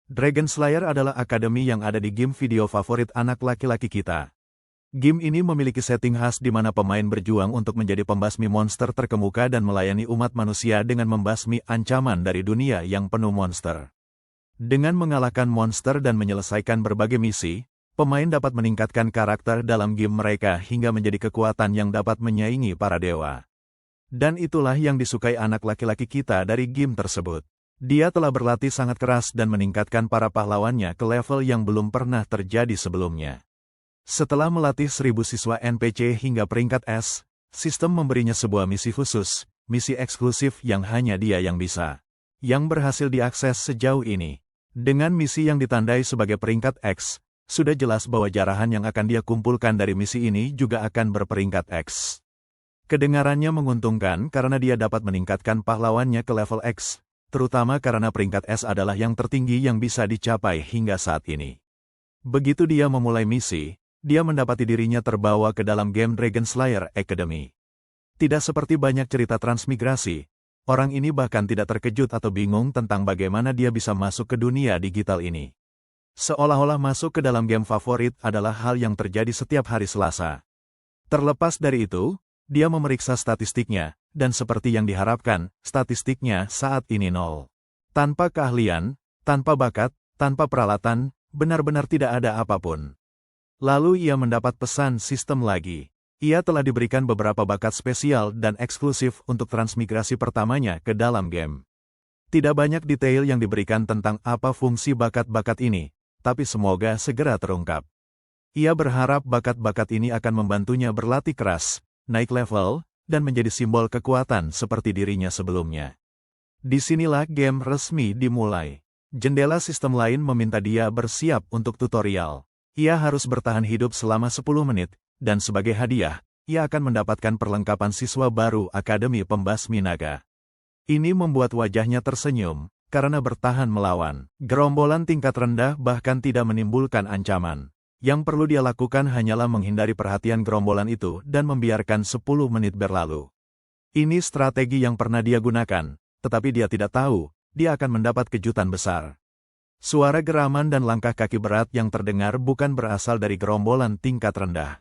Dragon Slayer adalah akademi yang ada di game video favorit anak laki-laki kita. Game ini memiliki setting khas di mana pemain berjuang untuk menjadi pembasmi monster terkemuka dan melayani umat manusia dengan membasmi ancaman dari dunia yang penuh monster. Dengan mengalahkan monster dan menyelesaikan berbagai misi, pemain dapat meningkatkan karakter dalam game mereka hingga menjadi kekuatan yang dapat menyaingi para dewa. Dan itulah yang disukai anak laki-laki kita dari game tersebut. Dia telah berlatih sangat keras dan meningkatkan para pahlawannya ke level yang belum pernah terjadi sebelumnya. Setelah melatih 1000 siswa NPC hingga peringkat S, sistem memberinya sebuah misi khusus, misi eksklusif yang hanya dia yang bisa. Yang berhasil diakses sejauh ini. Dengan misi yang ditandai sebagai peringkat X, sudah jelas bahwa jarahan yang akan dia kumpulkan dari misi ini juga akan berperingkat X. Kedengarannya menguntungkan karena dia dapat meningkatkan pahlawannya ke level X, terutama karena peringkat S adalah yang tertinggi yang bisa dicapai hingga saat ini. Begitu dia memulai misi, dia mendapati dirinya terbawa ke dalam game Dragon Slayer Academy. Tidak seperti banyak cerita transmigrasi, orang ini bahkan tidak terkejut atau bingung tentang bagaimana dia bisa masuk ke dunia digital ini. Seolah-olah masuk ke dalam game favorit adalah hal yang terjadi setiap hari Selasa. Terlepas dari itu, dia memeriksa statistiknya, dan seperti yang diharapkan, statistiknya saat ini 0. Tanpa keahlian, tanpa bakat, tanpa peralatan, benar-benar tidak ada apapun. Lalu ia mendapat pesan sistem lagi. Ia telah diberikan beberapa bakat spesial dan eksklusif untuk transmigrasi pertamanya ke dalam game. Tidak banyak detail yang diberikan tentang apa fungsi bakat-bakat ini, tapi semoga segera terungkap. Ia berharap bakat-bakat ini akan membantunya berlatih keras, naik level, dan menjadi simbol kekuatan seperti dirinya sebelumnya. Disinilah game resmi dimulai. Jendela sistem lain meminta dia bersiap untuk tutorial. Ia harus bertahan hidup selama 10 menit, dan sebagai hadiah, ia akan mendapatkan perlengkapan siswa baru Akademi Pembasmi Naga. Ini membuat wajahnya tersenyum, karena bertahan melawan gerombolan tingkat rendah bahkan tidak menimbulkan ancaman. Yang perlu dia lakukan hanyalah menghindari perhatian gerombolan itu dan membiarkan 10 menit berlalu. Ini strategi yang pernah dia gunakan, tetapi dia tidak tahu, dia akan mendapat kejutan besar. Suara geraman dan langkah kaki berat yang terdengar bukan berasal dari gerombolan tingkat rendah.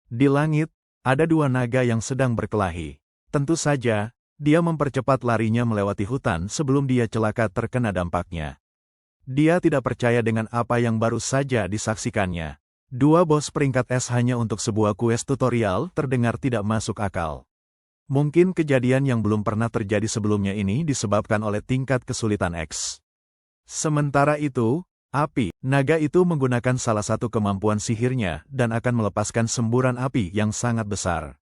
Di langit, ada 2 naga yang sedang berkelahi. Tentu saja, dia mempercepat larinya melewati hutan sebelum dia celaka terkena dampaknya. Dia tidak percaya dengan apa yang baru saja disaksikannya. 2 bos peringkat S hanya untuk sebuah quest tutorial terdengar tidak masuk akal. Mungkin kejadian yang belum pernah terjadi sebelumnya ini disebabkan oleh tingkat kesulitan X. Sementara itu, api naga itu menggunakan salah satu kemampuan sihirnya dan akan melepaskan semburan api yang sangat besar.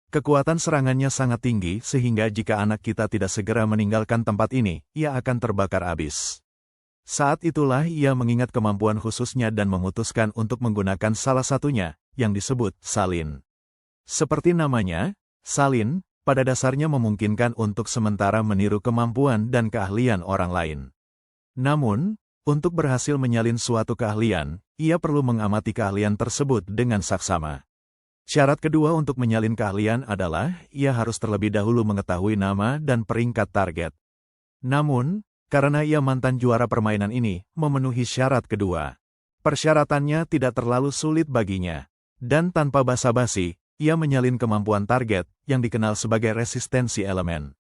Kekuatan serangannya sangat tinggi sehingga jika anak kita tidak segera meninggalkan tempat ini, ia akan terbakar habis. Saat itulah ia mengingat kemampuan khususnya dan memutuskan untuk menggunakan salah satunya, yang disebut salin. Seperti namanya, salin, pada dasarnya memungkinkan untuk sementara meniru kemampuan dan keahlian orang lain. Namun, untuk berhasil menyalin suatu keahlian, ia perlu mengamati keahlian tersebut dengan saksama. Syarat kedua untuk menyalin keahlian adalah, ia harus terlebih dahulu mengetahui nama dan peringkat target. Namun, karena ia mantan juara permainan ini, memenuhi syarat kedua. Persyaratannya tidak terlalu sulit baginya. Dan tanpa basa-basi, ia menyalin kemampuan target, yang dikenal sebagai resistensi elemen.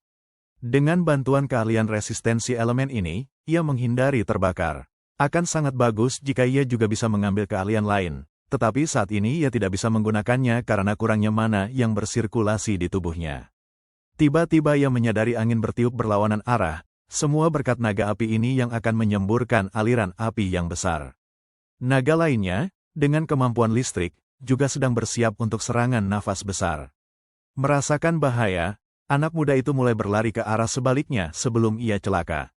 Dengan bantuan keahlian resistensi elemen ini, ia menghindari terbakar. Akan sangat bagus jika ia juga bisa mengambil keahlian lain, tetapi saat ini ia tidak bisa menggunakannya karena kurangnya mana yang bersirkulasi di tubuhnya. Tiba-tiba ia menyadari angin bertiup berlawanan arah, semua berkat naga api ini yang akan menyemburkan aliran api yang besar. Naga lainnya, dengan kemampuan listrik, juga sedang bersiap untuk serangan nafas besar. Merasakan bahaya, anak muda itu mulai berlari ke arah sebaliknya sebelum ia celaka.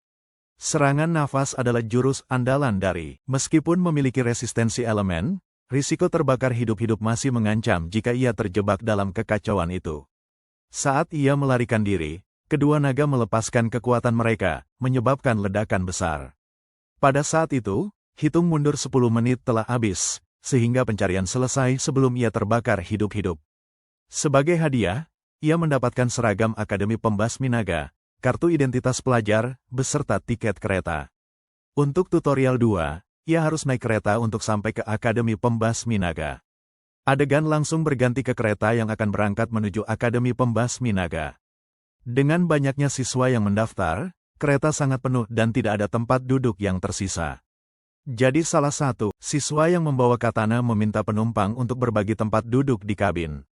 Serangan nafas adalah jurus andalan dari. Meskipun memiliki resistensi elemen, risiko terbakar hidup-hidup masih mengancam jika ia terjebak dalam kekacauan itu. Saat ia melarikan diri, kedua naga melepaskan kekuatan mereka, menyebabkan ledakan besar. Pada saat itu, hitung mundur 10 menit telah habis, sehingga pencarian selesai sebelum ia terbakar hidup-hidup. Sebagai hadiah, ia mendapatkan seragam Akademi Pembasmi Naga, kartu identitas pelajar, beserta tiket kereta. Untuk tutorial 2, ia harus naik kereta untuk sampai ke Akademi Pembasmi Naga. Adegan langsung berganti ke kereta yang akan berangkat menuju Akademi Pembasmi Naga. Dengan banyaknya siswa yang mendaftar, kereta sangat penuh dan tidak ada tempat duduk yang tersisa. Jadi salah satu siswa yang membawa katana meminta penumpang untuk berbagi tempat duduk di kabin.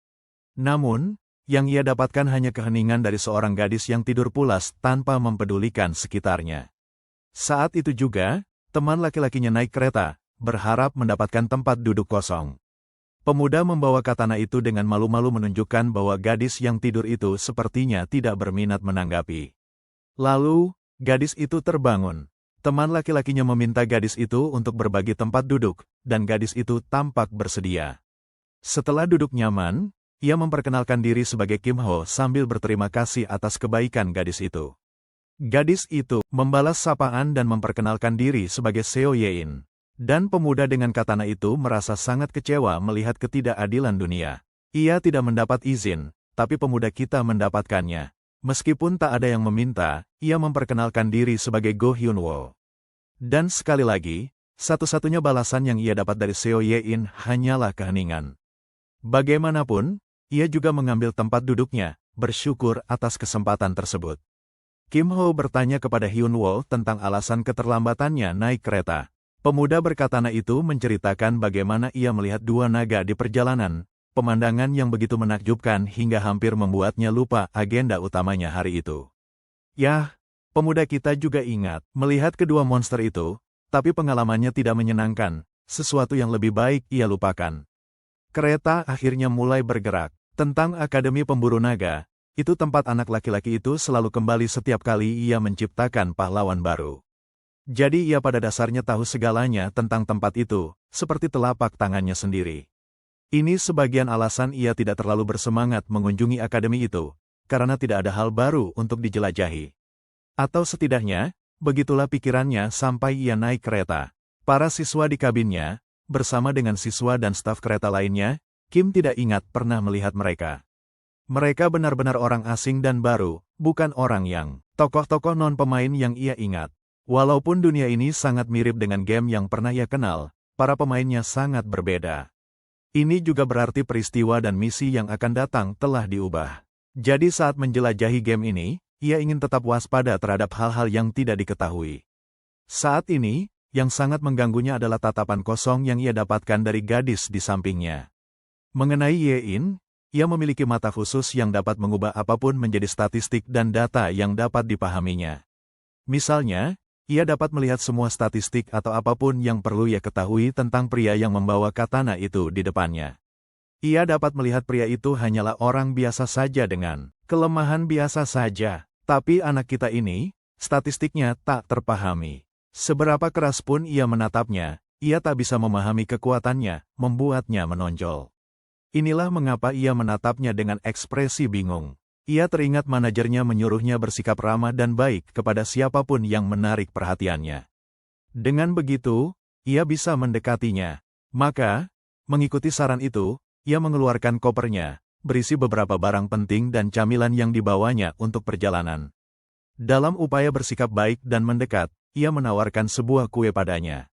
Namun, yang ia dapatkan hanya keheningan dari seorang gadis yang tidur pulas tanpa mempedulikan sekitarnya. Saat itu juga, teman laki-lakinya naik kereta, berharap mendapatkan tempat duduk kosong. Pemuda membawa katana itu dengan malu-malu menunjukkan bahwa gadis yang tidur itu sepertinya tidak berminat menanggapi. Lalu, gadis itu terbangun. Teman laki-lakinya meminta gadis itu untuk berbagi tempat duduk, dan gadis itu tampak bersedia. Setelah duduk nyaman, ia memperkenalkan diri sebagai Kim Ho sambil berterima kasih atas kebaikan gadis itu. Gadis itu membalas sapaan dan memperkenalkan diri sebagai Seo Yein. Dan pemuda dengan katana itu merasa sangat kecewa melihat ketidakadilan dunia. Ia tidak mendapat izin, tapi pemuda kita mendapatkannya. Meskipun tak ada yang meminta, ia memperkenalkan diri sebagai Go Hyun-woo. Dan sekali lagi, satu-satunya balasan yang ia dapat dari Seo Yein hanyalah keheningan. Bagaimanapun, ia juga mengambil tempat duduknya, bersyukur atas kesempatan tersebut. Kim Ho bertanya kepada Hyun-woo tentang alasan keterlambatannya naik kereta. Pemuda berkatana itu menceritakan bagaimana ia melihat dua naga di perjalanan, pemandangan yang begitu menakjubkan hingga hampir membuatnya lupa agenda utamanya hari itu. Yah, pemuda kita juga ingat melihat kedua monster itu, tapi pengalamannya tidak menyenangkan, sesuatu yang lebih baik ia lupakan. Kereta akhirnya mulai bergerak. Tentang Akademi Pemburu Naga, itu tempat anak laki-laki itu selalu kembali setiap kali ia menciptakan pahlawan baru. Jadi ia pada dasarnya tahu segalanya tentang tempat itu, seperti telapak tangannya sendiri. Ini sebagian alasan ia tidak terlalu bersemangat mengunjungi akademi itu, karena tidak ada hal baru untuk dijelajahi. Atau setidaknya, begitulah pikirannya sampai ia naik kereta. Para siswa di kabinnya, bersama dengan siswa dan staf kereta lainnya, Kim tidak ingat pernah melihat mereka. Mereka benar-benar orang asing dan baru, bukan orang yang tokoh-tokoh non-pemain yang ia ingat. Walaupun dunia ini sangat mirip dengan game yang pernah ia kenal, para pemainnya sangat berbeda. Ini juga berarti peristiwa dan misi yang akan datang telah diubah. Jadi saat menjelajahi game ini, ia ingin tetap waspada terhadap hal-hal yang tidak diketahui. Saat ini, yang sangat mengganggunya adalah tatapan kosong yang ia dapatkan dari gadis di sampingnya. Mengenai Yein, ia memiliki mata khusus yang dapat mengubah apapun menjadi statistik dan data yang dapat dipahaminya. Misalnya, ia dapat melihat semua statistik atau apapun yang perlu ia ketahui tentang pria yang membawa katana itu di depannya. Ia dapat melihat pria itu hanyalah orang biasa saja dengan kelemahan biasa saja, tapi anak kita ini, statistiknya tak terpahami. Seberapa keras pun ia menatapnya, ia tak bisa memahami kekuatannya, membuatnya menonjol. Inilah mengapa ia menatapnya dengan ekspresi bingung. Ia teringat manajernya menyuruhnya bersikap ramah dan baik kepada siapapun yang menarik perhatiannya. Dengan begitu, ia bisa mendekatinya. Maka, mengikuti saran itu, ia mengeluarkan kopernya, berisi beberapa barang penting dan camilan yang dibawanya untuk perjalanan. Dalam upaya bersikap baik dan mendekat, ia menawarkan sebuah kue padanya.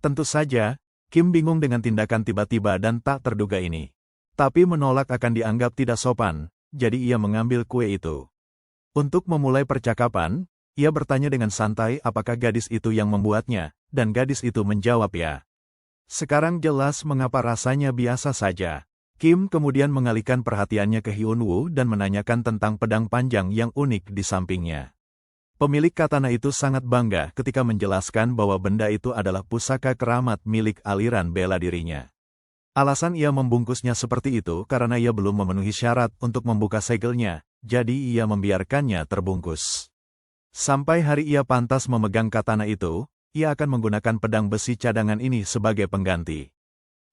Tentu saja, Kim bingung dengan tindakan tiba-tiba dan tak terduga ini. Tapi menolak akan dianggap tidak sopan, jadi ia mengambil kue itu. Untuk memulai percakapan, ia bertanya dengan santai apakah gadis itu yang membuatnya, dan gadis itu menjawab ya. Sekarang jelas mengapa rasanya biasa saja. Kim kemudian mengalihkan perhatiannya ke Hyun-woo dan menanyakan tentang pedang panjang yang unik di sampingnya. Pemilik katana itu sangat bangga ketika menjelaskan bahwa benda itu adalah pusaka keramat milik aliran bela dirinya. Alasan ia membungkusnya seperti itu karena ia belum memenuhi syarat untuk membuka segelnya, jadi ia membiarkannya terbungkus. Sampai hari ia pantas memegang katana itu, ia akan menggunakan pedang besi cadangan ini sebagai pengganti.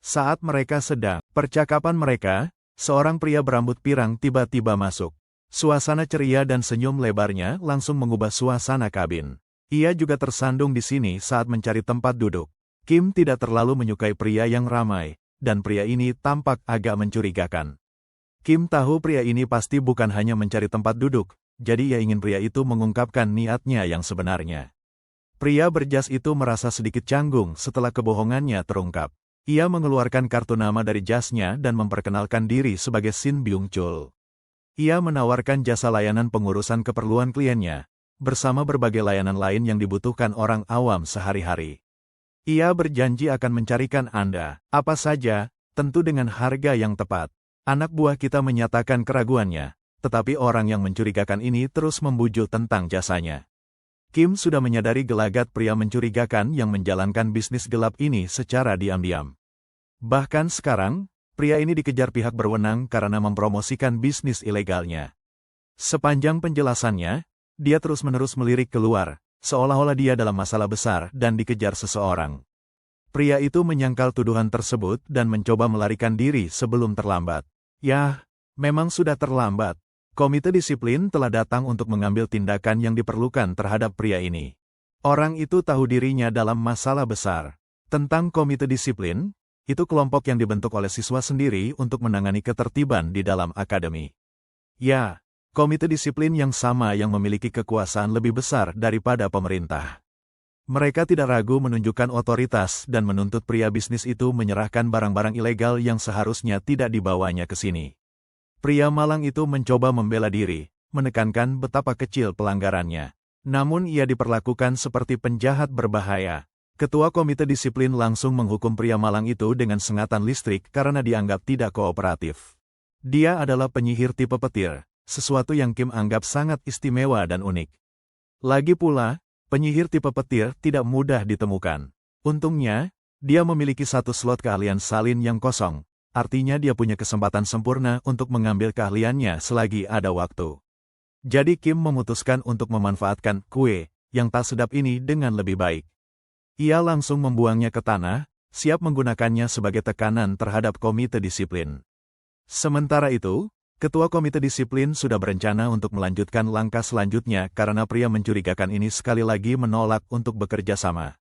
Saat mereka sedang percakapan mereka, seorang pria berambut pirang tiba-tiba masuk. Suasana ceria dan senyum lebarnya langsung mengubah suasana kabin. Ia juga tersandung di sini saat mencari tempat duduk. Kim tidak terlalu menyukai pria yang ramai, dan pria ini tampak agak mencurigakan. Kim tahu pria ini pasti bukan hanya mencari tempat duduk, jadi ia ingin pria itu mengungkapkan niatnya yang sebenarnya. Pria berjas itu merasa sedikit canggung setelah kebohongannya terungkap. Ia mengeluarkan kartu nama dari jasnya dan memperkenalkan diri sebagai Shin Byung-chul. Ia menawarkan jasa layanan pengurusan keperluan kliennya, bersama berbagai layanan lain yang dibutuhkan orang awam sehari-hari. Ia berjanji akan mencarikan Anda apa saja, tentu dengan harga yang tepat. Anak buah kita menyatakan keraguannya, tetapi orang yang mencurigakan ini terus membujuk tentang jasanya. Kim sudah menyadari gelagat pria mencurigakan yang menjalankan bisnis gelap ini secara diam-diam. Bahkan sekarang, pria ini dikejar pihak berwenang karena mempromosikan bisnis ilegalnya. Sepanjang penjelasannya, dia terus-menerus melirik keluar, seolah-olah dia dalam masalah besar dan dikejar seseorang. Pria itu menyangkal tuduhan tersebut dan mencoba melarikan diri sebelum terlambat. Yah, memang sudah terlambat. Komite disiplin telah datang untuk mengambil tindakan yang diperlukan terhadap pria ini. Orang itu tahu dirinya dalam masalah besar. Tentang komite disiplin, itu kelompok yang dibentuk oleh siswa sendiri untuk menangani ketertiban di dalam akademi. Ya, komite disiplin yang sama yang memiliki kekuasaan lebih besar daripada pemerintah. Mereka tidak ragu menunjukkan otoritas dan menuntut pria bisnis itu menyerahkan barang-barang ilegal yang seharusnya tidak dibawanya ke sini. Pria malang itu mencoba membela diri, menekankan betapa kecil pelanggarannya. Namun ia diperlakukan seperti penjahat berbahaya. Ketua komite disiplin langsung menghukum pria malang itu dengan sengatan listrik karena dianggap tidak kooperatif. Dia adalah penyihir tipe petir, sesuatu yang Kim anggap sangat istimewa dan unik. Lagi pula, penyihir tipe petir tidak mudah ditemukan. Untungnya, dia memiliki satu slot keahlian salin yang kosong. Artinya dia punya kesempatan sempurna untuk mengambil keahliannya selagi ada waktu. Jadi Kim memutuskan untuk memanfaatkan kue yang tak sedap ini dengan lebih baik. Ia langsung membuangnya ke tanah, siap menggunakannya sebagai tekanan terhadap komite disiplin. Sementara itu, ketua komite disiplin sudah berencana untuk melanjutkan langkah selanjutnya karena pria mencurigakan ini sekali lagi menolak untuk bekerja sama.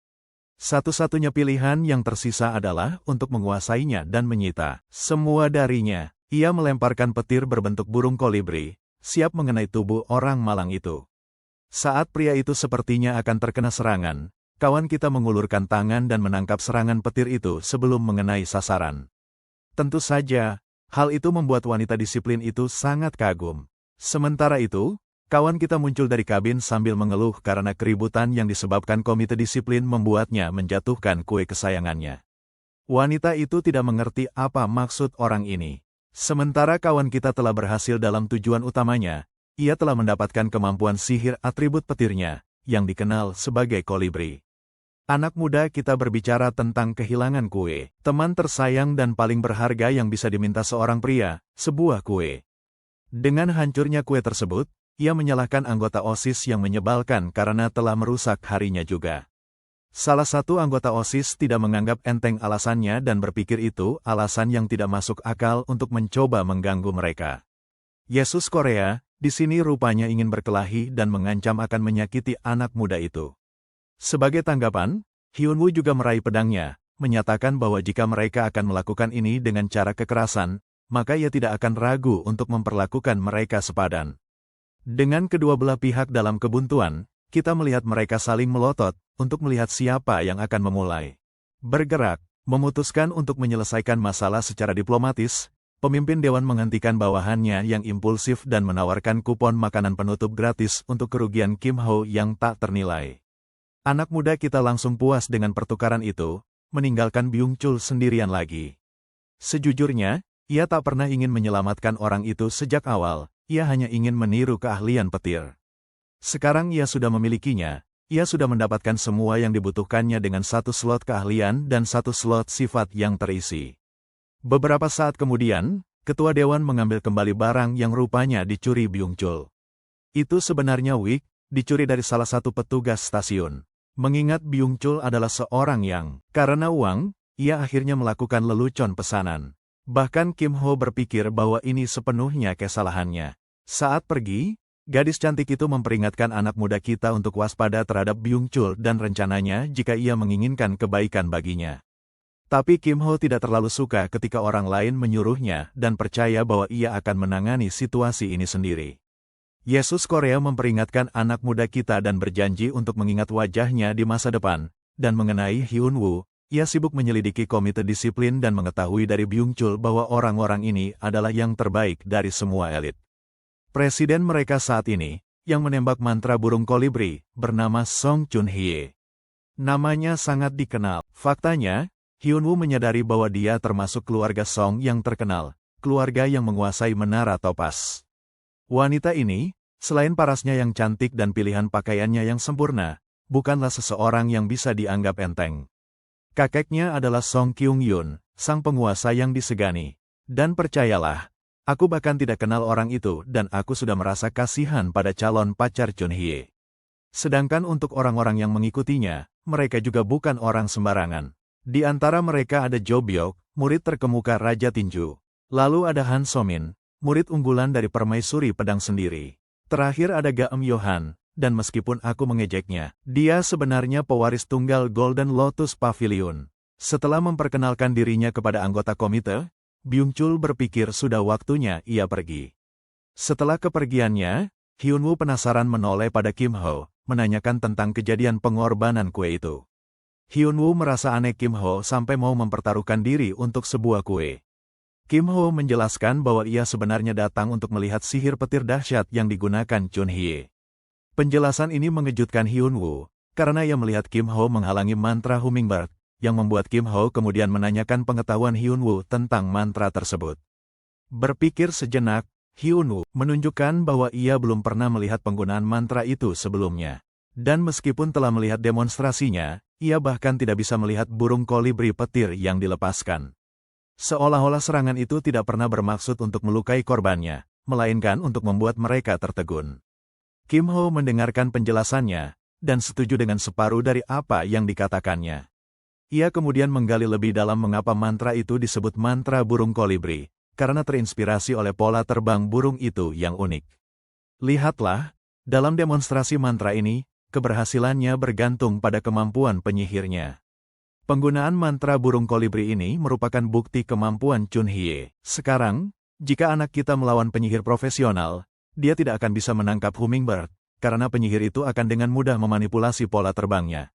Satu-satunya pilihan yang tersisa adalah untuk menguasainya dan menyita semua darinya. Ia melemparkan petir berbentuk burung kolibri, siap mengenai tubuh orang malang itu. Saat pria itu sepertinya akan terkena serangan, kawan kita mengulurkan tangan dan menangkap serangan petir itu sebelum mengenai sasaran. Tentu saja, hal itu membuat wanita disiplin itu sangat kagum. Sementara itu, kawan kita muncul dari kabin sambil mengeluh karena keributan yang disebabkan komite disiplin membuatnya menjatuhkan kue kesayangannya. Wanita itu tidak mengerti apa maksud orang ini. Sementara kawan kita telah berhasil dalam tujuan utamanya, ia telah mendapatkan kemampuan sihir atribut petirnya, yang dikenal sebagai kolibri. Anak muda kita berbicara tentang kehilangan kue, teman tersayang dan paling berharga yang bisa diminta seorang pria, sebuah kue. Dengan hancurnya kue tersebut, ia menyalahkan anggota OSIS yang menyebalkan karena telah merusak harinya juga. Salah satu anggota OSIS tidak menganggap enteng alasannya dan berpikir itu alasan yang tidak masuk akal untuk mencoba mengganggu mereka. Yesus Korea, di sini rupanya ingin berkelahi dan mengancam akan menyakiti anak muda itu. Sebagai tanggapan, Hyunwoo juga meraih pedangnya, menyatakan bahwa jika mereka akan melakukan ini dengan cara kekerasan, maka ia tidak akan ragu untuk memperlakukan mereka sepadan. Dengan kedua belah pihak dalam kebuntuan, kita melihat mereka saling melotot untuk melihat siapa yang akan memulai. Bergerak, memutuskan untuk menyelesaikan masalah secara diplomatis, pemimpin dewan menghentikan bawahannya yang impulsif dan menawarkan kupon makanan penutup gratis untuk kerugian Kim Ho yang tak ternilai. Anak muda kita langsung puas dengan pertukaran itu, meninggalkan Byung-chul sendirian lagi. Sejujurnya, ia tak pernah ingin menyelamatkan orang itu sejak awal. Ia hanya ingin meniru keahlian petir. Sekarang ia sudah memilikinya, ia sudah mendapatkan semua yang dibutuhkannya dengan satu slot keahlian dan satu slot sifat yang terisi. Beberapa saat kemudian, ketua dewan mengambil kembali barang yang rupanya dicuri Byung-chul. Itu sebenarnya wig, dicuri dari salah satu petugas stasiun. Mengingat Byung-chul adalah seorang yang, karena uang, ia akhirnya melakukan lelucon pesanan. Bahkan Kim Ho berpikir bahwa ini sepenuhnya kesalahannya. Saat pergi, gadis cantik itu memperingatkan anak muda kita untuk waspada terhadap Byung-chul dan rencananya jika ia menginginkan kebaikan baginya. Tapi Kim Ho tidak terlalu suka ketika orang lain menyuruhnya dan percaya bahwa ia akan menangani situasi ini sendiri. Yesus Korea memperingatkan anak muda kita dan berjanji untuk mengingat wajahnya di masa depan. Dan mengenai Hyun-woo, ia sibuk menyelidiki komite disiplin dan mengetahui dari Byung-chul bahwa orang-orang ini adalah yang terbaik dari semua elit. Presiden mereka saat ini, yang menembak mantra burung kolibri, bernama Song Chun-hye. Namanya sangat dikenal. Faktanya, Hyun-woo menyadari bahwa dia termasuk keluarga Song yang terkenal, keluarga yang menguasai menara topas. Wanita ini, selain parasnya yang cantik dan pilihan pakaiannya yang sempurna, bukanlah seseorang yang bisa dianggap enteng. Kakeknya adalah Song Kyung-yun, sang penguasa yang disegani. Dan percayalah, aku bahkan tidak kenal orang itu dan aku sudah merasa kasihan pada calon pacar Chun-hye. Sedangkan untuk orang-orang yang mengikutinya, mereka juga bukan orang sembarangan. Di antara mereka ada Jo Byok, murid terkemuka Raja Tinju. Lalu ada Han So-min, murid unggulan dari permaisuri pedang sendiri. Terakhir ada Ga Eum-yohan, dan meskipun aku mengejeknya, dia sebenarnya pewaris tunggal Golden Lotus Pavilion. Setelah memperkenalkan dirinya kepada anggota komite, Byung-chul berpikir sudah waktunya ia pergi. Setelah kepergiannya, Hyun-woo penasaran menoleh pada Kim Ho, menanyakan tentang kejadian pengorbanan kue itu. Hyun-woo merasa aneh Kim Ho sampai mau mempertaruhkan diri untuk sebuah kue. Kim Ho menjelaskan bahwa ia sebenarnya datang untuk melihat sihir petir dahsyat yang digunakan Chun-hye. Penjelasan ini mengejutkan Hyun-woo, karena ia melihat Kim Ho menghalangi mantra Hummingbird, yang membuat Kim Ho kemudian menanyakan pengetahuan Hyun-woo tentang mantra tersebut. Berpikir sejenak, Hyun-woo menunjukkan bahwa ia belum pernah melihat penggunaan mantra itu sebelumnya. Dan meskipun telah melihat demonstrasinya, ia bahkan tidak bisa melihat burung kolibri petir yang dilepaskan. Seolah-olah serangan itu tidak pernah bermaksud untuk melukai korbannya, melainkan untuk membuat mereka tertegun. Kim Ho mendengarkan penjelasannya, dan setuju dengan separuh dari apa yang dikatakannya. Ia kemudian menggali lebih dalam mengapa mantra itu disebut mantra burung kolibri, karena terinspirasi oleh pola terbang burung itu yang unik. Lihatlah, dalam demonstrasi mantra ini, keberhasilannya bergantung pada kemampuan penyihirnya. Penggunaan mantra burung kolibri ini merupakan bukti kemampuan Chun-hye. Sekarang, jika anak kita melawan penyihir profesional, dia tidak akan bisa menangkap Hummingbird, karena penyihir itu akan dengan mudah memanipulasi pola terbangnya.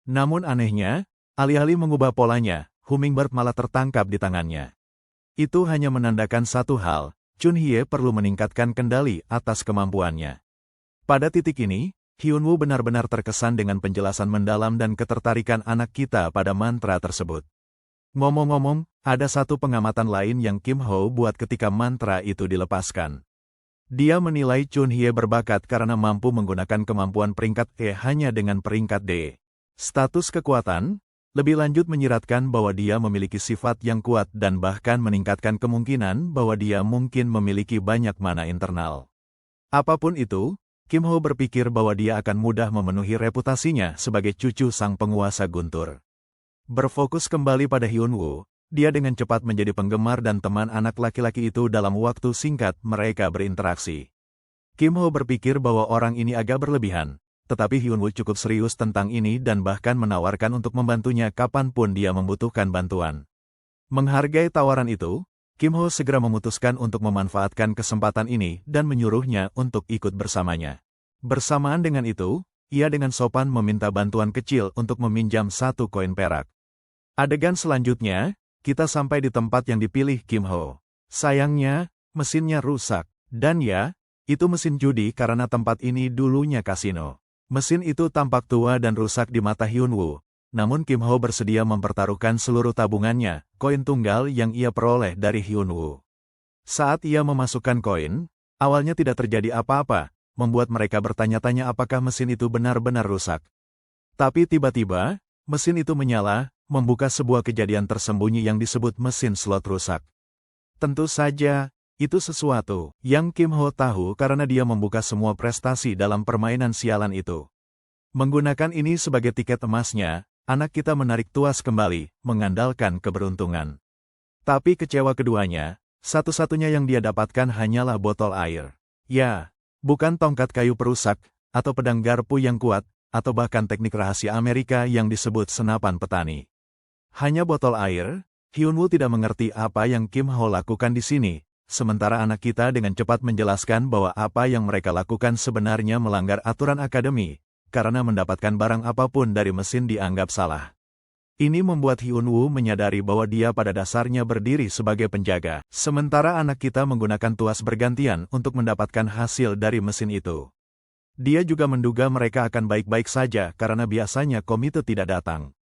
Namun anehnya, alih-alih mengubah polanya, Hummingbird malah tertangkap di tangannya. Itu hanya menandakan satu hal, Chun-hye perlu meningkatkan kendali atas kemampuannya. Pada titik ini, Hyun-woo benar-benar terkesan dengan penjelasan mendalam dan ketertarikan anak kita pada mantra tersebut. Ngomong-ngomong, ada satu pengamatan lain yang Kim Ho buat ketika mantra itu dilepaskan. Dia menilai Chun-hye berbakat karena mampu menggunakan kemampuan peringkat E hanya dengan peringkat D. Status kekuatan, lebih lanjut menyiratkan bahwa dia memiliki sifat yang kuat dan bahkan meningkatkan kemungkinan bahwa dia mungkin memiliki banyak mana internal. Apapun itu, Kim Ho berpikir bahwa dia akan mudah memenuhi reputasinya sebagai cucu sang penguasa guntur. Berfokus kembali pada Hyun-woo, dia dengan cepat menjadi penggemar dan teman anak laki-laki itu dalam waktu singkat mereka berinteraksi. Kim Ho berpikir bahwa orang ini agak berlebihan, tetapi Hyun-woo cukup serius tentang ini dan bahkan menawarkan untuk membantunya kapanpun dia membutuhkan bantuan. Menghargai tawaran itu, Kim Ho segera memutuskan untuk memanfaatkan kesempatan ini dan menyuruhnya untuk ikut bersamanya. Bersamaan dengan itu, ia dengan sopan meminta bantuan kecil untuk meminjam 1 koin perak. Adegan selanjutnya, kita sampai di tempat yang dipilih Kim Ho. Sayangnya, mesinnya rusak. Dan ya, itu mesin judi karena tempat ini dulunya kasino. Mesin itu tampak tua dan rusak di mata Hyun-woo. Namun Kim Ho bersedia mempertaruhkan seluruh tabungannya, koin tunggal yang ia peroleh dari Hyun-woo. Saat ia memasukkan koin, awalnya tidak terjadi apa-apa, membuat mereka bertanya-tanya apakah mesin itu benar-benar rusak. Tapi tiba-tiba, mesin itu menyala, membuka sebuah kejadian tersembunyi yang disebut mesin slot rusak. Tentu saja, itu sesuatu yang Kim Ho tahu karena dia membuka semua prestasi dalam permainan sialan itu. Menggunakan ini sebagai tiket emasnya, anak kita menarik tuas kembali, mengandalkan keberuntungan. Tapi kecewa keduanya, satu-satunya yang dia dapatkan hanyalah botol air. Ya, bukan tongkat kayu perusak, atau pedang garpu yang kuat, atau bahkan teknik rahasia Amerika yang disebut senapan petani. Hanya botol air. Hyun-woo tidak mengerti apa yang Kim Ho lakukan di sini, sementara anak kita dengan cepat menjelaskan bahwa apa yang mereka lakukan sebenarnya melanggar aturan akademi, karena mendapatkan barang apapun dari mesin dianggap salah. Ini membuat Hyunwoo menyadari bahwa dia pada dasarnya berdiri sebagai penjaga, sementara anak kita menggunakan tuas bergantian untuk mendapatkan hasil dari mesin itu. Dia juga menduga mereka akan baik-baik saja karena biasanya komite tidak datang.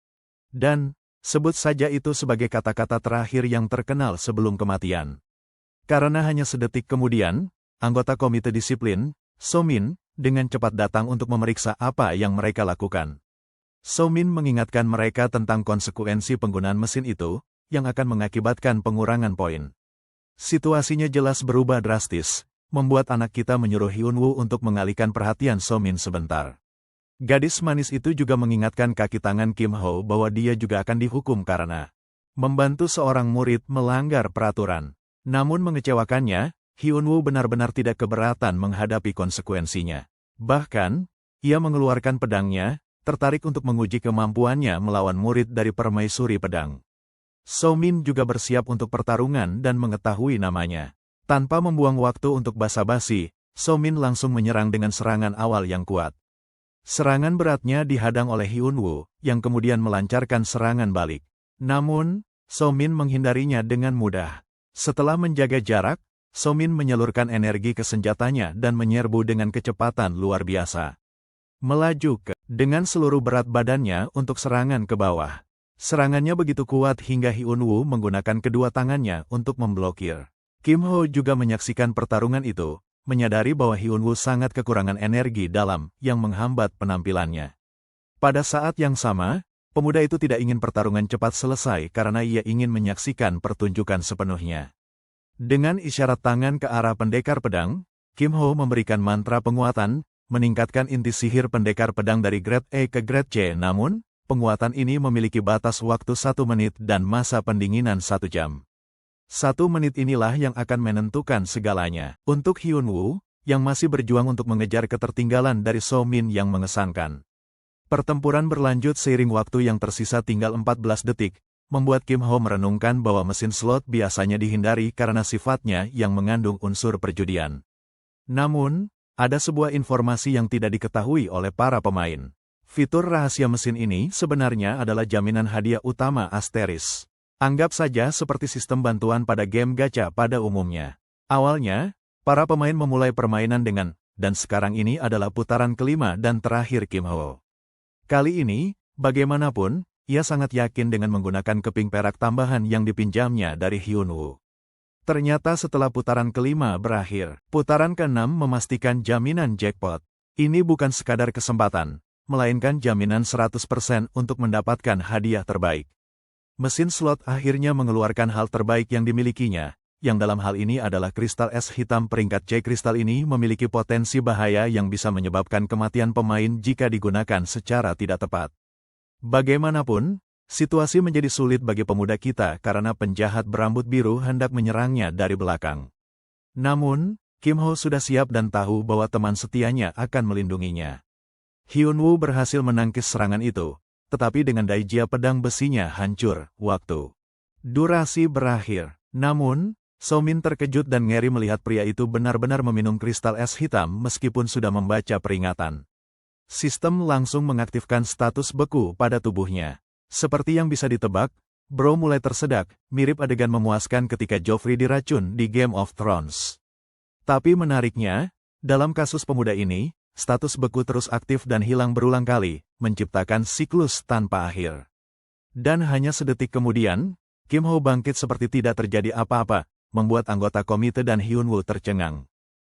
Dan, sebut saja itu sebagai kata-kata terakhir yang terkenal sebelum kematian. Karena hanya sedetik kemudian, anggota komite disiplin, So-min, dengan cepat datang untuk memeriksa apa yang mereka lakukan. So-min mengingatkan mereka tentang konsekuensi penggunaan mesin itu, yang akan mengakibatkan pengurangan poin. Situasinya jelas berubah drastis, membuat anak kita menyuruh Hyunwoo untuk mengalihkan perhatian So-min sebentar. Gadis manis itu juga mengingatkan kaki tangan Kim Ho bahwa dia juga akan dihukum karena membantu seorang murid melanggar peraturan. Namun mengecewakannya, Hyunwoo benar-benar tidak keberatan menghadapi konsekuensinya. Bahkan, ia mengeluarkan pedangnya, tertarik untuk menguji kemampuannya melawan murid dari permaisuri pedang. So-min juga bersiap untuk pertarungan dan mengetahui namanya. Tanpa membuang waktu untuk basa-basi, So-min langsung menyerang dengan serangan awal yang kuat. Serangan beratnya dihadang oleh Hyunwoo, yang kemudian melancarkan serangan balik. Namun, So-min menghindarinya dengan mudah. Setelah menjaga jarak, So-min menyalurkan energi ke senjatanya dan menyerbu dengan kecepatan luar biasa. Melaju dengan seluruh berat badannya untuk serangan ke bawah. Serangannya begitu kuat hingga Hyunwoo menggunakan kedua tangannya untuk memblokir. Kim Ho juga menyaksikan pertarungan itu, menyadari bahwa Hyunwoo sangat kekurangan energi dalam yang menghambat penampilannya. Pada saat yang sama, pemuda itu tidak ingin pertarungan cepat selesai karena ia ingin menyaksikan pertunjukan sepenuhnya. Dengan isyarat tangan ke arah pendekar pedang, Kim Ho memberikan mantra penguatan, meningkatkan inti sihir pendekar pedang dari grade E ke grade C, namun, penguatan ini memiliki batas waktu 1 menit dan masa pendinginan 1 jam. 1 menit inilah yang akan menentukan segalanya. Untuk Hyunwoo, yang masih berjuang untuk mengejar ketertinggalan dari So-min yang mengesankan. Pertempuran berlanjut seiring waktu yang tersisa tinggal 14 detik, membuat Kim Ho merenungkan bahwa mesin slot biasanya dihindari karena sifatnya yang mengandung unsur perjudian. Namun, ada sebuah informasi yang tidak diketahui oleh para pemain. Fitur rahasia mesin ini sebenarnya adalah jaminan hadiah utama Asteris. Anggap saja seperti sistem bantuan pada game gacha pada umumnya. Awalnya, para pemain memulai permainan dengan, dan sekarang ini adalah putaran kelima dan terakhir Kim Ho. Kali ini, bagaimanapun, ia sangat yakin dengan menggunakan keping perak tambahan yang dipinjamnya dari Hyunwoo. Ternyata setelah putaran kelima berakhir, putaran ke-6 memastikan jaminan jackpot. Ini bukan sekadar kesempatan, melainkan jaminan 100% untuk mendapatkan hadiah terbaik. Mesin slot akhirnya mengeluarkan hal terbaik yang dimilikinya, yang dalam hal ini adalah kristal es hitam peringkat C. Kristal ini memiliki potensi bahaya yang bisa menyebabkan kematian pemain jika digunakan secara tidak tepat. Bagaimanapun, situasi menjadi sulit bagi pemuda kita karena penjahat berambut biru hendak menyerangnya dari belakang. Namun, Kim Ho sudah siap dan tahu bahwa teman setianya akan melindunginya. Hyunwoo berhasil menangkis serangan itu, tetapi dengan daijia pedang besinya hancur, waktu. Durasi berakhir. Namun, So-min terkejut dan ngeri melihat pria itu benar-benar meminum kristal es hitam meskipun sudah membaca peringatan. Sistem langsung mengaktifkan status beku pada tubuhnya. Seperti yang bisa ditebak, Bro mulai tersedak, mirip adegan memuaskan ketika Joffrey diracun di Game of Thrones. Tapi menariknya, dalam kasus pemuda ini, status beku terus aktif dan hilang berulang kali, menciptakan siklus tanpa akhir. Dan hanya sedetik kemudian, Kim Ho bangkit seperti tidak terjadi apa-apa, membuat anggota komite dan Hyunwoo tercengang.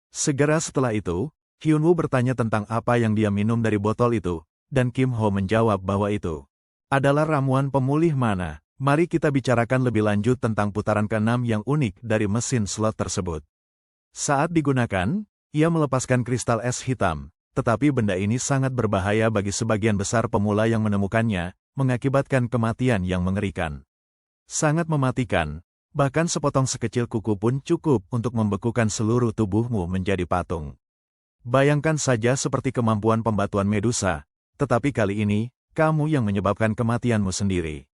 Segera setelah itu, Hyunwoo bertanya tentang apa yang dia minum dari botol itu, dan Kim Ho menjawab bahwa itu adalah ramuan pemulih mana. Mari kita bicarakan lebih lanjut tentang putaran ke-6 yang unik dari mesin slot tersebut. Saat digunakan, ia melepaskan kristal es hitam, tetapi benda ini sangat berbahaya bagi sebagian besar pemula yang menemukannya, mengakibatkan kematian yang mengerikan. Sangat mematikan, bahkan sepotong sekecil kuku pun cukup untuk membekukan seluruh tubuhmu menjadi patung. Bayangkan saja seperti kemampuan pembatuan Medusa, tetapi kali ini, kamu yang menyebabkan kematianmu sendiri.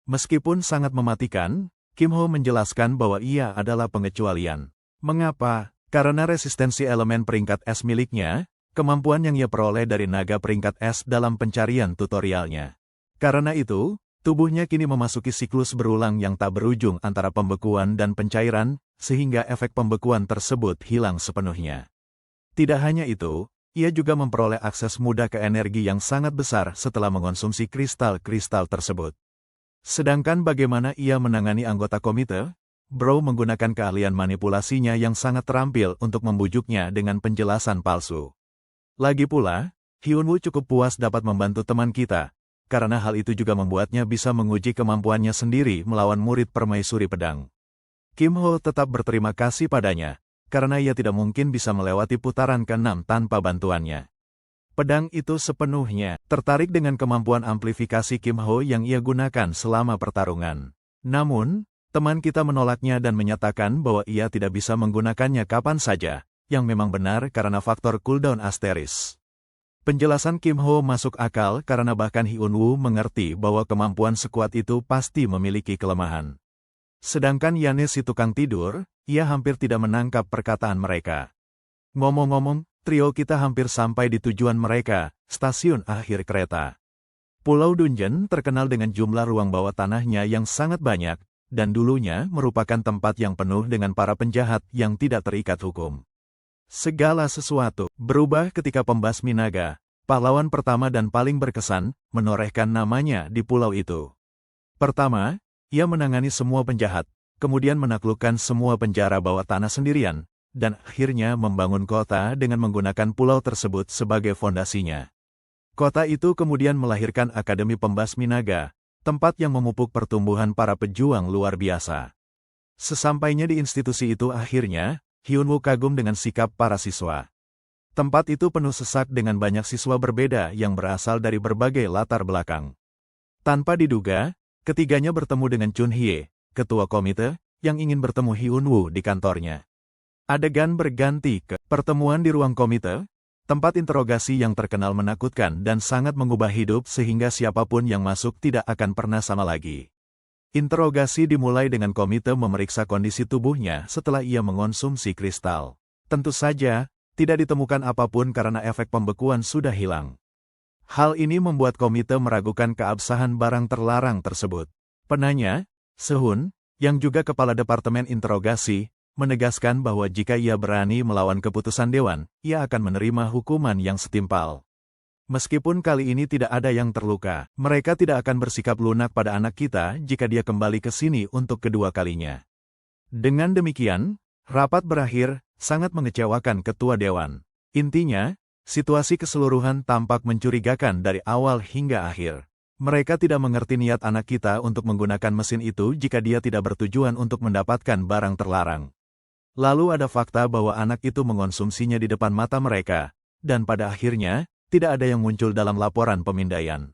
Meskipun sangat mematikan, Kim Ho menjelaskan bahwa ia adalah pengecualian. Mengapa? Karena resistensi elemen peringkat es miliknya, kemampuan yang ia peroleh dari naga peringkat es dalam pencarian tutorialnya. Karena itu, tubuhnya kini memasuki siklus berulang yang tak berujung antara pembekuan dan pencairan, sehingga efek pembekuan tersebut hilang sepenuhnya. Tidak hanya itu, ia juga memperoleh akses mudah ke energi yang sangat besar setelah mengonsumsi kristal-kristal tersebut. Sedangkan bagaimana ia menangani anggota komite? Bro menggunakan keahlian manipulasinya yang sangat terampil untuk membujuknya dengan penjelasan palsu. Lagi pula, Hyunwoo cukup puas dapat membantu teman kita, karena hal itu juga membuatnya bisa menguji kemampuannya sendiri melawan murid permaisuri pedang. Kim Ho tetap berterima kasih padanya, karena ia tidak mungkin bisa melewati putaran ke-6 tanpa bantuannya. Pedang itu sepenuhnya tertarik dengan kemampuan amplifikasi Kim Ho yang ia gunakan selama pertarungan. Namun, teman kita menolaknya dan menyatakan bahwa ia tidak bisa menggunakannya kapan saja, yang memang benar karena faktor cooldown asteris. Penjelasan Kim Ho masuk akal karena bahkan Hyunwoo mengerti bahwa kemampuan sekuat itu pasti memiliki kelemahan. Sedangkan Yane si tukang tidur, ia hampir tidak menangkap perkataan mereka. Ngomong-ngomong, trio kita hampir sampai di tujuan mereka, stasiun akhir kereta. Pulau Dungeon terkenal dengan jumlah ruang bawah tanahnya yang sangat banyak, dan dulunya merupakan tempat yang penuh dengan para penjahat yang tidak terikat hukum. Segala sesuatu berubah ketika pembasmi naga, pahlawan pertama dan paling berkesan, menorehkan namanya di pulau itu. Pertama, ia menangani semua penjahat, kemudian menaklukkan semua penjara bawah tanah sendirian, dan akhirnya membangun kota dengan menggunakan pulau tersebut sebagai fondasinya. Kota itu kemudian melahirkan Akademi Pembasmi Naga, tempat yang memupuk pertumbuhan para pejuang luar biasa. Sesampainya di institusi itu akhirnya, Hyunwoo kagum dengan sikap para siswa. Tempat itu penuh sesak dengan banyak siswa berbeda yang berasal dari berbagai latar belakang. Tanpa diduga, ketiganya bertemu dengan Chun Hye, ketua komite, yang ingin bertemu Hyunwoo di kantornya. Adegan berganti ke pertemuan di ruang komite, tempat interogasi yang terkenal menakutkan dan sangat mengubah hidup sehingga siapapun yang masuk tidak akan pernah sama lagi. Interogasi dimulai dengan komite memeriksa kondisi tubuhnya setelah ia mengonsumsi kristal. Tentu saja, tidak ditemukan apapun karena efek pembekuan sudah hilang. Hal ini membuat komite meragukan keabsahan barang terlarang tersebut. Penanya, Sehun, yang juga kepala departemen interogasi, menegaskan bahwa jika ia berani melawan keputusan dewan, ia akan menerima hukuman yang setimpal. Meskipun kali ini tidak ada yang terluka, mereka tidak akan bersikap lunak pada anak kita jika dia kembali ke sini untuk kedua kalinya. Dengan demikian, rapat berakhir, sangat mengecewakan ketua dewan. Intinya, situasi keseluruhan tampak mencurigakan dari awal hingga akhir. Mereka tidak mengerti niat anak kita untuk menggunakan mesin itu jika dia tidak bertujuan untuk mendapatkan barang terlarang. Lalu ada fakta bahwa anak itu mengonsumsinya di depan mata mereka, dan pada akhirnya, tidak ada yang muncul dalam laporan pemindaian.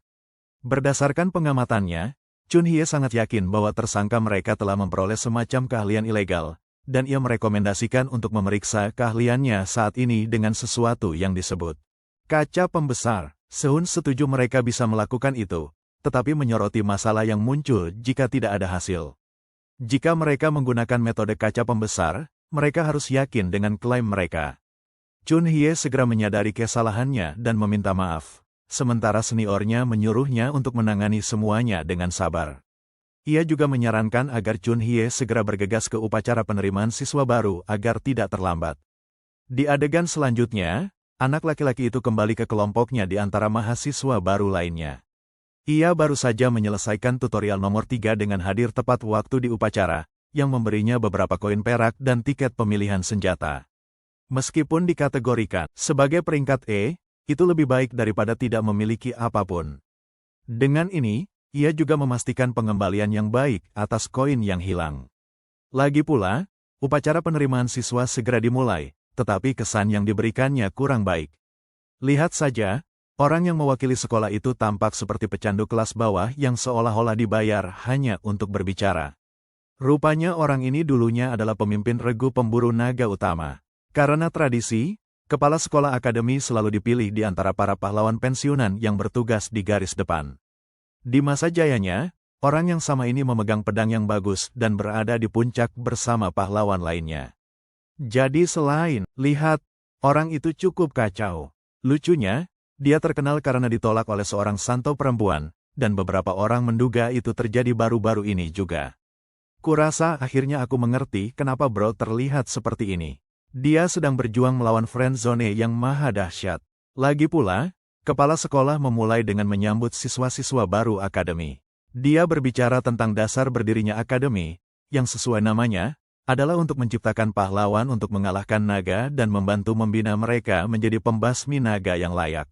Berdasarkan pengamatannya, Chun Hye sangat yakin bahwa tersangka mereka telah memperoleh semacam keahlian ilegal, dan ia merekomendasikan untuk memeriksa keahliannya saat ini dengan sesuatu yang disebut kaca pembesar. Sehun setuju mereka bisa melakukan itu, tetapi menyoroti masalah yang muncul jika tidak ada hasil. Jika mereka menggunakan metode kaca pembesar, mereka harus yakin dengan klaim mereka. Chun Hye segera menyadari kesalahannya dan meminta maaf, sementara seniornya menyuruhnya untuk menangani semuanya dengan sabar. Ia juga menyarankan agar Chun Hye segera bergegas ke upacara penerimaan siswa baru agar tidak terlambat. Di adegan selanjutnya, anak laki-laki itu kembali ke kelompoknya di antara mahasiswa baru lainnya. Ia baru saja menyelesaikan tutorial nomor 3 dengan hadir tepat waktu di upacara, yang memberinya beberapa koin perak dan tiket pemilihan senjata. Meskipun dikategorikan sebagai peringkat E, itu lebih baik daripada tidak memiliki apapun. Dengan ini, ia juga memastikan pengembalian yang baik atas koin yang hilang. Lagi pula, upacara penerimaan siswa segera dimulai, tetapi kesan yang diberikannya kurang baik. Lihat saja, orang yang mewakili sekolah itu tampak seperti pecandu kelas bawah yang seolah-olah dibayar hanya untuk berbicara. Rupanya orang ini dulunya adalah pemimpin regu pemburu naga utama. Karena tradisi, kepala sekolah akademi selalu dipilih di antara para pahlawan pensiunan yang bertugas di garis depan. Di masa jayanya, Orang yang sama ini memegang pedang yang bagus dan berada di puncak bersama pahlawan lainnya. Jadi lihat, orang itu cukup kacau. Lucunya, dia terkenal karena ditolak oleh seorang santo perempuan, dan beberapa orang menduga itu terjadi baru-baru ini juga. Kurasa akhirnya aku mengerti kenapa Bro terlihat seperti ini. Dia sedang berjuang melawan friendzone yang maha dahsyat. Lagi pula, kepala sekolah memulai dengan menyambut siswa-siswa baru akademi. Dia berbicara tentang dasar berdirinya akademi, yang sesuai namanya, adalah untuk menciptakan pahlawan untuk mengalahkan naga dan membantu membina mereka menjadi pembasmi naga yang layak.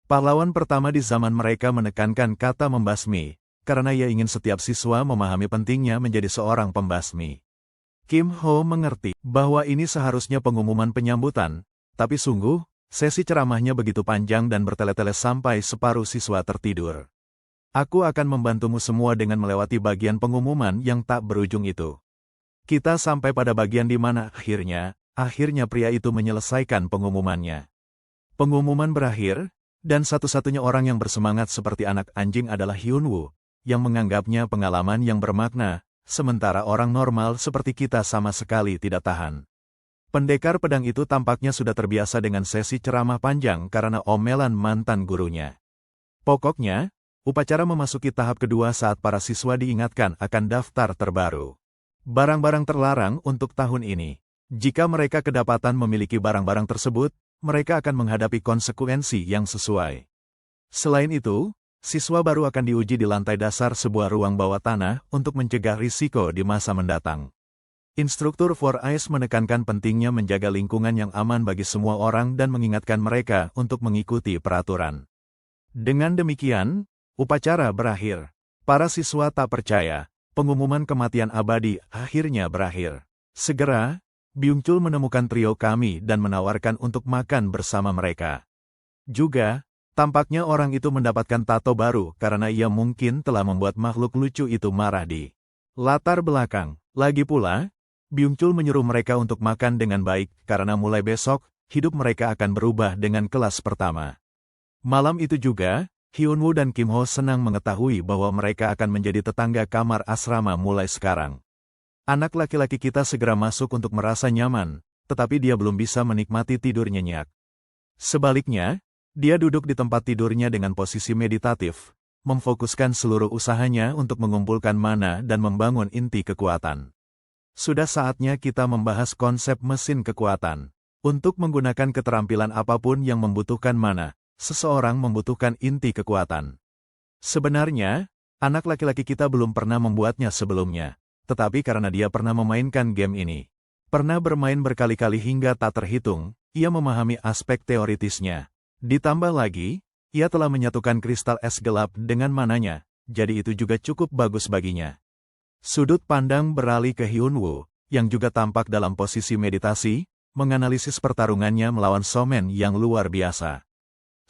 Pahlawan pertama di zaman mereka menekankan kata membasmi, karena ia ingin setiap siswa memahami pentingnya menjadi seorang pembasmi. Kim Ho mengerti bahwa ini seharusnya pengumuman penyambutan, tapi sungguh, sesi ceramahnya begitu panjang dan bertele-tele sampai separuh siswa tertidur. Aku akan membantumu semua dengan melewati bagian pengumuman yang tak berujung itu. Kita sampai pada bagian di mana akhirnya pria itu menyelesaikan pengumumannya. Pengumuman berakhir, dan satu-satunya orang yang bersemangat seperti anak anjing adalah Hyunwoo, yang menganggapnya pengalaman yang bermakna, sementara orang normal seperti kita sama sekali tidak tahan. Pendekar pedang itu tampaknya sudah terbiasa dengan sesi ceramah panjang karena omelan mantan gurunya. Pokoknya, upacara memasuki tahap kedua saat para siswa diingatkan akan daftar terbaru. Barang-barang terlarang untuk tahun ini. Jika mereka kedapatan memiliki barang-barang tersebut, mereka akan menghadapi konsekuensi yang sesuai. Selain itu, siswa baru akan diuji di lantai dasar sebuah ruang bawah tanah untuk mencegah risiko di masa mendatang. Instruktur Four Eyes menekankan pentingnya menjaga lingkungan yang aman bagi semua orang dan mengingatkan mereka untuk mengikuti peraturan. Dengan demikian, upacara berakhir. Para siswa tak percaya, pengumuman kematian abadi akhirnya berakhir. Segera, Byung-chul menemukan trio kami dan menawarkan untuk makan bersama mereka. Juga, tampaknya orang itu mendapatkan tato baru karena ia mungkin telah membuat makhluk lucu itu marah di latar belakang. Lagi pula, Byung-chul menyuruh mereka untuk makan dengan baik karena mulai besok, hidup mereka akan berubah dengan kelas pertama. Malam itu juga, Hyunwoo dan Kim Ho senang mengetahui bahwa mereka akan menjadi tetangga kamar asrama mulai sekarang. Anak laki-laki kita segera masuk untuk merasa nyaman, tetapi dia belum bisa menikmati tidur nyenyak. Sebaliknya, dia duduk di tempat tidurnya dengan posisi meditatif, memfokuskan seluruh usahanya untuk mengumpulkan mana dan membangun inti kekuatan. Sudah saatnya kita membahas konsep mesin kekuatan. Untuk menggunakan keterampilan apapun yang membutuhkan mana, seseorang membutuhkan inti kekuatan. Sebenarnya, anak laki-laki kita belum pernah membuatnya sebelumnya, tetapi karena dia pernah memainkan game ini, pernah bermain berkali-kali hingga tak terhitung, ia memahami aspek teoritisnya. Ditambah lagi, ia telah menyatukan kristal es gelap dengan mananya, jadi itu juga cukup bagus baginya. Sudut pandang beralih ke Hyunwoo, yang juga tampak dalam posisi meditasi, menganalisis pertarungannya melawan Somen yang luar biasa.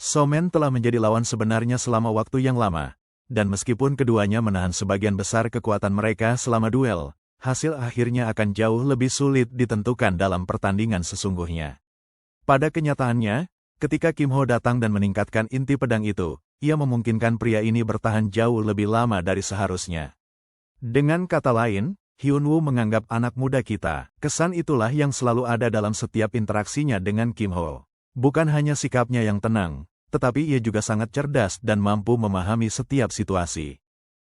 Somen telah menjadi lawan sebenarnya selama waktu yang lama, dan meskipun keduanya menahan sebagian besar kekuatan mereka selama duel, hasil akhirnya akan jauh lebih sulit ditentukan dalam pertandingan sesungguhnya. Pada kenyataannya, ketika Kim Ho datang dan meningkatkan inti pedang itu, ia memungkinkan pria ini bertahan jauh lebih lama dari seharusnya. Dengan kata lain, Hyunwoo menganggap anak muda kita, kesan itulah yang selalu ada dalam setiap interaksinya dengan Kim Ho. Bukan hanya sikapnya yang tenang, tetapi ia juga sangat cerdas dan mampu memahami setiap situasi.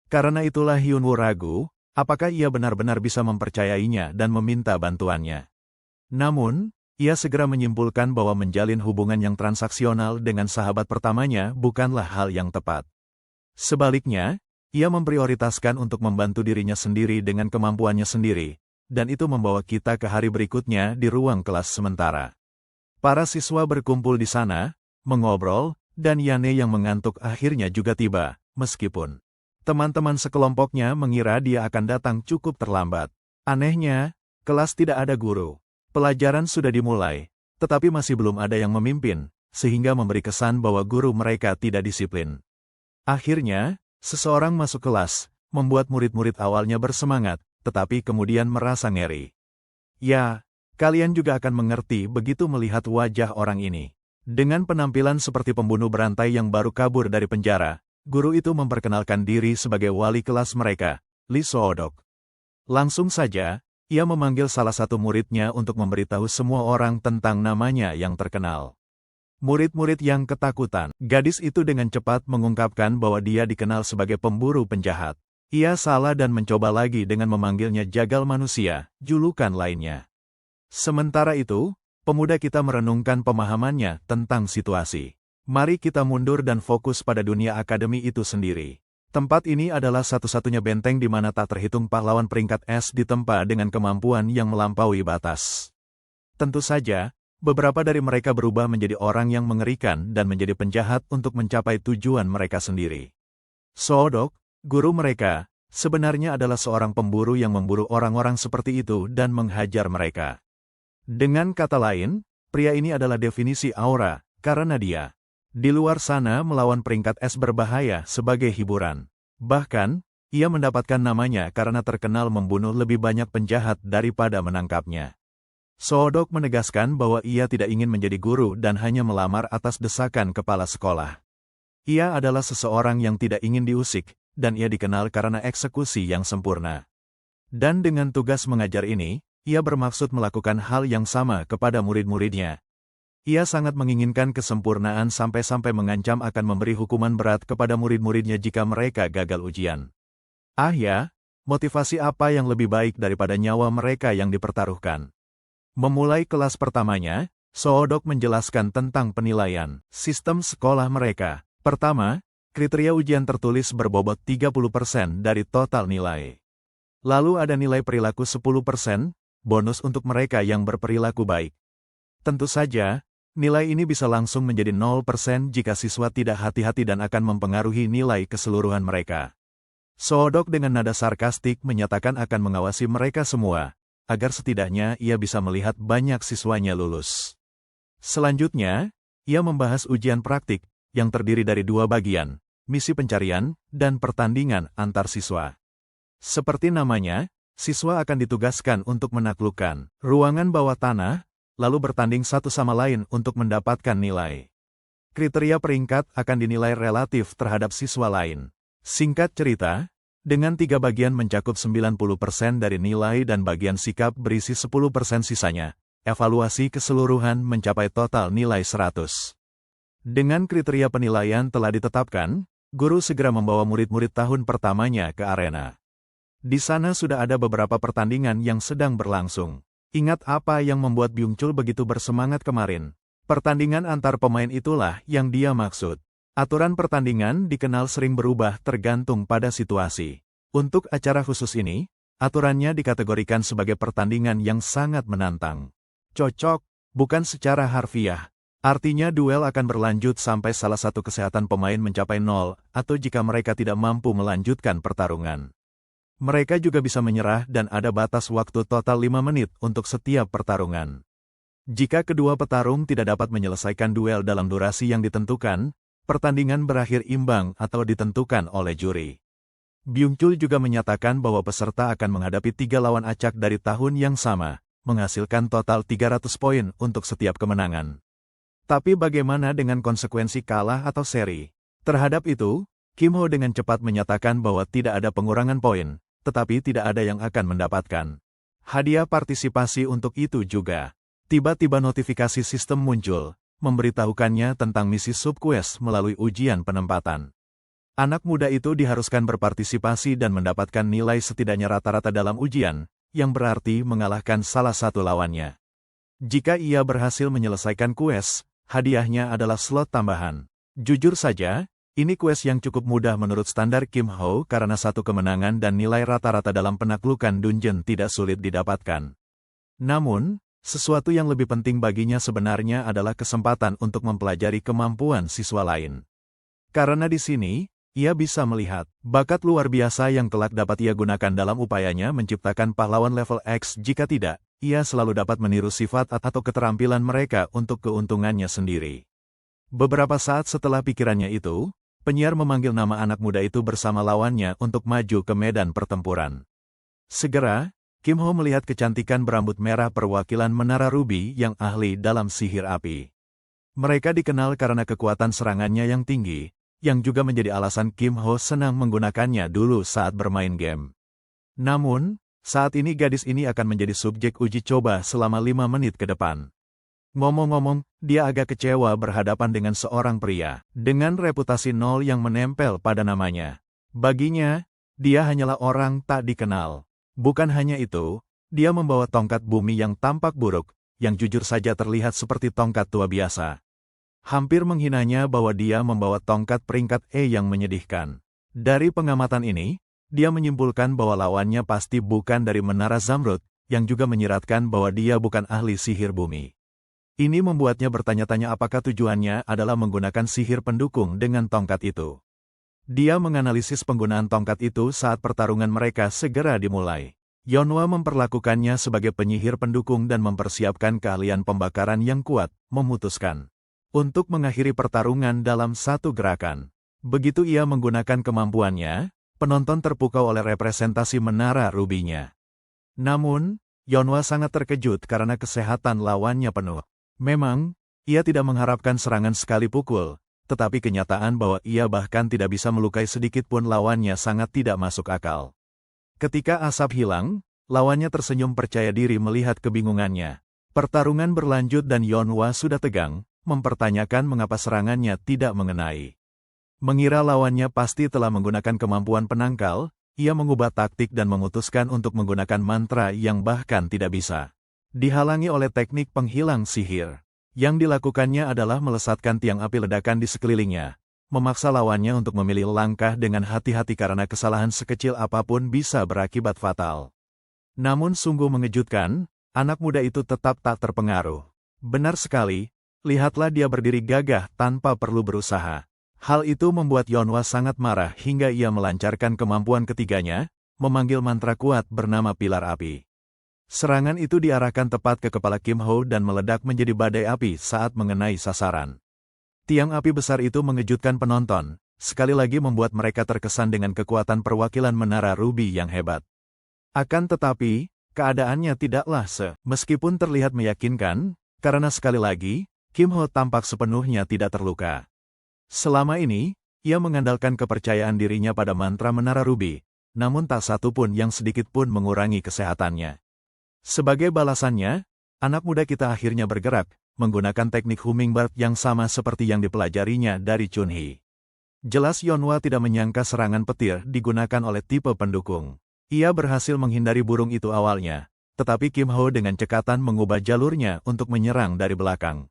Karena itulah Hyunwoo ragu, apakah ia benar-benar bisa mempercayainya dan meminta bantuannya. Namun, ia segera menyimpulkan bahwa menjalin hubungan yang transaksional dengan sahabat pertamanya bukanlah hal yang tepat. Sebaliknya, ia memprioritaskan untuk membantu dirinya sendiri dengan kemampuannya sendiri, dan itu membawa kita ke hari berikutnya di ruang kelas sementara. Para siswa berkumpul di sana, mengobrol, dan Yane yang mengantuk akhirnya juga tiba, meskipun teman-teman sekelompoknya mengira dia akan datang cukup terlambat. Anehnya, kelas tidak ada guru. Pelajaran sudah dimulai, tetapi masih belum ada yang memimpin, sehingga memberi kesan bahwa guru mereka tidak disiplin. Akhirnya, seseorang masuk kelas, membuat murid-murid awalnya bersemangat, tetapi kemudian merasa ngeri. Ya, kalian juga akan mengerti begitu melihat wajah orang ini. Dengan penampilan seperti pembunuh berantai yang baru kabur dari penjara, guru itu memperkenalkan diri sebagai wali kelas mereka, Lee So-dok. Langsung saja, ia memanggil salah satu muridnya untuk memberitahu semua orang tentang namanya yang terkenal. Murid-murid yang ketakutan, gadis itu dengan cepat mengungkapkan bahwa dia dikenal sebagai pemburu penjahat. Ia salah dan mencoba lagi dengan memanggilnya jagal manusia, julukan lainnya. Sementara itu, pemuda kita merenungkan pemahamannya tentang situasi. Mari kita mundur dan fokus pada dunia akademi itu sendiri. Tempat ini adalah satu-satunya benteng di mana tak terhitung pahlawan peringkat S ditempa dengan kemampuan yang melampaui batas. Tentu saja, beberapa dari mereka berubah menjadi orang yang mengerikan dan menjadi penjahat untuk mencapai tujuan mereka sendiri. So-dok, guru mereka, sebenarnya adalah seorang pemburu yang memburu orang-orang seperti itu dan menghajar mereka. Dengan kata lain, pria ini adalah definisi aura, karena dia di luar sana melawan peringkat S berbahaya sebagai hiburan. Bahkan, ia mendapatkan namanya karena terkenal membunuh lebih banyak penjahat daripada menangkapnya. So-dok menegaskan bahwa ia tidak ingin menjadi guru dan hanya melamar atas desakan kepala sekolah. Ia adalah seseorang yang tidak ingin diusik, dan ia dikenal karena eksekusi yang sempurna. Dan dengan tugas mengajar ini, ia bermaksud melakukan hal yang sama kepada murid-muridnya. Ia sangat menginginkan kesempurnaan sampai-sampai mengancam akan memberi hukuman berat kepada murid-muridnya jika mereka gagal ujian. Motivasi apa yang lebih baik daripada nyawa mereka yang dipertaruhkan? Memulai kelas pertamanya, So-dok menjelaskan tentang penilaian sistem sekolah mereka. Pertama, kriteria ujian tertulis berbobot 30% dari total nilai. Lalu ada nilai perilaku 10%, bonus untuk mereka yang berperilaku baik. Tentu saja, nilai ini bisa langsung menjadi 0% jika siswa tidak hati-hati dan akan mempengaruhi nilai keseluruhan mereka. So-dok dengan nada sarkastik menyatakan akan mengawasi mereka semua, agar setidaknya ia bisa melihat banyak siswanya lulus. Selanjutnya, ia membahas ujian praktik, yang terdiri dari dua bagian, misi pencarian, dan pertandingan antar siswa. Seperti namanya, siswa akan ditugaskan untuk menaklukkan ruangan bawah tanah, lalu bertanding satu sama lain untuk mendapatkan nilai. Kriteria peringkat akan dinilai relatif terhadap siswa lain. Singkat cerita, dengan 3 bagian mencakup 90% dari nilai dan bagian sikap berisi 10% sisanya, evaluasi keseluruhan mencapai total nilai 100. Dengan kriteria penilaian telah ditetapkan, guru segera membawa murid-murid tahun pertamanya ke arena. Di sana sudah ada beberapa pertandingan yang sedang berlangsung. Ingat apa yang membuat Byung-chul begitu bersemangat kemarin? Pertandingan antar pemain itulah yang dia maksud. Aturan pertandingan dikenal sering berubah tergantung pada situasi. Untuk acara khusus ini, aturannya dikategorikan sebagai pertandingan yang sangat menantang. Cocok, bukan secara harfiah. Artinya duel akan berlanjut sampai salah satu kesehatan pemain mencapai 0, atau jika mereka tidak mampu melanjutkan pertarungan. Mereka juga bisa menyerah dan ada batas waktu total 5 menit untuk setiap pertarungan. Jika kedua petarung tidak dapat menyelesaikan duel dalam durasi yang ditentukan, pertandingan berakhir imbang atau ditentukan oleh juri. Byung-chul juga menyatakan bahwa peserta akan menghadapi 3 lawan acak dari tahun yang sama, menghasilkan total 300 poin untuk setiap kemenangan. Tapi bagaimana dengan konsekuensi kalah atau seri? Terhadap itu, Kim Ho dengan cepat menyatakan bahwa tidak ada pengurangan poin, tetapi tidak ada yang akan mendapatkan hadiah partisipasi untuk itu juga. Tiba-tiba notifikasi sistem muncul, memberitahukannya tentang misi subquest melalui ujian penempatan. Anak muda itu diharuskan berpartisipasi dan mendapatkan nilai setidaknya rata-rata dalam ujian, yang berarti mengalahkan salah satu lawannya. Jika ia berhasil menyelesaikan quest, hadiahnya adalah slot tambahan. Jujur saja, ini quest yang cukup mudah menurut standar Kim Ho karena satu kemenangan dan nilai rata-rata dalam penaklukan dungeon tidak sulit didapatkan. Namun, sesuatu yang lebih penting baginya sebenarnya adalah kesempatan untuk mempelajari kemampuan siswa lain. Karena di sini, ia bisa melihat bakat luar biasa yang kelak dapat ia gunakan dalam upayanya menciptakan pahlawan level X. Jika tidak, ia selalu dapat meniru sifat atau keterampilan mereka untuk keuntungannya sendiri. Beberapa saat setelah pikirannya itu, penyiar memanggil nama anak muda itu bersama lawannya untuk maju ke medan pertempuran. Segera, Kim Ho melihat kecantikan berambut merah perwakilan Menara Ruby yang ahli dalam sihir api. Mereka dikenal karena kekuatan serangannya yang tinggi, yang juga menjadi alasan Kim Ho senang menggunakannya dulu saat bermain game. Namun, saat ini gadis ini akan menjadi subjek uji coba selama 5 menit ke depan. Ngomong-ngomong, dia agak kecewa berhadapan dengan seorang pria dengan reputasi nol yang menempel pada namanya. Baginya, dia hanyalah orang tak dikenal. Bukan hanya itu, dia membawa tongkat bumi yang tampak buruk, yang jujur saja terlihat seperti tongkat tua biasa. Hampir menghinanya bahwa dia membawa tongkat peringkat E yang menyedihkan. Dari pengamatan ini, dia menyimpulkan bahwa lawannya pasti bukan dari Menara Zamrud, yang juga menyiratkan bahwa dia bukan ahli sihir bumi. Ini membuatnya bertanya-tanya apakah tujuannya adalah menggunakan sihir pendukung dengan tongkat itu. Dia menganalisis penggunaan tongkat itu saat pertarungan mereka segera dimulai. Yonhwa memperlakukannya sebagai penyihir pendukung dan mempersiapkan keahlian pembakaran yang kuat, memutuskan untuk mengakhiri pertarungan dalam satu gerakan. Begitu ia menggunakan kemampuannya, penonton terpukau oleh representasi menara rubinya. Namun, Yonhwa sangat terkejut karena kesehatan lawannya penuh. Memang, ia tidak mengharapkan serangan sekali pukul, tetapi kenyataan bahwa ia bahkan tidak bisa melukai sedikit pun lawannya sangat tidak masuk akal. Ketika asap hilang, lawannya tersenyum percaya diri melihat kebingungannya. Pertarungan berlanjut dan Yonhwa sudah tegang, mempertanyakan mengapa serangannya tidak mengenai. Mengira lawannya pasti telah menggunakan kemampuan penangkal, ia mengubah taktik dan memutuskan untuk menggunakan mantra yang bahkan tidak bisa dihalangi oleh teknik penghilang sihir. Yang dilakukannya adalah melesatkan tiang api ledakan di sekelilingnya, memaksa lawannya untuk memilih langkah dengan hati-hati karena kesalahan sekecil apapun bisa berakibat fatal. Namun sungguh mengejutkan, anak muda itu tetap tak terpengaruh. Benar sekali. Lihatlah dia berdiri gagah tanpa perlu berusaha. Hal itu membuat Yonhwa sangat marah hingga ia melancarkan kemampuan ketiganya, memanggil mantra kuat bernama Pilar Api. Serangan itu diarahkan tepat ke kepala Kim Ho dan meledak menjadi badai api saat mengenai sasaran. Tiang api besar itu mengejutkan penonton, sekali lagi membuat mereka terkesan dengan kekuatan perwakilan Menara Ruby yang hebat. Akan tetapi, keadaannya tidaklah meskipun terlihat meyakinkan, karena sekali lagi, Kim Ho tampak sepenuhnya tidak terluka. Selama ini, ia mengandalkan kepercayaan dirinya pada mantra Menara Ruby, namun tak satu pun yang sedikit pun mengurangi kesehatannya. Sebagai balasannya, anak muda kita akhirnya bergerak, menggunakan teknik hummingbird yang sama seperti yang dipelajarinya dari Chunhee. Jelas Yonhwa tidak menyangka serangan petir digunakan oleh tipe pendukung. Ia berhasil menghindari burung itu awalnya, tetapi Kim Ho dengan cekatan mengubah jalurnya untuk menyerang dari belakang.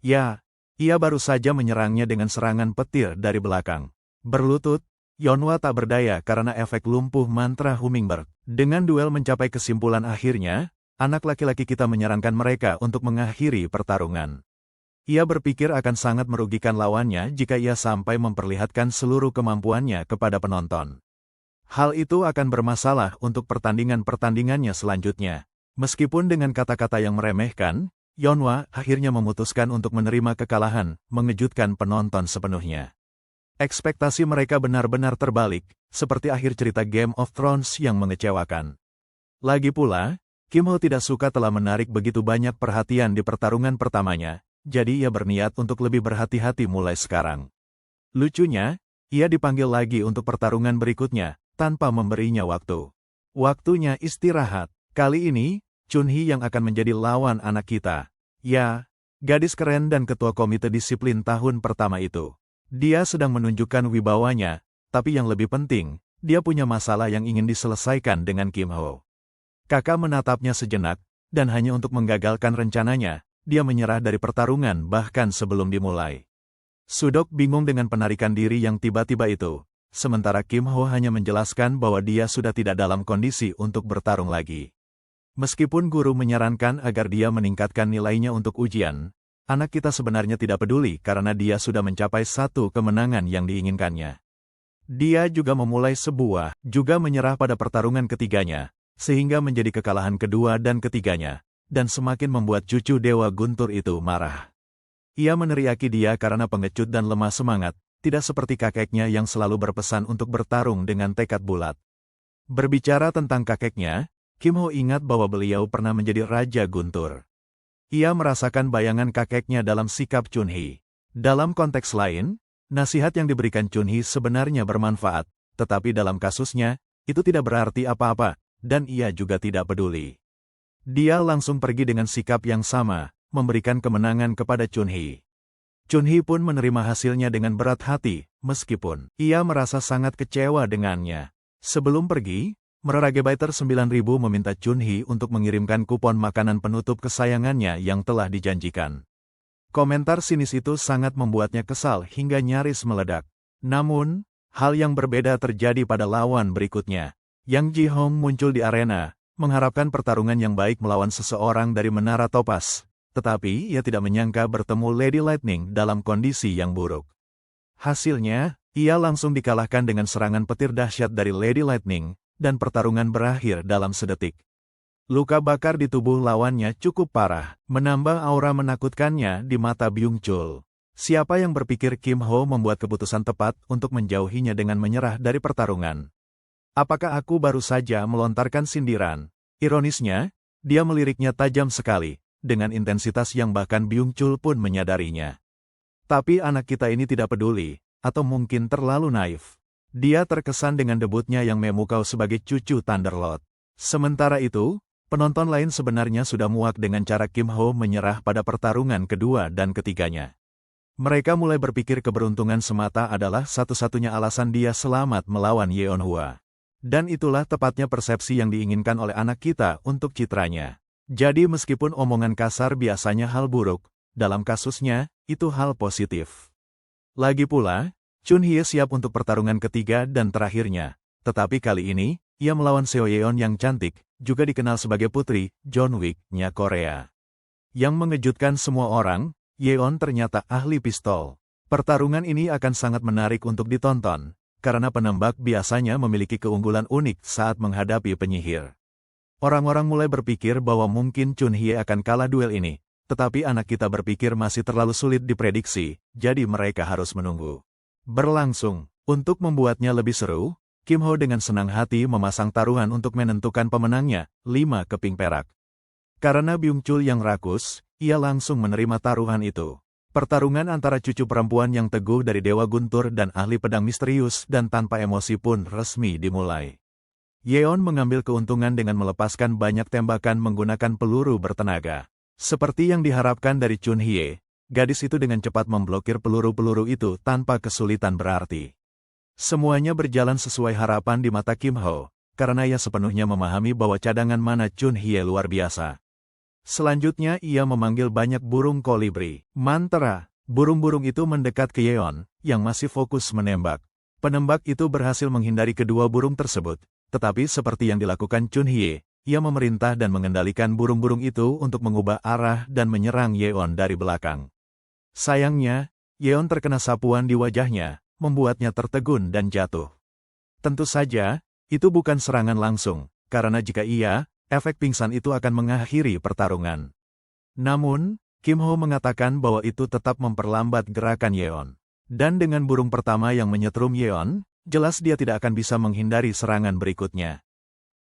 Ya, ia baru saja menyerangnya dengan serangan petir dari belakang. Berlutut, Yonhwa tak berdaya karena efek lumpuh mantra hummingbird. Dengan duel mencapai kesimpulan akhirnya, anak laki-laki kita menyarankan mereka untuk mengakhiri pertarungan. Ia berpikir akan sangat merugikan lawannya jika ia sampai memperlihatkan seluruh kemampuannya kepada penonton. Hal itu akan bermasalah untuk pertandingan-pertandingannya selanjutnya. Meskipun dengan kata-kata yang meremehkan, Yonhwa akhirnya memutuskan untuk menerima kekalahan, mengejutkan penonton sepenuhnya. Ekspektasi mereka benar-benar terbalik, seperti akhir cerita Game of Thrones yang mengecewakan. Lagi pula, Kim Ho tidak suka telah menarik begitu banyak perhatian di pertarungan pertamanya, jadi ia berniat untuk lebih berhati-hati mulai sekarang. Lucunya, ia dipanggil lagi untuk pertarungan berikutnya, tanpa memberinya waktu. Waktunya istirahat. Kali ini, Chunhee yang akan menjadi lawan anak kita. Ya, gadis keren dan ketua komite disiplin tahun pertama itu. Dia sedang menunjukkan wibawanya, tapi yang lebih penting, dia punya masalah yang ingin diselesaikan dengan Kim Ho. Kakak menatapnya sejenak, dan hanya untuk menggagalkan rencananya, dia menyerah dari pertarungan bahkan sebelum dimulai. Sudok bingung dengan penarikan diri yang tiba-tiba itu, sementara Kim Ho hanya menjelaskan bahwa dia sudah tidak dalam kondisi untuk bertarung lagi. Meskipun guru menyarankan agar dia meningkatkan nilainya untuk ujian, anak kita sebenarnya tidak peduli karena dia sudah mencapai satu kemenangan yang diinginkannya. Dia juga memulai juga menyerah pada pertarungan ketiganya, sehingga menjadi kekalahan kedua dan ketiganya, dan semakin membuat cucu Dewa Guntur itu marah. Ia meneriaki dia karena pengecut dan lemah semangat, tidak seperti kakeknya yang selalu berpesan untuk bertarung dengan tekad bulat. Berbicara tentang kakeknya, Kim Ho ingat bahwa beliau pernah menjadi Raja Guntur. Ia merasakan bayangan kakeknya dalam sikap Chunhee. Dalam konteks lain, Nasihat yang diberikan Chunhye sebenarnya bermanfaat, tetapi dalam kasusnya, itu tidak berarti apa-apa, dan ia juga tidak peduli. Dia langsung pergi dengan sikap yang sama, memberikan kemenangan kepada Chunhye. Chunhye pun menerima hasilnya dengan berat hati, meskipun ia merasa sangat kecewa dengannya. Sebelum pergi, Meragabyter 9000 meminta Chunhye untuk mengirimkan kupon makanan penutup kesayangannya yang telah dijanjikan. Komentar sinis itu sangat membuatnya kesal hingga nyaris meledak. Namun, hal yang berbeda terjadi pada lawan berikutnya. Yang Ji-hong muncul di arena, mengharapkan pertarungan yang baik melawan seseorang dari Menara Topas. Tetapi ia tidak menyangka bertemu Lady Lightning dalam kondisi yang buruk. Hasilnya, ia langsung dikalahkan dengan serangan petir dahsyat dari Lady Lightning, dan pertarungan berakhir dalam sedetik. Luka bakar di tubuh lawannya cukup parah, menambah aura menakutkannya di mata Byung-chul. Siapa yang berpikir Kim Ho membuat keputusan tepat untuk menjauhinya dengan menyerah dari pertarungan? Apakah aku baru saja melontarkan sindiran? Ironisnya, dia meliriknya tajam sekali, dengan intensitas yang bahkan Byung-chul pun menyadarinya. Tapi anak kita ini tidak peduli, atau mungkin terlalu naif. Dia terkesan dengan debutnya yang memukau sebagai cucu Thunderlord. Sementara itu, penonton lain sebenarnya sudah muak dengan cara Kim Ho menyerah pada pertarungan kedua dan ketiganya. Mereka mulai berpikir keberuntungan semata adalah satu-satunya alasan dia selamat melawan Yeonhwa. Dan itulah tepatnya persepsi yang diinginkan oleh anak kita untuk citranya. Jadi meskipun omongan kasar biasanya hal buruk, dalam kasusnya, itu hal positif. Lagi pula, Chunhye siap untuk pertarungan ketiga dan terakhirnya. Tetapi kali ini, ia melawan Seo Yeon yang cantik, juga dikenal sebagai putri John Wick-nya Korea. Yang mengejutkan semua orang, Yeon ternyata ahli pistol. Pertarungan ini akan sangat menarik untuk ditonton, karena penembak biasanya memiliki keunggulan unik saat menghadapi penyihir. Orang-orang mulai berpikir bahwa mungkin Chunhye akan kalah duel ini, tetapi anak kita berpikir masih terlalu sulit diprediksi, jadi mereka harus menunggu. Berlangsung, untuk membuatnya lebih seru, Kim Ho dengan senang hati memasang taruhan untuk menentukan pemenangnya, 5 keping perak. Karena Byung-chul yang rakus, ia langsung menerima taruhan itu. Pertarungan antara cucu perempuan yang teguh dari Dewa Guntur dan ahli pedang misterius dan tanpa emosi pun resmi dimulai. Yeon mengambil keuntungan dengan melepaskan banyak tembakan menggunakan peluru bertenaga. Seperti yang diharapkan dari Chunhye, gadis itu dengan cepat memblokir peluru-peluru itu tanpa kesulitan berarti. Semuanya berjalan sesuai harapan di mata Kim Ho, karena ia sepenuhnya memahami bahwa cadangan mana Chunhye luar biasa. Selanjutnya ia memanggil banyak burung kolibri. Mantra, burung-burung itu mendekat ke Yeon, yang masih fokus menembak. Penembak itu berhasil menghindari kedua burung tersebut, tetapi seperti yang dilakukan Chunhye, ia memerintah dan mengendalikan burung-burung itu untuk mengubah arah dan menyerang Yeon dari belakang. Sayangnya, Yeon terkena sapuan di wajahnya, membuatnya tertegun dan jatuh. Tentu saja, itu bukan serangan langsung, karena jika iya, efek pingsan itu akan mengakhiri pertarungan. Namun, Kim Ho mengatakan bahwa itu tetap memperlambat gerakan Yeon. Dan dengan burung pertama yang menyetrum Yeon, jelas dia tidak akan bisa menghindari serangan berikutnya.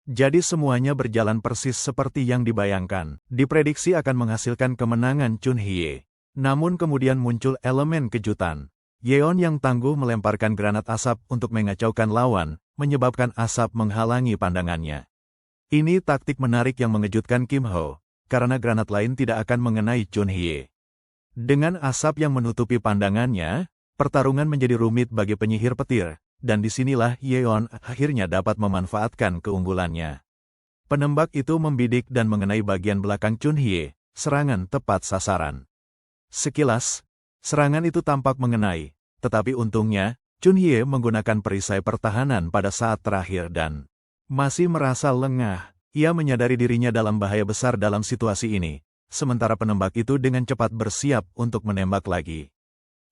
Jadi semuanya berjalan persis seperti yang dibayangkan. Diprediksi akan menghasilkan kemenangan Chunhye. Namun kemudian muncul elemen kejutan. Yeon yang tangguh melemparkan granat asap untuk mengacaukan lawan, menyebabkan asap menghalangi pandangannya. Ini taktik menarik yang mengejutkan Kim Ho, karena granat lain tidak akan mengenai Chunhye. Dengan asap yang menutupi pandangannya, pertarungan menjadi rumit bagi penyihir petir, dan disinilah Yeon akhirnya dapat memanfaatkan keunggulannya. Penembak itu membidik dan mengenai bagian belakang Chunhye, serangan tepat sasaran. Sekilas, serangan itu tampak mengenai, tetapi untungnya, Chunhye menggunakan perisai pertahanan pada saat terakhir dan masih merasa lengah. Ia menyadari dirinya dalam bahaya besar dalam situasi ini, sementara penembak itu dengan cepat bersiap untuk menembak lagi.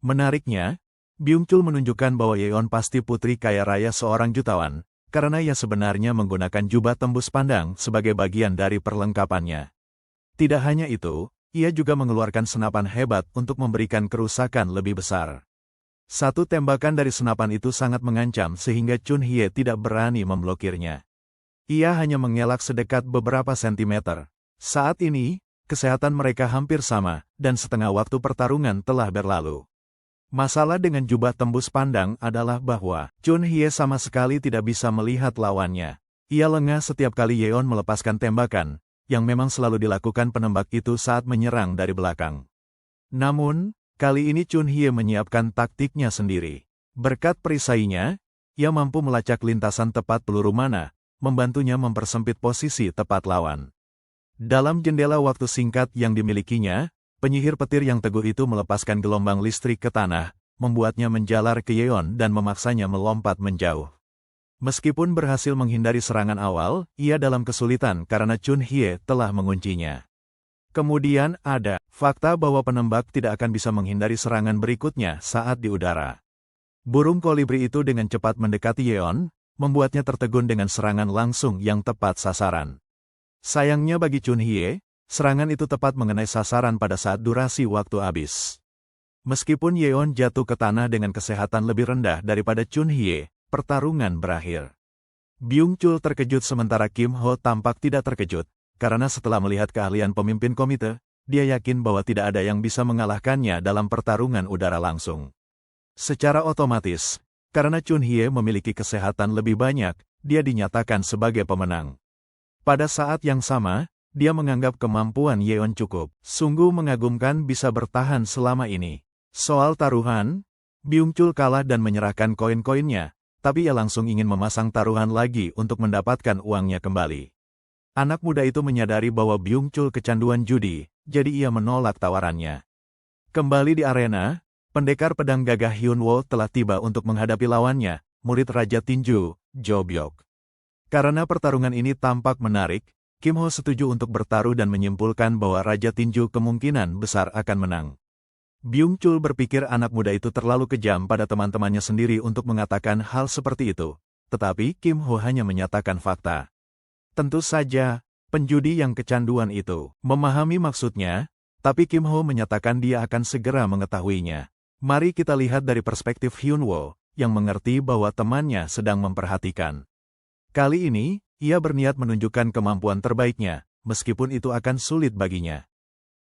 Menariknya, Byung-chul menunjukkan bahwa Yeon pasti putri kaya raya seorang jutawan, karena ia sebenarnya menggunakan jubah tembus pandang sebagai bagian dari perlengkapannya. Tidak hanya itu, ia juga mengeluarkan senapan hebat untuk memberikan kerusakan lebih besar. Satu tembakan dari senapan itu sangat mengancam sehingga Chunhye tidak berani memblokirnya. Ia hanya mengelak sedekat beberapa sentimeter. Saat ini, kesehatan mereka hampir sama, dan setengah waktu pertarungan telah berlalu. Masalah dengan jubah tembus pandang adalah bahwa Chun Hye sama sekali tidak bisa melihat lawannya. Ia lengah setiap kali Yeon melepaskan tembakan, yang memang selalu dilakukan penembak itu saat menyerang dari belakang. Namun, kali ini Chun Hye menyiapkan taktiknya sendiri. Berkat perisainya, ia mampu melacak lintasan tepat peluru mana, membantunya mempersempit posisi tepat lawan. Dalam jendela waktu singkat yang dimilikinya, penyihir petir yang teguh itu melepaskan gelombang listrik ke tanah, membuatnya menjalar ke Yeon dan memaksanya melompat menjauh. Meskipun berhasil menghindari serangan awal, ia dalam kesulitan karena Chun Hye telah menguncinya. Kemudian ada fakta bahwa penembak tidak akan bisa menghindari serangan berikutnya saat di udara. Burung kolibri itu dengan cepat mendekati Yeon, membuatnya tertegun dengan serangan langsung yang tepat sasaran. Sayangnya bagi Chun Hye, serangan itu tepat mengenai sasaran pada saat durasi waktu habis. Meskipun Yeon jatuh ke tanah dengan kesehatan lebih rendah daripada Chun Hye, pertarungan berakhir. Byung Chul terkejut sementara Kim Ho tampak tidak terkejut, karena setelah melihat keahlian pemimpin komite, dia yakin bahwa tidak ada yang bisa mengalahkannya dalam pertarungan udara langsung. Secara otomatis, karena Chun Hye memiliki kesehatan lebih banyak, dia dinyatakan sebagai pemenang. Pada saat yang sama, dia menganggap kemampuan Yeon cukup. Sungguh mengagumkan bisa bertahan selama ini. Soal taruhan, Byung Chul kalah dan menyerahkan koin-koinnya, tapi ia langsung ingin memasang taruhan lagi untuk mendapatkan uangnya kembali. Anak muda itu menyadari bahwa Byung Chul kecanduan judi, jadi ia menolak tawarannya. Kembali di arena, pendekar pedang gagah Hyun Woo telah tiba untuk menghadapi lawannya, murid Raja Tinju, Jo Byok. Karena pertarungan ini tampak menarik, Kim Ho setuju untuk bertaruh dan menyimpulkan bahwa Raja Tinju kemungkinan besar akan menang. Byung Chul berpikir anak muda itu terlalu kejam pada teman-temannya sendiri untuk mengatakan hal seperti itu, tetapi Kim Ho hanya menyatakan fakta. Tentu saja, penjudi yang kecanduan itu memahami maksudnya, tapi Kim Ho menyatakan dia akan segera mengetahuinya. Mari kita lihat dari perspektif Hyun Woo, yang mengerti bahwa temannya sedang memperhatikan. Kali ini, ia berniat menunjukkan kemampuan terbaiknya, meskipun itu akan sulit baginya.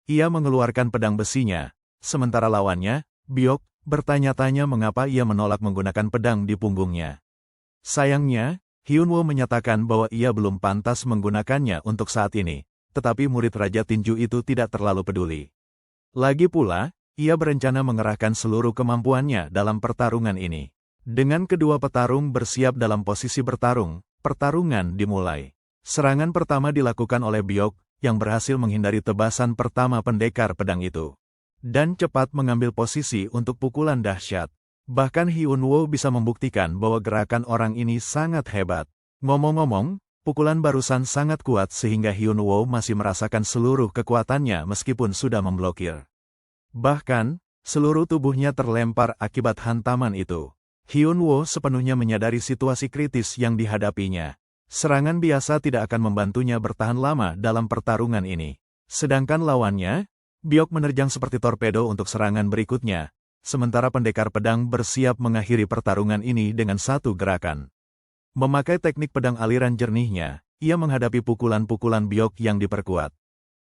Ia mengeluarkan pedang besinya, sementara lawannya, Byok, bertanya-tanya mengapa ia menolak menggunakan pedang di punggungnya. Sayangnya, Hyun Woo menyatakan bahwa ia belum pantas menggunakannya untuk saat ini, tetapi murid Raja Tinju itu tidak terlalu peduli. Lagi pula, ia berencana mengerahkan seluruh kemampuannya dalam pertarungan ini. Dengan kedua petarung bersiap dalam posisi bertarung, pertarungan dimulai. Serangan pertama dilakukan oleh Byok, yang berhasil menghindari tebasan pertama pendekar pedang itu. Dan cepat mengambil posisi untuk pukulan dahsyat. Bahkan Hyun Woo bisa membuktikan bahwa gerakan orang ini sangat hebat. Ngomong-ngomong, pukulan barusan sangat kuat sehingga Hyun Woo masih merasakan seluruh kekuatannya meskipun sudah memblokir. Bahkan, seluruh tubuhnya terlempar akibat hantaman itu. Hyun Woo sepenuhnya menyadari situasi kritis yang dihadapinya. Serangan biasa tidak akan membantunya bertahan lama dalam pertarungan ini. Sedangkan lawannya, Byok menerjang seperti torpedo untuk serangan berikutnya, sementara pendekar pedang bersiap mengakhiri pertarungan ini dengan satu gerakan. Memakai teknik pedang aliran jernihnya, ia menghadapi pukulan-pukulan Byok yang diperkuat.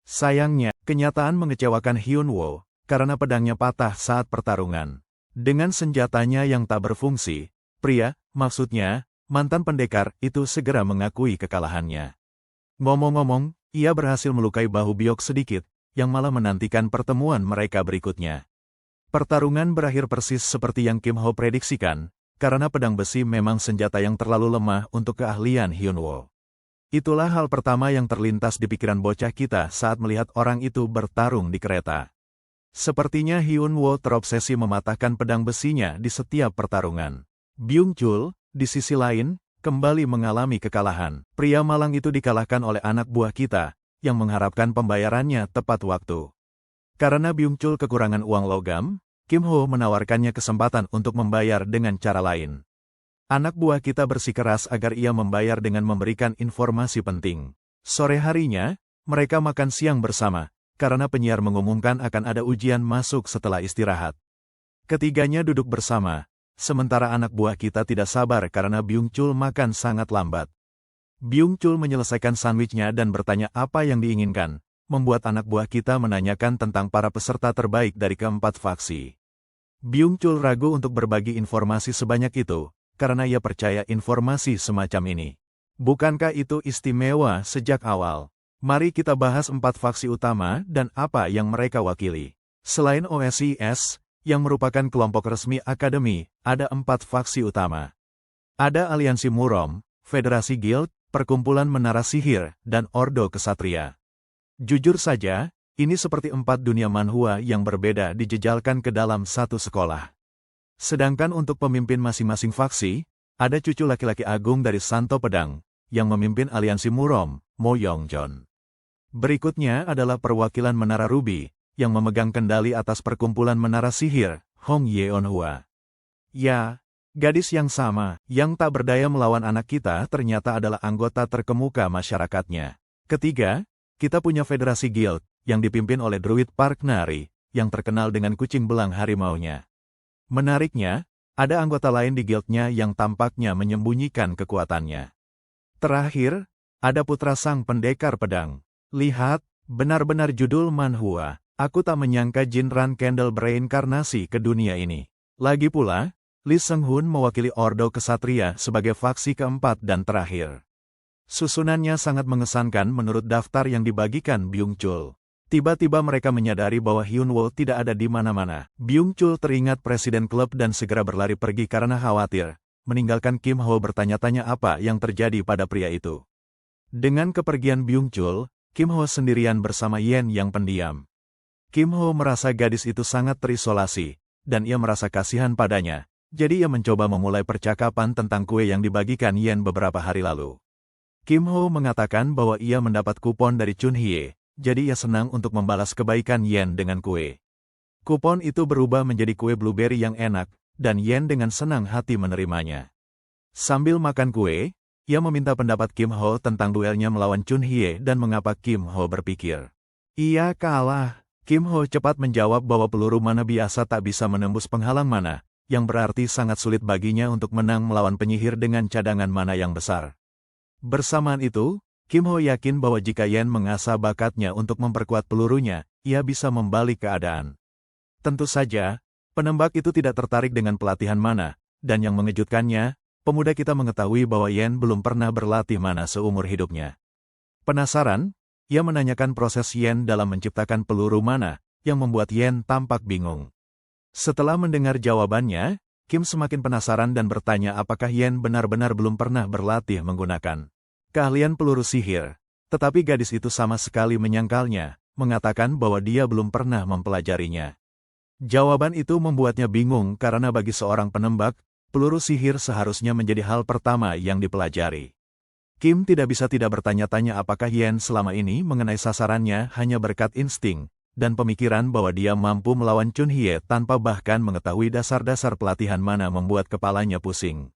Sayangnya, kenyataan mengecewakan Hyun Woo, karena pedangnya patah saat pertarungan. Dengan senjatanya yang tak berfungsi, maksudnya, mantan pendekar itu segera mengakui kekalahannya. Ngomong-ngomong, ia berhasil melukai bahu Byok sedikit, yang malah menantikan pertemuan mereka berikutnya. Pertarungan berakhir persis seperti yang Kim Ho prediksikan, karena pedang besi memang senjata yang terlalu lemah untuk keahlian Hyun Woo. Itulah hal pertama yang terlintas di pikiran bocah kita saat melihat orang itu bertarung di kereta. Sepertinya Hyun Woo terobsesi mematahkan pedang besinya di setiap pertarungan. Byung Chul, di sisi lain, kembali mengalami kekalahan. Pria malang itu dikalahkan oleh anak buah kita, yang mengharapkan pembayarannya tepat waktu. Karena Byung Chul kekurangan uang logam, Kim Ho menawarkannya kesempatan untuk membayar dengan cara lain. Anak buah kita bersikeras agar ia membayar dengan memberikan informasi penting. Sore harinya, mereka makan siang bersama, karena penyiar mengumumkan akan ada ujian masuk setelah istirahat. Ketiganya duduk bersama, sementara anak buah kita tidak sabar karena Byung Chul makan sangat lambat. Byung Chul menyelesaikan sandwichnya dan bertanya apa yang diinginkan, membuat anak buah kita menanyakan tentang para peserta terbaik dari keempat faksi. Byung-chul ragu untuk berbagi informasi sebanyak itu, karena ia percaya informasi semacam ini. Bukankah itu istimewa sejak awal? Mari kita bahas 4 faksi utama dan apa yang mereka wakili. Selain OSIS, yang merupakan kelompok resmi akademi, ada 4 faksi utama. Ada Aliansi Murom, Federasi Guild, Perkumpulan Menara Sihir, dan Ordo Kesatria. Jujur saja, ini seperti 4 dunia manhwa yang berbeda dijejalkan ke dalam satu sekolah. Sedangkan untuk pemimpin masing-masing faksi, ada cucu laki-laki agung dari Santo Pedang, yang memimpin Aliansi Murom, Mo Yongjon. Berikutnya adalah perwakilan Menara Ruby, yang memegang kendali atas Perkumpulan Menara Sihir, Hong Yeonhua. Ya, gadis yang sama, yang tak berdaya melawan anak kita ternyata adalah anggota terkemuka masyarakatnya. Ketiga, kita punya Federasi Guild, yang dipimpin oleh Druid Park Nari, yang terkenal dengan kucing belang harimaunya. Menariknya, ada anggota lain di guildnya yang tampaknya menyembunyikan kekuatannya. Terakhir, ada Putra Sang Pendekar Pedang. Lihat, benar-benar judul manhwa. Aku tak menyangka Jinran Candle bereinkarnasi ke dunia ini. Lagi pula, Lee Seung-hun mewakili Ordo Kesatria sebagai faksi keempat dan terakhir. Susunannya sangat mengesankan menurut daftar yang dibagikan Byung-chul. Tiba-tiba mereka menyadari bahwa Hyunwoo tidak ada di mana-mana. Byung-chul teringat presiden klub dan segera berlari pergi karena khawatir, meninggalkan Kim Ho bertanya-tanya apa yang terjadi pada pria itu. Dengan kepergian Byung-chul, Kim Ho sendirian bersama Yen yang pendiam. Kim Ho merasa gadis itu sangat terisolasi, dan ia merasa kasihan padanya, jadi ia mencoba memulai percakapan tentang kue yang dibagikan Yen beberapa hari lalu. Kim Ho mengatakan bahwa ia mendapat kupon dari Chun Hye, jadi ia senang untuk membalas kebaikan Yen dengan kue. Kupon itu berubah menjadi kue blueberry yang enak, dan Yen dengan senang hati menerimanya. Sambil makan kue, ia meminta pendapat Kim Ho tentang duelnya melawan Chun Hye dan mengapa Kim Ho berpikir ia kalah. Kim Ho cepat menjawab bahwa peluru mana biasa tak bisa menembus penghalang mana, yang berarti sangat sulit baginya untuk menang melawan penyihir dengan cadangan mana yang besar. Bersamaan itu, Kim Ho yakin bahwa jika Yen mengasah bakatnya untuk memperkuat pelurunya, ia bisa membalik keadaan. Tentu saja, penembak itu tidak tertarik dengan pelatihan mana, dan yang mengejutkannya, pemuda kita mengetahui bahwa Yen belum pernah berlatih mana seumur hidupnya. Penasaran, ia menanyakan proses Yen dalam menciptakan peluru mana, yang membuat Yen tampak bingung. Setelah mendengar jawabannya, Kim semakin penasaran dan bertanya apakah Yen benar-benar belum pernah berlatih menggunakan keahlian peluru sihir, tetapi gadis itu sama sekali menyangkalnya, mengatakan bahwa dia belum pernah mempelajarinya. Jawaban itu membuatnya bingung karena bagi seorang penembak, peluru sihir seharusnya menjadi hal pertama yang dipelajari. Kim tidak bisa tidak bertanya-tanya apakah Yen selama ini mengenai sasarannya hanya berkat insting dan pemikiran bahwa dia mampu melawan Chun Hye tanpa bahkan mengetahui dasar-dasar pelatihan mana membuat kepalanya pusing.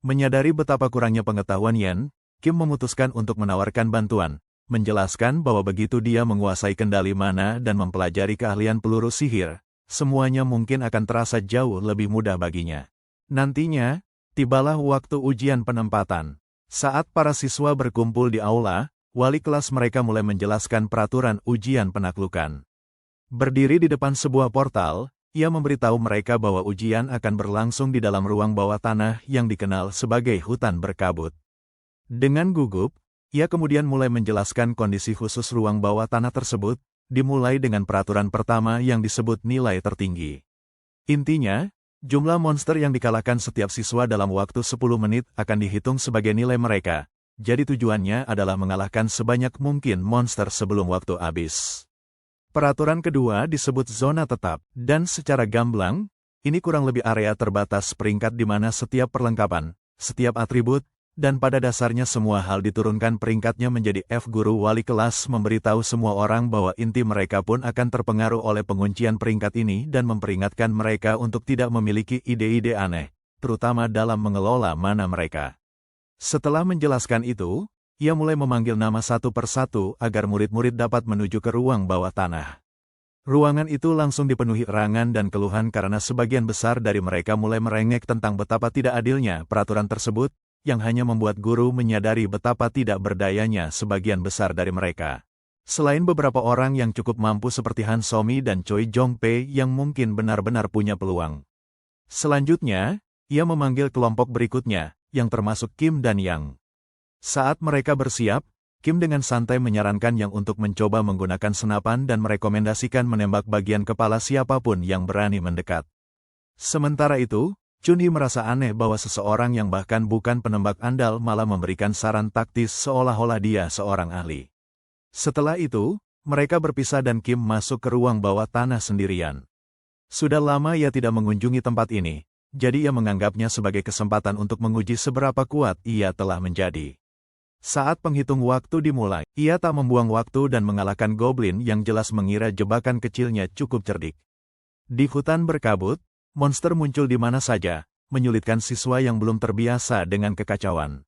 Menyadari betapa kurangnya pengetahuan Yen, Kim memutuskan untuk menawarkan bantuan, menjelaskan bahwa begitu dia menguasai kendali mana dan mempelajari keahlian peluru sihir, semuanya mungkin akan terasa jauh lebih mudah baginya. Nantinya, tibalah waktu ujian penempatan. Saat para siswa berkumpul di aula, wali kelas mereka mulai menjelaskan peraturan ujian penaklukan. Berdiri di depan sebuah portal, ia memberitahu mereka bahwa ujian akan berlangsung di dalam ruang bawah tanah yang dikenal sebagai hutan berkabut. Dengan gugup, ia kemudian mulai menjelaskan kondisi khusus ruang bawah tanah tersebut, dimulai dengan peraturan pertama yang disebut nilai tertinggi. Intinya, jumlah monster yang dikalahkan setiap siswa dalam waktu 10 menit akan dihitung sebagai nilai mereka, jadi tujuannya adalah mengalahkan sebanyak mungkin monster sebelum waktu habis. Peraturan kedua disebut zona tetap, dan secara gamblang, ini kurang lebih area terbatas peringkat di mana setiap perlengkapan, setiap atribut, dan pada dasarnya semua hal diturunkan peringkatnya menjadi F. Guru wali kelas memberitahu semua orang bahwa inti mereka pun akan terpengaruh oleh penguncian peringkat ini dan memperingatkan mereka untuk tidak memiliki ide-ide aneh, terutama dalam mengelola mana mereka. Setelah menjelaskan itu, ia mulai memanggil nama satu persatu agar murid-murid dapat menuju ke ruang bawah tanah. Ruangan itu langsung dipenuhi erangan dan keluhan karena sebagian besar dari mereka mulai merengek tentang betapa tidak adilnya peraturan tersebut, yang hanya membuat guru menyadari betapa tidak berdayanya sebagian besar dari mereka. Selain beberapa orang yang cukup mampu seperti Han Somi dan Choi Jong-pei yang mungkin benar-benar punya peluang. Selanjutnya, ia memanggil kelompok berikutnya, yang termasuk Kim dan Yang. Saat mereka bersiap, Kim dengan santai menyarankan Yang untuk mencoba menggunakan senapan dan merekomendasikan menembak bagian kepala siapapun yang berani mendekat. Sementara itu, Chun-hee merasa aneh bahwa seseorang yang bahkan bukan penembak andal malah memberikan saran taktis seolah-olah dia seorang ahli. Setelah itu, mereka berpisah dan Kim masuk ke ruang bawah tanah sendirian. Sudah lama ia tidak mengunjungi tempat ini, jadi ia menganggapnya sebagai kesempatan untuk menguji seberapa kuat ia telah menjadi. Saat penghitung waktu dimulai, ia tak membuang waktu dan mengalahkan goblin yang jelas mengira jebakan kecilnya cukup cerdik. Di hutan berkabut, monster muncul di mana saja, menyulitkan siswa yang belum terbiasa dengan kekacauan.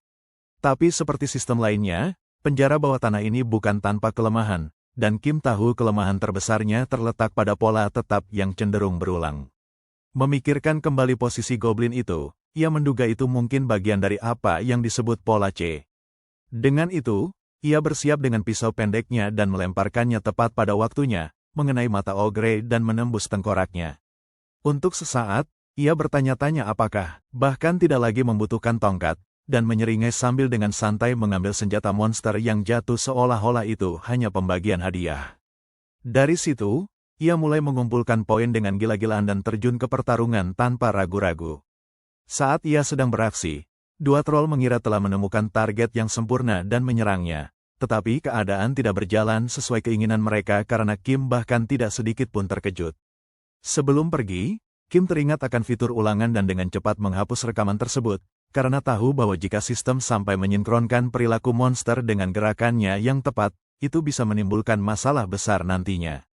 Tapi seperti sistem lainnya, penjara bawah tanah ini bukan tanpa kelemahan, dan Kim tahu kelemahan terbesarnya terletak pada pola tetap yang cenderung berulang. Memikirkan kembali posisi goblin itu, ia menduga itu mungkin bagian dari apa yang disebut pola C. Dengan itu, ia bersiap dengan pisau pendeknya dan melemparkannya tepat pada waktunya, mengenai mata ogre dan menembus tengkoraknya. Untuk sesaat, ia bertanya-tanya apakah, bahkan tidak lagi membutuhkan tongkat, dan menyeringai sambil dengan santai mengambil senjata monster yang jatuh seolah-olah itu hanya pembagian hadiah. Dari situ, ia mulai mengumpulkan poin dengan gila-gilaan dan terjun ke pertarungan tanpa ragu-ragu. Saat ia sedang beraksi, dua troll mengira telah menemukan target yang sempurna dan menyerangnya, tetapi keadaan tidak berjalan sesuai keinginan mereka karena Kim bahkan tidak sedikit pun terkejut. Sebelum pergi, Kim teringat akan fitur ulangan dan dengan cepat menghapus rekaman tersebut, karena tahu bahwa jika sistem sampai menyinkronkan perilaku monster dengan gerakannya yang tepat, itu bisa menimbulkan masalah besar nantinya.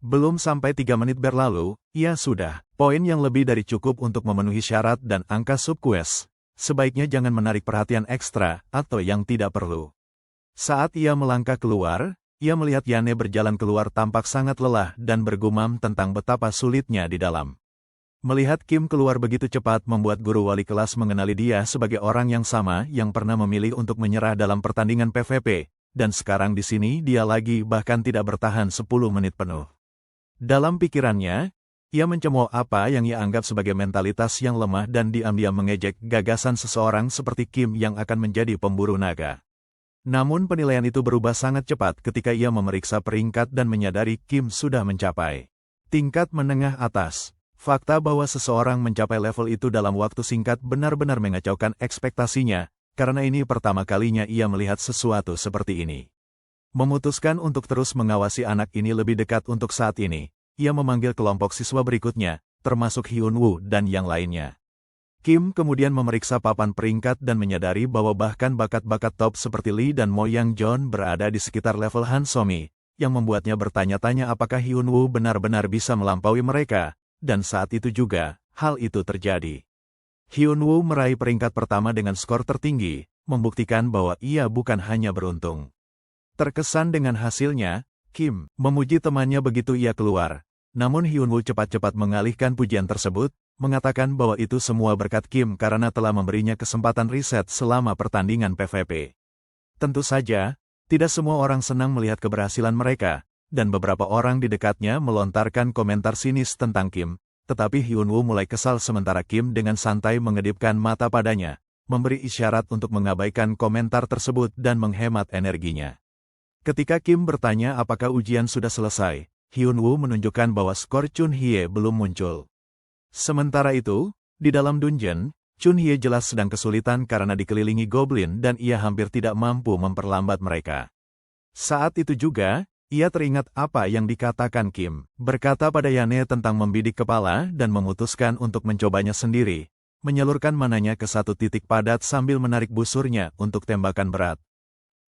Belum sampai 3 menit berlalu, ia sudah poin yang lebih dari cukup untuk memenuhi syarat dan angka subquest. Sebaiknya jangan menarik perhatian ekstra atau yang tidak perlu. Saat ia melangkah keluar, ia melihat Yane berjalan keluar tampak sangat lelah dan bergumam tentang betapa sulitnya di dalam. Melihat Kim keluar begitu cepat membuat guru wali kelas mengenali dia sebagai orang yang sama yang pernah memilih untuk menyerah dalam pertandingan PvP, dan sekarang di sini dia lagi bahkan tidak bertahan 10 menit penuh. Dalam pikirannya, ia mencemooh apa yang ia anggap sebagai mentalitas yang lemah dan diam-diam mengejek gagasan seseorang seperti Kim yang akan menjadi pemburu naga. Namun penilaian itu berubah sangat cepat ketika ia memeriksa peringkat dan menyadari Kim sudah mencapai tingkat menengah atas. Fakta bahwa seseorang mencapai level itu dalam waktu singkat benar-benar mengacaukan ekspektasinya, karena ini pertama kalinya ia melihat sesuatu seperti ini. Memutuskan untuk terus mengawasi anak ini lebih dekat untuk saat ini, ia memanggil kelompok siswa berikutnya, termasuk Hyun-woo dan yang lainnya. Kim kemudian memeriksa papan peringkat dan menyadari bahwa bahkan bakat-bakat top seperti Lee dan Mo Yang Jon berada di sekitar level Han Somi, yang membuatnya bertanya-tanya apakah Hyun-woo benar-benar bisa melampaui mereka, dan saat itu juga, hal itu terjadi. Hyun-woo meraih peringkat pertama dengan skor tertinggi, membuktikan bahwa ia bukan hanya beruntung. Terkesan dengan hasilnya, Kim memuji temannya begitu ia keluar, namun Hyun-woo cepat-cepat mengalihkan pujian tersebut, mengatakan bahwa itu semua berkat Kim karena telah memberinya kesempatan riset selama pertandingan PvP. Tentu saja, tidak semua orang senang melihat keberhasilan mereka, dan beberapa orang di dekatnya melontarkan komentar sinis tentang Kim, tetapi Hyun-woo mulai kesal sementara Kim dengan santai mengedipkan mata padanya, memberi isyarat untuk mengabaikan komentar tersebut dan menghemat energinya. Ketika Kim bertanya apakah ujian sudah selesai, Hyun-woo menunjukkan bahwa skor Chun-hye belum muncul. Sementara itu, di dalam dungeon, Chun-hye jelas sedang kesulitan karena dikelilingi goblin dan ia hampir tidak mampu memperlambat mereka. Saat itu juga, ia teringat apa yang dikatakan Kim, berkata pada Yane tentang membidik kepala dan memutuskan untuk mencobanya sendiri, menyalurkan mananya ke satu titik padat sambil menarik busurnya untuk tembakan berat.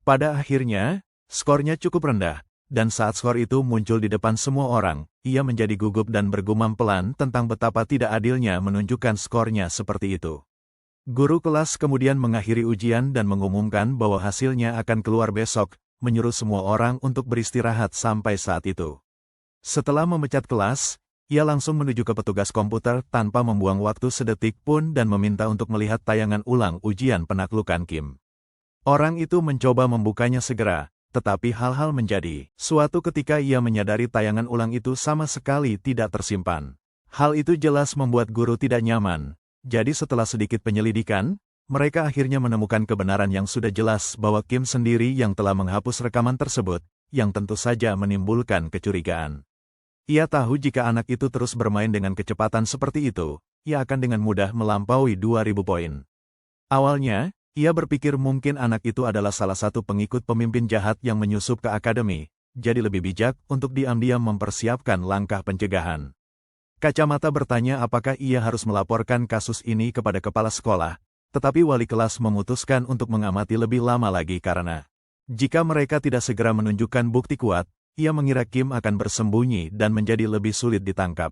Pada akhirnya, skornya cukup rendah. Dan saat skor itu muncul di depan semua orang, ia menjadi gugup dan bergumam pelan tentang betapa tidak adilnya menunjukkan skornya seperti itu. Guru kelas kemudian mengakhiri ujian dan mengumumkan bahwa hasilnya akan keluar besok, menyuruh semua orang untuk beristirahat sampai saat itu. Setelah memecat kelas, ia langsung menuju ke petugas komputer tanpa membuang waktu sedetik pun dan meminta untuk melihat tayangan ulang ujian penaklukan Kim. Orang itu mencoba membukanya segera, tetapi hal-hal menjadi. Suatu ketika ia menyadari tayangan ulang itu sama sekali tidak tersimpan. Hal itu jelas membuat guru tidak nyaman. Jadi setelah sedikit penyelidikan, mereka akhirnya menemukan kebenaran yang sudah jelas bahwa Kim sendiri yang telah menghapus rekaman tersebut, yang tentu saja menimbulkan kecurigaan. Ia tahu jika anak itu terus bermain dengan kecepatan seperti itu, ia akan dengan mudah melampaui 2000 poin. Awalnya, ia berpikir mungkin anak itu adalah salah satu pengikut pemimpin jahat yang menyusup ke akademi, jadi lebih bijak untuk diam-diam mempersiapkan langkah pencegahan. Kacamata bertanya apakah ia harus melaporkan kasus ini kepada kepala sekolah, tetapi wali kelas memutuskan untuk mengamati lebih lama lagi karena jika mereka tidak segera menunjukkan bukti kuat, ia mengira Kim akan bersembunyi dan menjadi lebih sulit ditangkap.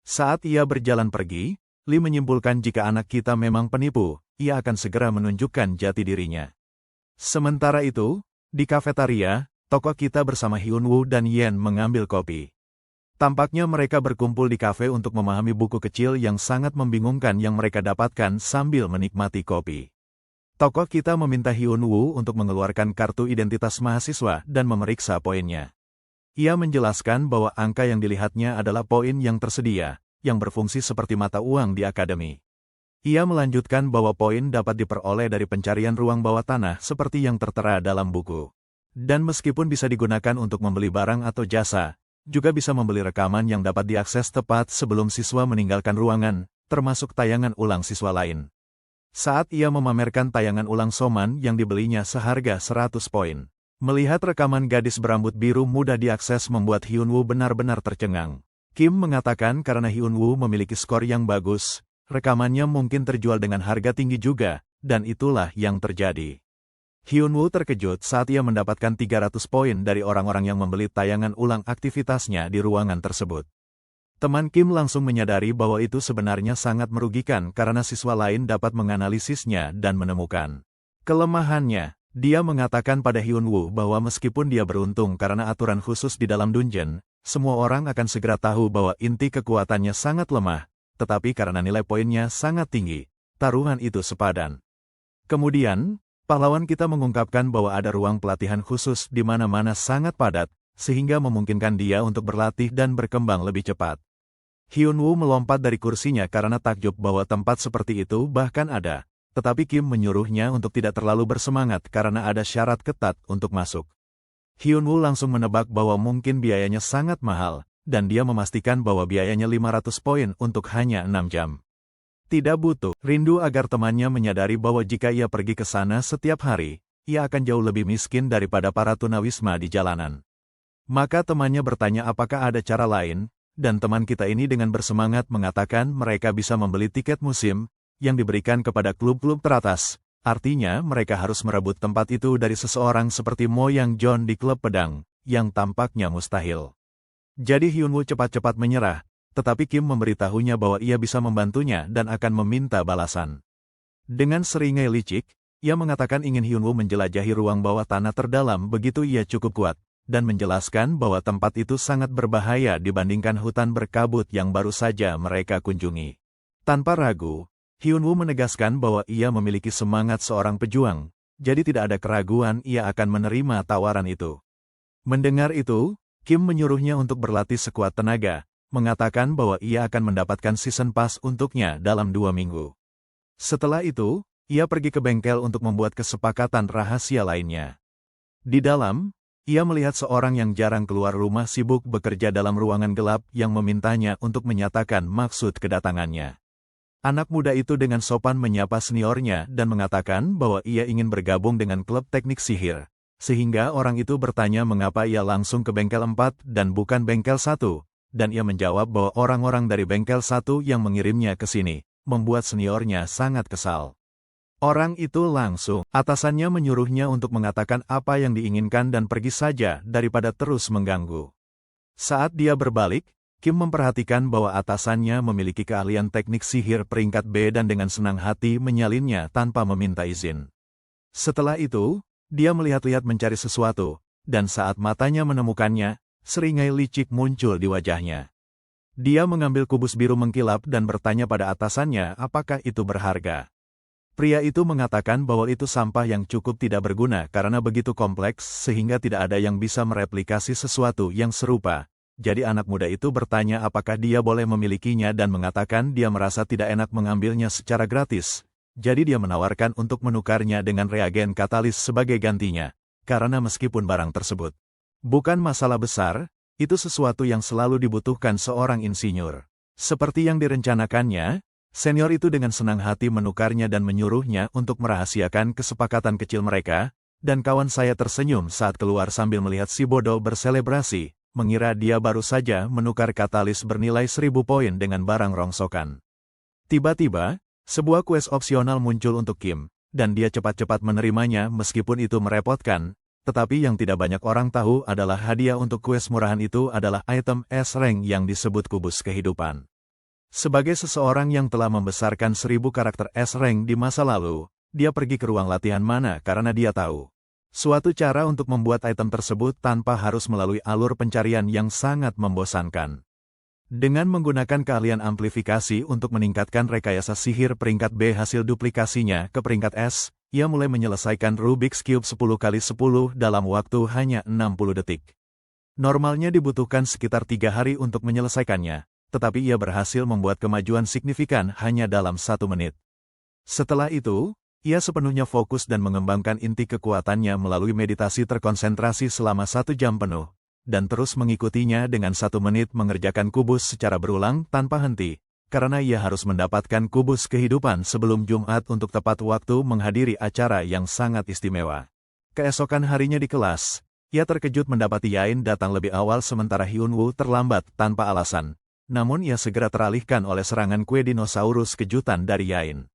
Saat ia berjalan pergi, Lee menyimpulkan jika anak kita memang penipu, ia akan segera menunjukkan jati dirinya. Sementara itu, di kafetaria, tokoh kita bersama Hyun-woo dan Yen mengambil kopi. Tampaknya mereka berkumpul di kafe untuk memahami buku kecil yang sangat membingungkan yang mereka dapatkan sambil menikmati kopi. Tokoh kita meminta Hyun-woo untuk mengeluarkan kartu identitas mahasiswa dan memeriksa poinnya. Ia menjelaskan bahwa angka yang dilihatnya adalah poin yang tersedia, yang berfungsi seperti mata uang di akademi. Ia melanjutkan bahwa poin dapat diperoleh dari pencarian ruang bawah tanah seperti yang tertera dalam buku. Dan meskipun bisa digunakan untuk membeli barang atau jasa, juga bisa membeli rekaman yang dapat diakses tepat sebelum siswa meninggalkan ruangan, termasuk tayangan ulang siswa lain. Saat ia memamerkan tayangan ulang Soman yang dibelinya seharga 100 poin. Melihat rekaman gadis berambut biru mudah diakses membuat Hyun-woo benar-benar tercengang. Kim mengatakan karena Hyun-woo memiliki skor yang bagus, rekamannya mungkin terjual dengan harga tinggi juga, dan itulah yang terjadi. Hyun-woo terkejut saat ia mendapatkan 300 poin dari orang-orang yang membeli tayangan ulang aktivitasnya di ruangan tersebut. Teman Kim langsung menyadari bahwa itu sebenarnya sangat merugikan karena siswa lain dapat menganalisisnya dan menemukan kelemahannya. Dia mengatakan pada Hyun-woo bahwa meskipun dia beruntung karena aturan khusus di dalam dungeon, semua orang akan segera tahu bahwa inti kekuatannya sangat lemah, tetapi karena nilai poinnya sangat tinggi, taruhan itu sepadan. Kemudian, pahlawan kita mengungkapkan bahwa ada ruang pelatihan khusus di mana-mana sangat padat, sehingga memungkinkan dia untuk berlatih dan berkembang lebih cepat. Hyun-woo melompat dari kursinya karena takjub bahwa tempat seperti itu bahkan ada. Tetapi Kim menyuruhnya untuk tidak terlalu bersemangat karena ada syarat ketat untuk masuk. Hyun-woo langsung menebak bahwa mungkin biayanya sangat mahal, dan dia memastikan bahwa biayanya 500 poin untuk hanya 6 jam. Tidak butuh rindu agar temannya menyadari bahwa jika ia pergi ke sana setiap hari, ia akan jauh lebih miskin daripada para tunawisma di jalanan. Maka temannya bertanya apakah ada cara lain, dan teman kita ini dengan bersemangat mengatakan mereka bisa membeli tiket musim, yang diberikan kepada klub-klub teratas, artinya mereka harus merebut tempat itu dari seseorang seperti Mo Yang John di klub pedang, yang tampaknya mustahil. Jadi Hyun-woo cepat-cepat menyerah, tetapi Kim memberitahunya bahwa ia bisa membantunya dan akan meminta balasan. Dengan seringai licik, ia mengatakan ingin Hyun-woo menjelajahi ruang bawah tanah terdalam begitu ia cukup kuat, dan menjelaskan bahwa tempat itu sangat berbahaya dibandingkan hutan berkabut yang baru saja mereka kunjungi. Tanpa ragu, Hyun-woo menegaskan bahwa ia memiliki semangat seorang pejuang, jadi tidak ada keraguan ia akan menerima tawaran itu. Mendengar itu, Kim menyuruhnya untuk berlatih sekuat tenaga, mengatakan bahwa ia akan mendapatkan season pass untuknya dalam 2 minggu. Setelah itu, ia pergi ke bengkel untuk membuat kesepakatan rahasia lainnya. Di dalam, ia melihat seorang yang jarang keluar rumah sibuk bekerja dalam ruangan gelap yang memintanya untuk menyatakan maksud kedatangannya. Anak muda itu dengan sopan menyapa seniornya dan mengatakan bahwa ia ingin bergabung dengan klub teknik sihir. Sehingga orang itu bertanya mengapa ia langsung ke bengkel 4 dan bukan bengkel 1, dan ia menjawab bahwa orang-orang dari bengkel 1 yang mengirimnya ke sini, membuat seniornya sangat kesal. Orang itu langsung, atasannya menyuruhnya untuk mengatakan apa yang diinginkan dan pergi saja daripada terus mengganggu. Saat dia berbalik, Kim memperhatikan bahwa atasannya memiliki keahlian teknik sihir peringkat B dan dengan senang hati menyalinnya tanpa meminta izin. Setelah itu, dia melihat-lihat mencari sesuatu, dan saat matanya menemukannya, seringai licik muncul di wajahnya. Dia mengambil kubus biru mengkilap dan bertanya pada atasannya apakah itu berharga. Pria itu mengatakan bahwa itu sampah yang cukup tidak berguna karena begitu kompleks sehingga tidak ada yang bisa mereplikasi sesuatu yang serupa. Jadi anak muda itu bertanya apakah dia boleh memilikinya dan mengatakan dia merasa tidak enak mengambilnya secara gratis. Jadi dia menawarkan untuk menukarnya dengan reagen katalis sebagai gantinya. Karena meskipun barang tersebut bukan masalah besar, itu sesuatu yang selalu dibutuhkan seorang insinyur. Seperti yang direncanakannya, senior itu dengan senang hati menukarnya dan menyuruhnya untuk merahasiakan kesepakatan kecil mereka, dan kawan saya tersenyum saat keluar sambil melihat si bodoh berselebrasi, mengira dia baru saja menukar katalis bernilai 1000 poin dengan barang rongsokan. Tiba-tiba, sebuah kues opsional muncul untuk Kim, dan dia cepat-cepat menerimanya meskipun itu merepotkan, tetapi yang tidak banyak orang tahu adalah hadiah untuk kues murahan itu adalah item S-Rank yang disebut kubus kehidupan. Sebagai seseorang yang telah membesarkan 1000 karakter S-Rank di masa lalu, dia pergi ke ruang latihan mana karena dia tahu suatu cara untuk membuat item tersebut tanpa harus melalui alur pencarian yang sangat membosankan. Dengan menggunakan keahlian amplifikasi untuk meningkatkan rekayasa sihir peringkat B hasil duplikasinya ke peringkat S, ia mulai menyelesaikan Rubik's Cube 10x10 dalam waktu hanya 60 detik. Normalnya dibutuhkan sekitar 3 hari untuk menyelesaikannya, tetapi ia berhasil membuat kemajuan signifikan hanya dalam 1 menit. Setelah itu, ia sepenuhnya fokus dan mengembangkan inti kekuatannya melalui meditasi terkonsentrasi selama 1 jam penuh, dan terus mengikutinya dengan 1 menit mengerjakan kubus secara berulang tanpa henti, karena ia harus mendapatkan kubus kehidupan sebelum Jumat untuk tepat waktu menghadiri acara yang sangat istimewa. Keesokan harinya di kelas, ia terkejut mendapati Yain datang lebih awal sementara Hyunwoo terlambat tanpa alasan, namun ia segera teralihkan oleh serangan kue dinosaurus kejutan dari Yain.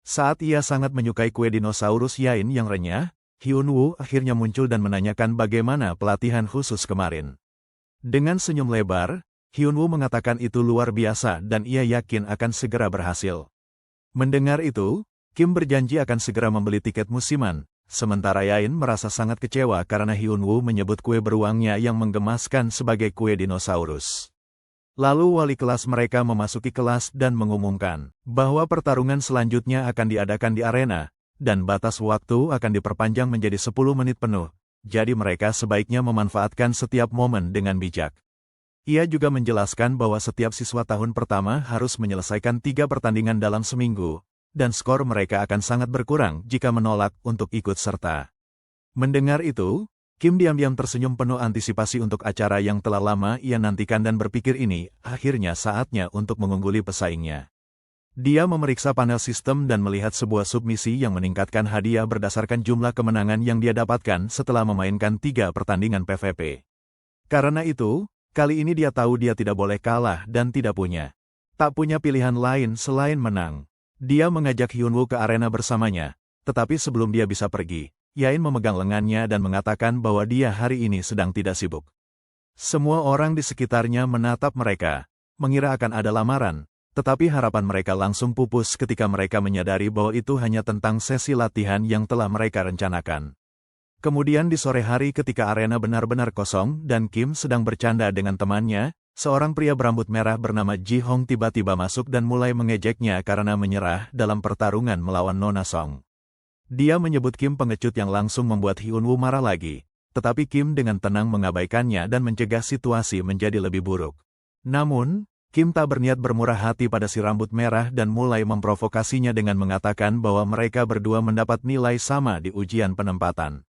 Saat ia sangat menyukai kue dinosaurus Yain yang renyah, Hyunwoo akhirnya muncul dan menanyakan bagaimana pelatihan khusus kemarin. Dengan senyum lebar, Hyunwoo mengatakan itu luar biasa dan ia yakin akan segera berhasil. Mendengar itu, Kim berjanji akan segera membeli tiket musiman, sementara Yain merasa sangat kecewa karena Hyunwoo menyebut kue beruangnya yang menggemaskan sebagai kue dinosaurus. Lalu wali kelas mereka memasuki kelas dan mengumumkan bahwa pertarungan selanjutnya akan diadakan di arena, dan batas waktu akan diperpanjang menjadi 10 menit penuh, jadi mereka sebaiknya memanfaatkan setiap momen dengan bijak. Ia juga menjelaskan bahwa setiap siswa tahun pertama harus menyelesaikan 3 pertandingan dalam seminggu, dan skor mereka akan sangat berkurang jika menolak untuk ikut serta. Mendengar itu, Kim diam-diam tersenyum penuh antisipasi untuk acara yang telah lama ia nantikan dan berpikir ini akhirnya saatnya untuk mengungguli pesaingnya. Dia memeriksa panel sistem dan melihat sebuah submisi yang meningkatkan hadiah berdasarkan jumlah kemenangan yang dia dapatkan setelah memainkan 3 pertandingan PvP. Karena itu, kali ini dia tahu dia tidak boleh kalah dan tak punya pilihan lain selain menang. Dia mengajak Hyunwoo ke arena bersamanya, tetapi sebelum dia bisa pergi, Yain memegang lengannya dan mengatakan bahwa dia hari ini sedang tidak sibuk. Semua orang di sekitarnya menatap mereka, mengira akan ada lamaran, tetapi harapan mereka langsung pupus ketika mereka menyadari bahwa itu hanya tentang sesi latihan yang telah mereka rencanakan. Kemudian di sore hari ketika arena benar-benar kosong dan Kim sedang bercanda dengan temannya, seorang pria berambut merah bernama Ji Hong tiba-tiba masuk dan mulai mengejeknya karena menyerah dalam pertarungan melawan Nona Song. Dia menyebut Kim pengecut yang langsung membuat Hyunwoo marah lagi, tetapi Kim dengan tenang mengabaikannya dan mencegah situasi menjadi lebih buruk. Namun, Kim tak berniat bermurah hati pada si rambut merah dan mulai memprovokasinya dengan mengatakan bahwa mereka berdua mendapat nilai sama di ujian penempatan.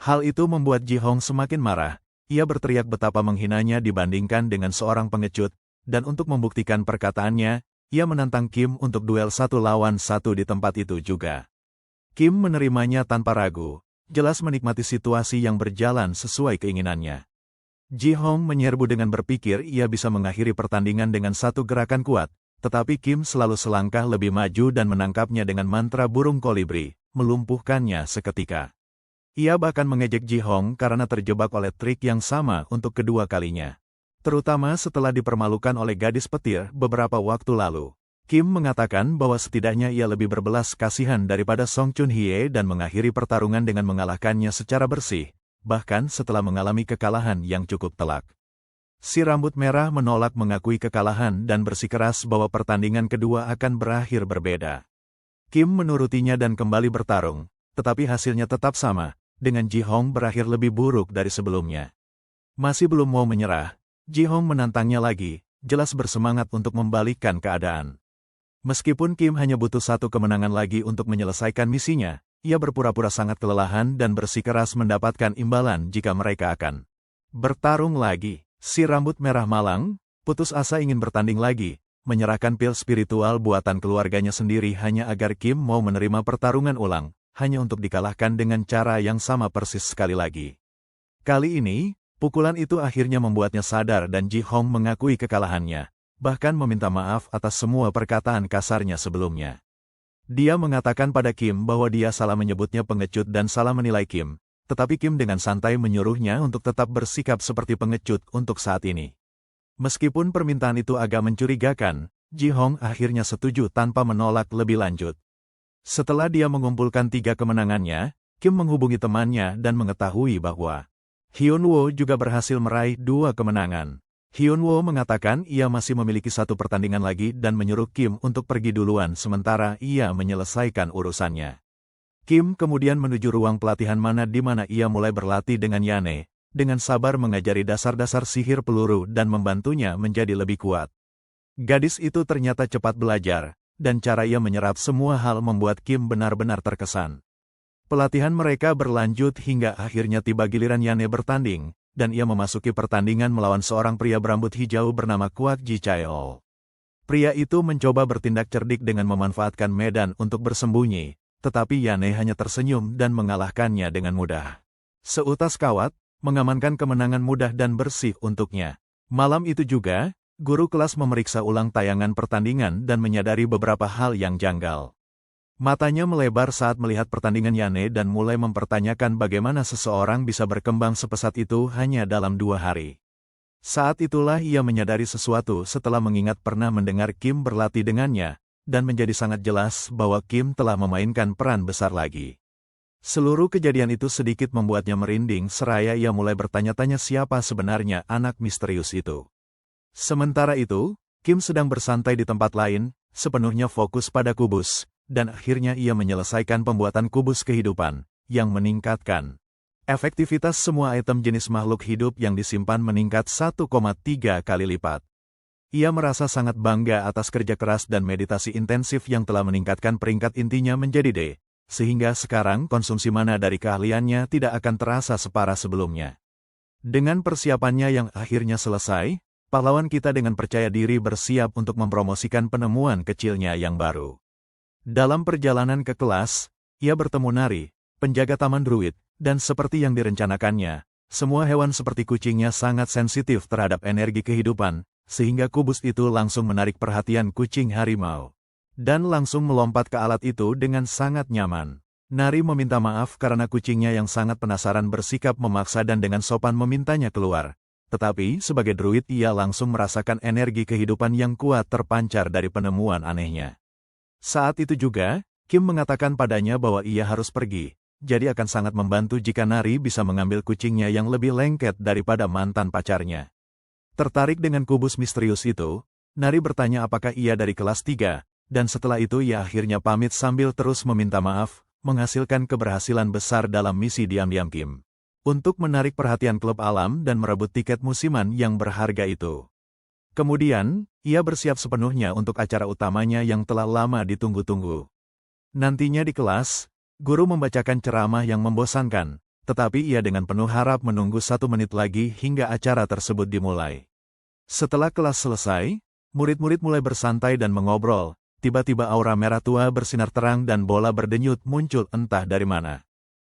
Hal itu membuat Ji Hong semakin marah, ia berteriak betapa menghinanya dibandingkan dengan seorang pengecut, dan untuk membuktikan perkataannya, ia menantang Kim untuk duel 1 lawan 1 di tempat itu juga. Kim menerimanya tanpa ragu, jelas menikmati situasi yang berjalan sesuai keinginannya. Ji Hong menyerbu dengan berpikir ia bisa mengakhiri pertandingan dengan 1 gerakan kuat, tetapi Kim selalu selangkah lebih maju dan menangkapnya dengan mantra burung kolibri, melumpuhkannya seketika. Ia bahkan mengejek Ji Hong karena terjebak oleh trik yang sama untuk kedua kalinya. Terutama setelah dipermalukan oleh gadis petir beberapa waktu lalu. Kim mengatakan bahwa setidaknya ia lebih berbelas kasihan daripada Song Chun Hye dan mengakhiri pertarungan dengan mengalahkannya secara bersih, bahkan setelah mengalami kekalahan yang cukup telak. Si rambut merah menolak mengakui kekalahan dan bersikeras bahwa pertandingan kedua akan berakhir berbeda. Kim menurutinya dan kembali bertarung, tetapi hasilnya tetap sama, dengan Ji Hong berakhir lebih buruk dari sebelumnya. Masih belum mau menyerah, Ji Hong menantangnya lagi, jelas bersemangat untuk membalikkan keadaan. Meskipun Kim hanya butuh satu kemenangan lagi untuk menyelesaikan misinya, ia berpura-pura sangat kelelahan dan bersikeras mendapatkan imbalan jika mereka akan bertarung lagi. Si rambut merah malang, putus asa ingin bertanding lagi, menyerahkan pil spiritual buatan keluarganya sendiri hanya agar Kim mau menerima pertarungan ulang, hanya untuk dikalahkan dengan cara yang sama persis sekali lagi. Kali ini, pukulan itu akhirnya membuatnya sadar dan Ji Hong mengakui kekalahannya, bahkan meminta maaf atas semua perkataan kasarnya sebelumnya. Dia mengatakan pada Kim bahwa dia salah menyebutnya pengecut dan salah menilai Kim, tetapi Kim dengan santai menyuruhnya untuk tetap bersikap seperti pengecut untuk saat ini. Meskipun permintaan itu agak mencurigakan, Ji Hong akhirnya setuju tanpa menolak lebih lanjut. Setelah dia mengumpulkan 3 kemenangannya, Kim menghubungi temannya dan mengetahui bahwa Hyun Woo juga berhasil meraih 2 kemenangan. Hyun Woo mengatakan ia masih memiliki 1 pertandingan lagi dan menyuruh Kim untuk pergi duluan sementara ia menyelesaikan urusannya. Kim kemudian menuju ruang pelatihan di mana ia mulai berlatih dengan Yane, dengan sabar mengajari dasar-dasar sihir peluru dan membantunya menjadi lebih kuat. Gadis itu ternyata cepat belajar, dan cara ia menyerap semua hal membuat Kim benar-benar terkesan. Pelatihan mereka berlanjut hingga akhirnya tiba giliran Yane bertanding, dan ia memasuki pertandingan melawan seorang pria berambut hijau bernama Kwak Ji Chaeol. Pria itu mencoba bertindak cerdik dengan memanfaatkan medan untuk bersembunyi, tetapi Yane hanya tersenyum dan mengalahkannya dengan mudah. Seutas kawat, mengamankan kemenangan mudah dan bersih untuknya. Malam itu juga, guru kelas memeriksa ulang tayangan pertandingan dan menyadari beberapa hal yang janggal. Matanya melebar saat melihat pertandingan Yane dan mulai mempertanyakan bagaimana seseorang bisa berkembang sepesat itu hanya dalam 2 hari. Saat itulah ia menyadari sesuatu setelah mengingat pernah mendengar Kim berlatih dengannya, dan menjadi sangat jelas bahwa Kim telah memainkan peran besar lagi. Seluruh kejadian itu sedikit membuatnya merinding seraya ia mulai bertanya-tanya siapa sebenarnya anak misterius itu. Sementara itu, Kim sedang bersantai di tempat lain, sepenuhnya fokus pada kubus, dan akhirnya ia menyelesaikan pembuatan kubus kehidupan, yang meningkatkan efektivitas semua item jenis makhluk hidup yang disimpan meningkat 1,3 kali lipat. Ia merasa sangat bangga atas kerja keras dan meditasi intensif yang telah meningkatkan peringkat intinya menjadi D, sehingga sekarang konsumsi mana dari keahliannya tidak akan terasa separah sebelumnya. Dengan persiapannya yang akhirnya selesai, pahlawan kita dengan percaya diri bersiap untuk mempromosikan penemuan kecilnya yang baru. Dalam perjalanan ke kelas, ia bertemu Nari, penjaga taman druid, dan seperti yang direncanakannya, semua hewan seperti kucingnya sangat sensitif terhadap energi kehidupan, sehingga kubus itu langsung menarik perhatian kucing harimau. Dan langsung melompat ke alat itu dengan sangat nyaman. Nari meminta maaf karena kucingnya yang sangat penasaran bersikap memaksa dan dengan sopan memintanya keluar. Tetapi sebagai druid ia langsung merasakan energi kehidupan yang kuat terpancar dari penemuan anehnya. Saat itu juga, Kim mengatakan padanya bahwa ia harus pergi, jadi akan sangat membantu jika Nari bisa mengambil kucingnya yang lebih lengket daripada mantan pacarnya. Tertarik dengan kubus misterius itu, Nari bertanya apakah ia dari kelas 3, dan setelah itu ia akhirnya pamit sambil terus meminta maaf, menghasilkan keberhasilan besar dalam misi diam-diam Kim. Untuk menarik perhatian klub alam dan merebut tiket musiman yang berharga itu. Kemudian, ia bersiap sepenuhnya untuk acara utamanya yang telah lama ditunggu-tunggu. Nantinya di kelas, guru membacakan ceramah yang membosankan, tetapi ia dengan penuh harap menunggu 1 menit lagi hingga acara tersebut dimulai. Setelah kelas selesai, murid-murid mulai bersantai dan mengobrol, tiba-tiba aura merah tua bersinar terang dan bola berdenyut muncul entah dari mana.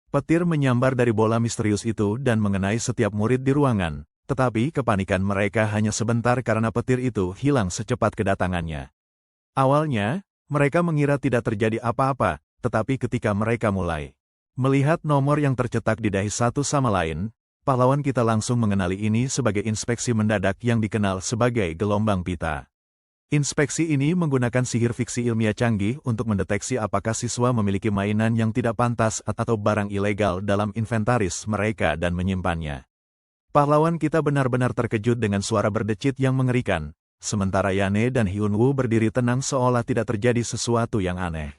Petir menyambar dari bola misterius itu dan mengenai setiap murid di ruangan, tetapi kepanikan mereka hanya sebentar karena petir itu hilang secepat kedatangannya. Awalnya, mereka mengira tidak terjadi apa-apa, tetapi ketika mereka mulai melihat nomor yang tercetak di dahi satu sama lain, pahlawan kita langsung mengenali ini sebagai inspeksi mendadak yang dikenal sebagai gelombang pita. Inspeksi ini menggunakan sihir fiksi ilmiah canggih untuk mendeteksi apakah siswa memiliki mainan yang tidak pantas atau barang ilegal dalam inventaris mereka dan menyimpannya. Pahlawan kita benar-benar terkejut dengan suara berdecit yang mengerikan, sementara Yane dan Hyun Woo berdiri tenang seolah tidak terjadi sesuatu yang aneh.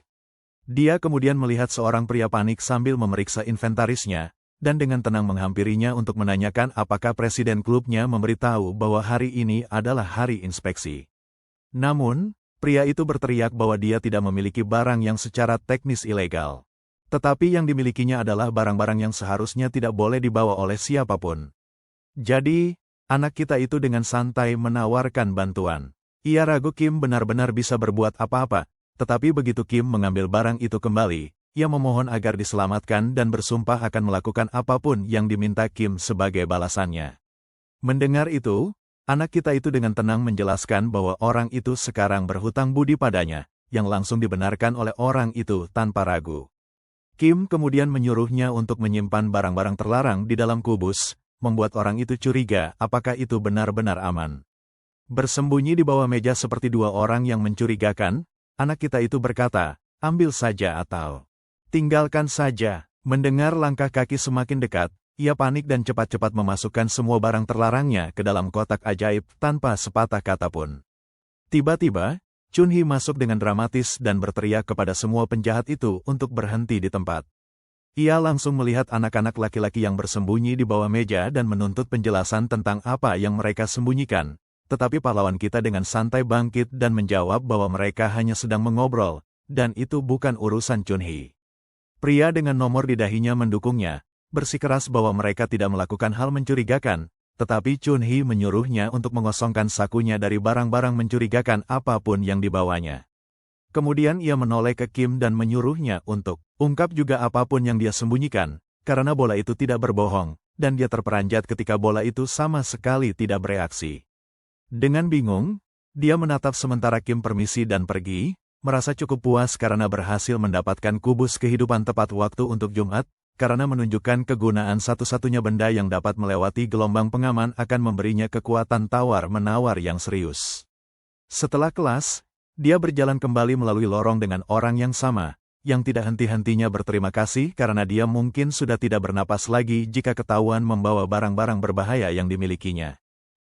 Dia kemudian melihat seorang pria panik sambil memeriksa inventarisnya, dan dengan tenang menghampirinya untuk menanyakan apakah presiden klubnya memberitahu bahwa hari ini adalah hari inspeksi. Namun, pria itu berteriak bahwa dia tidak memiliki barang yang secara teknis ilegal. Tetapi yang dimilikinya adalah barang-barang yang seharusnya tidak boleh dibawa oleh siapapun. Jadi, anak kita itu dengan santai menawarkan bantuan. Ia ragu Kim benar-benar bisa berbuat apa-apa, tetapi begitu Kim mengambil barang itu kembali, ia memohon agar diselamatkan dan bersumpah akan melakukan apapun yang diminta Kim sebagai balasannya. Mendengar itu, anak kita itu dengan tenang menjelaskan bahwa orang itu sekarang berhutang budi padanya, yang langsung dibenarkan oleh orang itu tanpa ragu. Kim kemudian menyuruhnya untuk menyimpan barang-barang terlarang di dalam kubus, membuat orang itu curiga apakah itu benar-benar aman. Bersembunyi di bawah meja seperti dua orang yang mencurigakan, anak kita itu berkata, "Ambil saja atau tinggalkan saja." Mendengar langkah kaki semakin dekat, ia panik dan cepat-cepat memasukkan semua barang terlarangnya ke dalam kotak ajaib tanpa sepatah kata pun. Tiba-tiba, Chun-hee masuk dengan dramatis dan berteriak kepada semua penjahat itu untuk berhenti di tempat. Ia langsung melihat anak-anak laki-laki yang bersembunyi di bawah meja dan menuntut penjelasan tentang apa yang mereka sembunyikan. Tetapi pahlawan kita dengan santai bangkit dan menjawab bahwa mereka hanya sedang mengobrol, dan itu bukan urusan Chun-hee. Pria dengan nomor di dahinya mendukungnya, bersikeras bahwa mereka tidak melakukan hal mencurigakan, tetapi Chun-hee menyuruhnya untuk mengosongkan sakunya dari barang-barang mencurigakan apapun yang dibawanya. Kemudian ia menoleh ke Kim dan menyuruhnya untuk ungkap juga apapun yang dia sembunyikan, karena bola itu tidak berbohong, dan dia terperanjat ketika bola itu sama sekali tidak bereaksi. Dengan bingung, dia menatap sementara Kim permisi dan pergi, merasa cukup puas karena berhasil mendapatkan kubus kehidupan tepat waktu untuk Jumat, karena menunjukkan kegunaan satu-satunya benda yang dapat melewati gelombang pengaman akan memberinya kekuatan tawar-menawar yang serius. Setelah kelas, dia berjalan kembali melalui lorong dengan orang yang sama, yang tidak henti-hentinya berterima kasih karena dia mungkin sudah tidak bernapas lagi jika ketahuan membawa barang-barang berbahaya yang dimilikinya.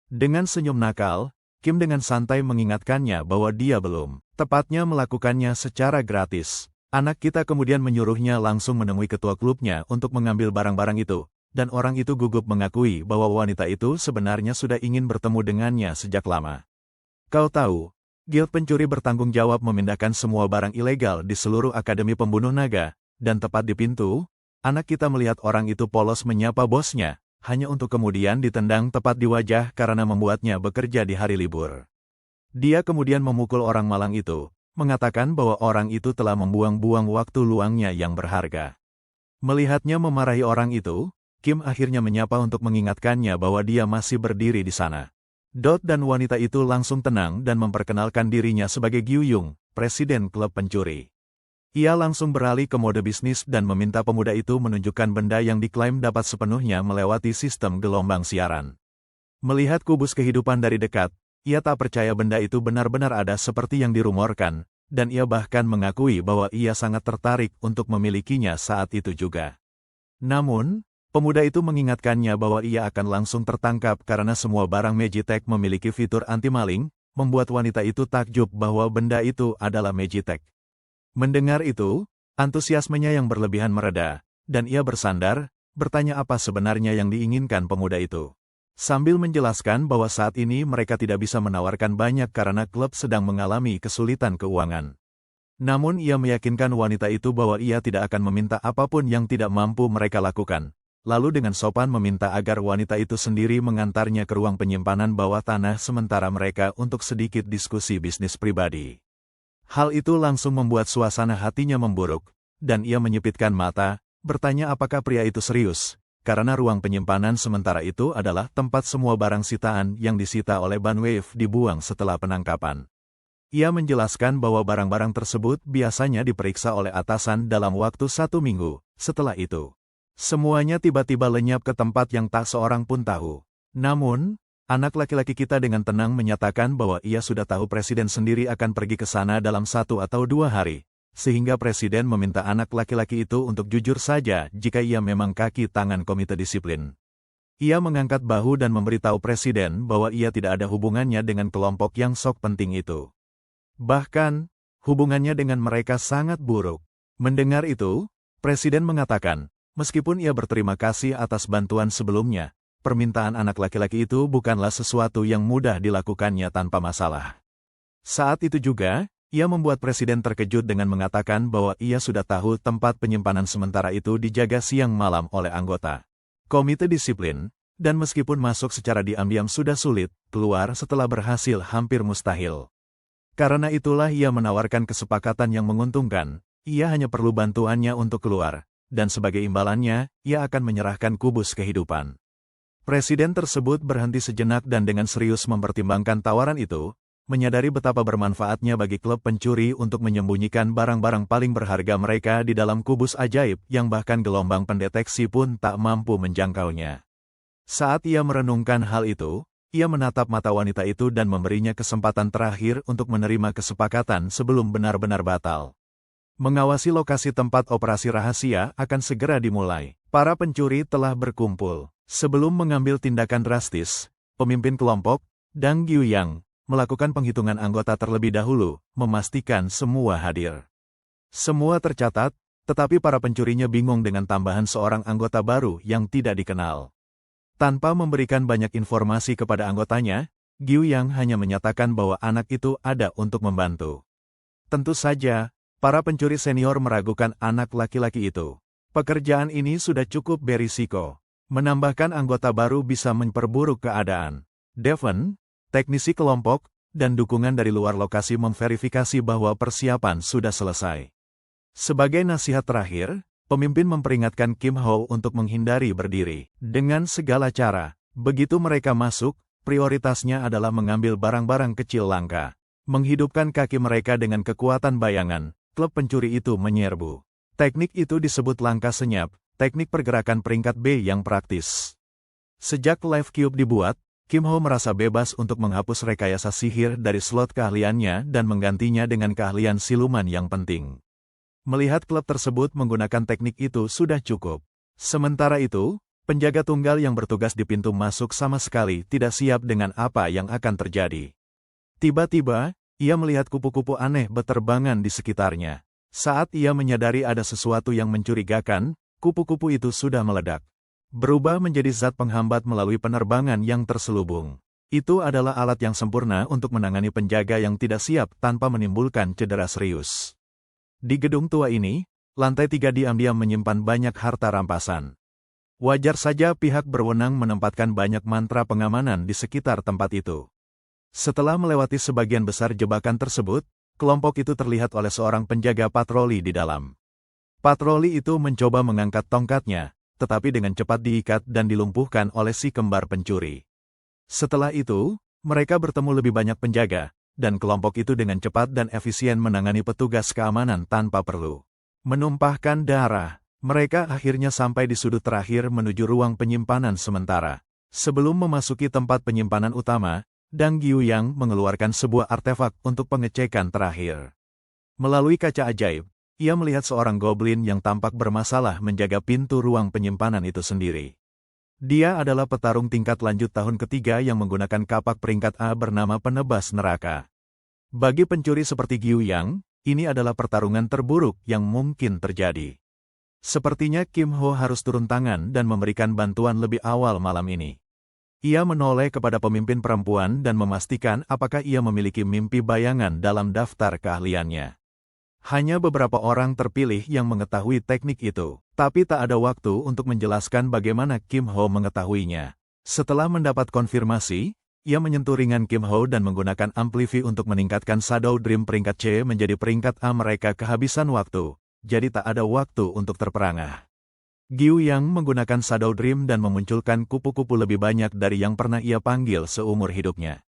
Dengan senyum nakal, Kim dengan santai mengingatkannya bahwa dia belum tepatnya melakukannya secara gratis. Anak kita kemudian menyuruhnya langsung menemui ketua klubnya untuk mengambil barang-barang itu, dan orang itu gugup mengakui bahwa wanita itu sebenarnya sudah ingin bertemu dengannya sejak lama. Kau tahu, Guild Pencuri bertanggung jawab memindahkan semua barang ilegal di seluruh Akademi Pembunuh Naga, dan tepat di pintu, anak kita melihat orang itu polos menyapa bosnya, hanya untuk kemudian ditendang tepat di wajah karena membuatnya bekerja di hari libur. Dia kemudian memukul orang malang itu, mengatakan bahwa orang itu telah membuang-buang waktu luangnya yang berharga. Melihatnya memarahi orang itu, Kim akhirnya menyapa untuk mengingatkannya bahwa dia masih berdiri di sana. Dot dan wanita itu langsung tenang dan memperkenalkan dirinya sebagai Gyu-yung, presiden klub pencuri. Ia langsung beralih ke mode bisnis dan meminta pemuda itu menunjukkan benda yang diklaim dapat sepenuhnya melewati sistem gelombang siaran. Melihat kubus kehidupan dari dekat, ia tak percaya benda itu benar-benar ada seperti yang dirumorkan, dan ia bahkan mengakui bahwa ia sangat tertarik untuk memilikinya saat itu juga. Namun, pemuda itu mengingatkannya bahwa ia akan langsung tertangkap karena semua barang Magitech memiliki fitur anti-maling, membuat wanita itu takjub bahwa benda itu adalah Magitech. Mendengar itu, antusiasmenya yang berlebihan mereda, dan ia bersandar, bertanya apa sebenarnya yang diinginkan pemuda itu. Sambil menjelaskan bahwa saat ini mereka tidak bisa menawarkan banyak karena klub sedang mengalami kesulitan keuangan. Namun ia meyakinkan wanita itu bahwa ia tidak akan meminta apapun yang tidak mampu mereka lakukan. Lalu dengan sopan meminta agar wanita itu sendiri mengantarnya ke ruang penyimpanan bawah tanah sementara mereka untuk sedikit diskusi bisnis pribadi. Hal itu langsung membuat suasana hatinya memburuk, dan ia menyipitkan mata, bertanya apakah pria itu serius, karena ruang penyimpanan sementara itu adalah tempat semua barang sitaan yang disita oleh Banwave dibuang setelah penangkapan. Ia menjelaskan bahwa barang-barang tersebut biasanya diperiksa oleh atasan dalam waktu 1 minggu, setelah itu semuanya tiba-tiba lenyap ke tempat yang tak seorang pun tahu. Namun, anak laki-laki kita dengan tenang menyatakan bahwa ia sudah tahu presiden sendiri akan pergi ke sana dalam 1 atau 2 hari, sehingga presiden meminta anak laki-laki itu untuk jujur saja jika ia memang kaki tangan komite disiplin. Ia mengangkat bahu dan memberitahu presiden bahwa ia tidak ada hubungannya dengan kelompok yang sok penting itu. Bahkan, hubungannya dengan mereka sangat buruk. Mendengar itu, Presiden mengatakan, meskipun ia berterima kasih atas bantuan sebelumnya, permintaan anak laki-laki itu bukanlah sesuatu yang mudah dilakukannya tanpa masalah. Saat itu juga, ia membuat Presiden terkejut dengan mengatakan bahwa ia sudah tahu tempat penyimpanan sementara itu dijaga siang malam oleh anggota Komite Disiplin, dan meskipun masuk secara diam-diam sudah sulit, keluar setelah berhasil hampir mustahil. Karena itulah ia menawarkan kesepakatan yang menguntungkan, ia hanya perlu bantuannya untuk keluar, dan sebagai imbalannya, ia akan menyerahkan kubus kehidupan. Presiden tersebut berhenti sejenak dan dengan serius mempertimbangkan tawaran itu, menyadari betapa bermanfaatnya bagi klub pencuri untuk menyembunyikan barang-barang paling berharga mereka di dalam kubus ajaib yang bahkan gelombang pendeteksi pun tak mampu menjangkaunya. Saat ia merenungkan hal itu, ia menatap mata wanita itu dan memberinya kesempatan terakhir untuk menerima kesepakatan sebelum benar-benar batal. Mengawasi lokasi tempat operasi rahasia akan segera dimulai. Para pencuri telah berkumpul. Sebelum mengambil tindakan drastis, pemimpin kelompok, Dang Guiyang, melakukan penghitungan anggota terlebih dahulu, memastikan semua hadir. Semua tercatat, tetapi para pencurinya bingung dengan tambahan seorang anggota baru yang tidak dikenal. Tanpa memberikan banyak informasi kepada anggotanya, Guiyang hanya menyatakan bahwa anak itu ada untuk membantu. Tentu saja, para pencuri senior meragukan anak laki-laki itu. Pekerjaan ini sudah cukup berisiko. Menambahkan anggota baru bisa memperburuk keadaan. Devon, teknisi kelompok, dan dukungan dari luar lokasi memverifikasi bahwa persiapan sudah selesai. Sebagai nasihat terakhir, pemimpin memperingatkan Kim Ho untuk menghindari berdiri. Dengan segala cara, begitu mereka masuk, prioritasnya adalah mengambil barang-barang kecil langka. Menghidupkan kaki mereka dengan kekuatan bayangan, klub pencuri itu menyerbu. Teknik itu disebut langkah senyap, teknik pergerakan peringkat B yang praktis. Sejak Live Cube dibuat, Kim Ho merasa bebas untuk menghapus rekayasa sihir dari slot keahliannya dan menggantinya dengan keahlian siluman yang penting. Melihat klub tersebut menggunakan teknik itu sudah cukup. Sementara itu, penjaga tunggal yang bertugas di pintu masuk sama sekali tidak siap dengan apa yang akan terjadi. Tiba-tiba, ia melihat kupu-kupu aneh berterbangan di sekitarnya. Saat ia menyadari ada sesuatu yang mencurigakan, kupu-kupu itu sudah meledak. Berubah menjadi zat penghambat melalui penerbangan yang terselubung. Itu adalah alat yang sempurna untuk menangani penjaga yang tidak siap tanpa menimbulkan cedera serius. Di gedung tua ini, lantai 3 diam-diam menyimpan banyak harta rampasan. Wajar saja pihak berwenang menempatkan banyak mantra pengamanan di sekitar tempat itu. Setelah melewati sebagian besar jebakan tersebut, kelompok itu terlihat oleh seorang penjaga patroli di dalam. Patroli itu mencoba mengangkat tongkatnya, tetapi dengan cepat diikat dan dilumpuhkan oleh si kembar pencuri. Setelah itu, mereka bertemu lebih banyak penjaga, dan kelompok itu dengan cepat dan efisien menangani petugas keamanan tanpa perlu menumpahkan darah. Mereka akhirnya sampai di sudut terakhir menuju ruang penyimpanan sementara. Sebelum memasuki tempat penyimpanan utama, Dang Guiyang mengeluarkan sebuah artefak untuk pengecekan terakhir. Melalui kaca ajaib, ia melihat seorang goblin yang tampak bermasalah menjaga pintu ruang penyimpanan itu sendiri. Dia adalah petarung tingkat lanjut tahun ketiga yang menggunakan kapak peringkat A bernama Penebas Neraka. Bagi pencuri seperti Guiyang, ini adalah pertarungan terburuk yang mungkin terjadi. Sepertinya Kim Ho harus turun tangan dan memberikan bantuan lebih awal malam ini. Ia menoleh kepada pemimpin perempuan dan memastikan apakah ia memiliki mimpi bayangan dalam daftar keahliannya. Hanya beberapa orang terpilih yang mengetahui teknik itu, tapi tak ada waktu untuk menjelaskan bagaimana Kim Ho mengetahuinya. Setelah mendapat konfirmasi, ia menyentuh ringan Kim Ho dan menggunakan amplifi untuk meningkatkan Shadow Dream peringkat C menjadi peringkat A. Mereka kehabisan waktu, jadi tak ada waktu untuk terperangah. Guiyang menggunakan Shadow Dream dan memunculkan kupu-kupu lebih banyak dari yang pernah ia panggil seumur hidupnya.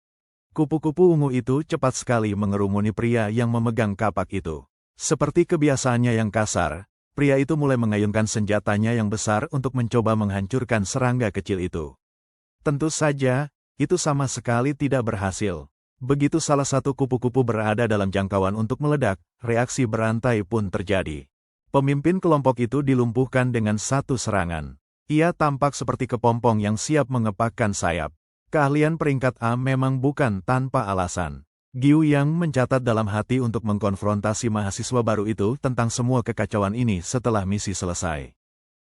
Kupu-kupu ungu itu cepat sekali mengerumuni pria yang memegang kapak itu. Seperti kebiasaannya yang kasar, pria itu mulai mengayunkan senjatanya yang besar untuk mencoba menghancurkan serangga kecil itu. Tentu saja, itu sama sekali tidak berhasil. Begitu salah satu kupu-kupu berada dalam jangkauan untuk meledak, reaksi berantai pun terjadi. Pemimpin kelompok itu dilumpuhkan dengan satu serangan. Ia tampak seperti kepompong yang siap mengepakkan sayap. Keahlian peringkat A memang bukan tanpa alasan. Giu Yang mencatat dalam hati untuk mengkonfrontasi mahasiswa baru itu tentang semua kekacauan ini setelah misi selesai.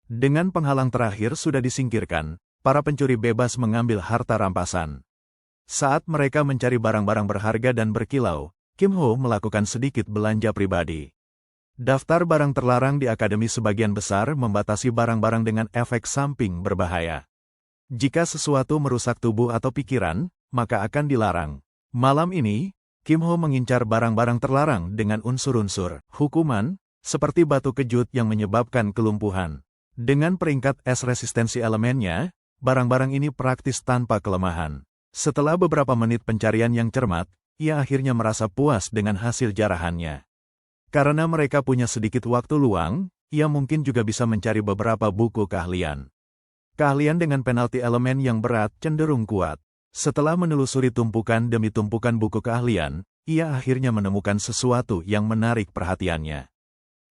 Dengan penghalang terakhir sudah disingkirkan, para pencuri bebas mengambil harta rampasan. Saat mereka mencari barang-barang berharga dan berkilau, Kim Ho melakukan sedikit belanja pribadi. Daftar barang terlarang di akademi sebagian besar membatasi barang-barang dengan efek samping berbahaya. Jika sesuatu merusak tubuh atau pikiran, maka akan dilarang. Malam ini, Kim Ho mengincar barang-barang terlarang dengan unsur-unsur hukuman, seperti batu kejut yang menyebabkan kelumpuhan. Dengan peringkat S resistensi elemennya, barang-barang ini praktis tanpa kelemahan. Setelah beberapa menit pencarian yang cermat, ia akhirnya merasa puas dengan hasil jarahannya. Karena mereka punya sedikit waktu luang, ia mungkin juga bisa mencari beberapa buku keahlian. Keahlian dengan penalti elemen yang berat cenderung kuat. Setelah menelusuri tumpukan demi tumpukan buku keahlian, ia akhirnya menemukan sesuatu yang menarik perhatiannya.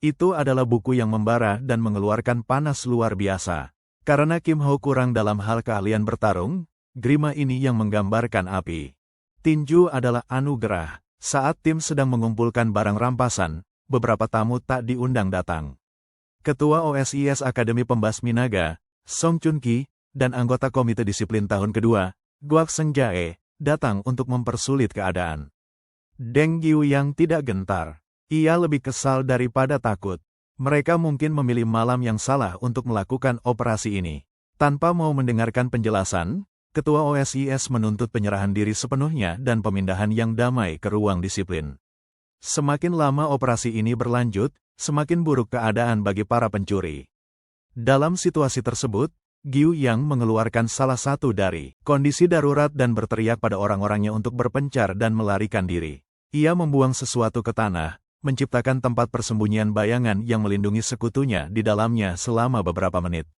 Itu adalah buku yang membara dan mengeluarkan panas luar biasa. Karena Kim Ho kurang dalam hal keahlian bertarung, grima ini yang menggambarkan api. Tinju adalah anugerah. Saat tim sedang mengumpulkan barang rampasan, beberapa tamu tak diundang datang. Ketua OSIS Akademi Pembasmi Naga, Song Chun Ki, dan anggota Komite Disiplin tahun kedua, Guak Seng Jae, datang untuk mempersulit keadaan. Deng Giu Yang tidak gentar. Ia lebih kesal daripada takut. Mereka mungkin memilih malam yang salah untuk melakukan operasi ini. Tanpa mau mendengarkan penjelasan, Ketua OSIS menuntut penyerahan diri sepenuhnya dan pemindahan yang damai ke ruang disiplin. Semakin lama operasi ini berlanjut, semakin buruk keadaan bagi para pencuri. Dalam situasi tersebut, Giu Yang mengeluarkan salah satu dari kondisi darurat dan berteriak pada orang-orangnya untuk berpencar dan melarikan diri. Ia membuang sesuatu ke tanah, menciptakan tempat persembunyian bayangan yang melindungi sekutunya di dalamnya selama beberapa menit.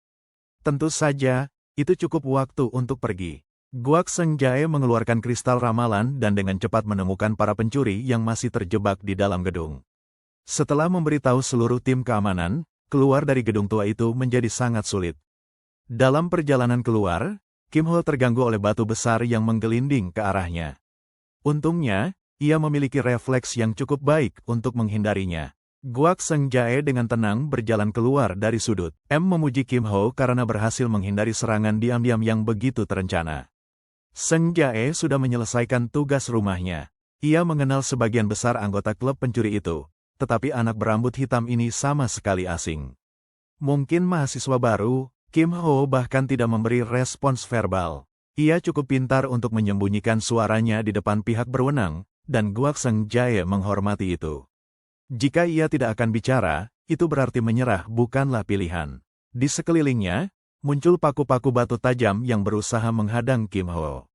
Tentu saja, itu cukup waktu untuk pergi. Guak Seng Jae mengeluarkan kristal ramalan dan dengan cepat menemukan para pencuri yang masih terjebak di dalam gedung. Setelah memberitahu seluruh tim keamanan, keluar dari gedung tua itu menjadi sangat sulit. Dalam perjalanan keluar, Kim Ho terganggu oleh batu besar yang menggelinding ke arahnya. Untungnya, ia memiliki refleks yang cukup baik untuk menghindarinya. Guak Seng Jae dengan tenang berjalan keluar dari sudut. Memuji Kim Ho karena berhasil menghindari serangan diam-diam yang begitu terencana. Seng Jae sudah menyelesaikan tugas rumahnya. Ia mengenal sebagian besar anggota klub pencuri itu, tetapi anak berambut hitam ini sama sekali asing. Mungkin mahasiswa baru, Kim Ho bahkan tidak memberi respons verbal. Ia cukup pintar untuk menyembunyikan suaranya di depan pihak berwenang, dan Guak Seng Jae menghormati itu. Jika ia tidak akan bicara, itu berarti menyerah bukanlah pilihan. Di sekelilingnya, muncul paku-paku batu tajam yang berusaha menghadang Kim Ho.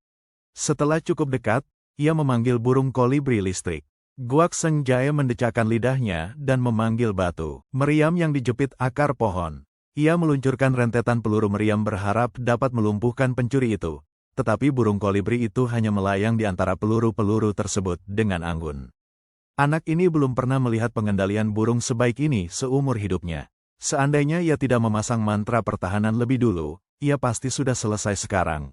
Setelah cukup dekat, ia memanggil burung kolibri listrik. Guak Seng Jae mendecakkan lidahnya dan memanggil batu meriam yang dijepit akar pohon. Ia meluncurkan rentetan peluru meriam berharap dapat melumpuhkan pencuri itu, tetapi burung kolibri itu hanya melayang di antara peluru-peluru tersebut dengan anggun. Anak ini belum pernah melihat pengendalian burung sebaik ini seumur hidupnya. Seandainya ia tidak memasang mantra pertahanan lebih dulu, ia pasti sudah selesai sekarang.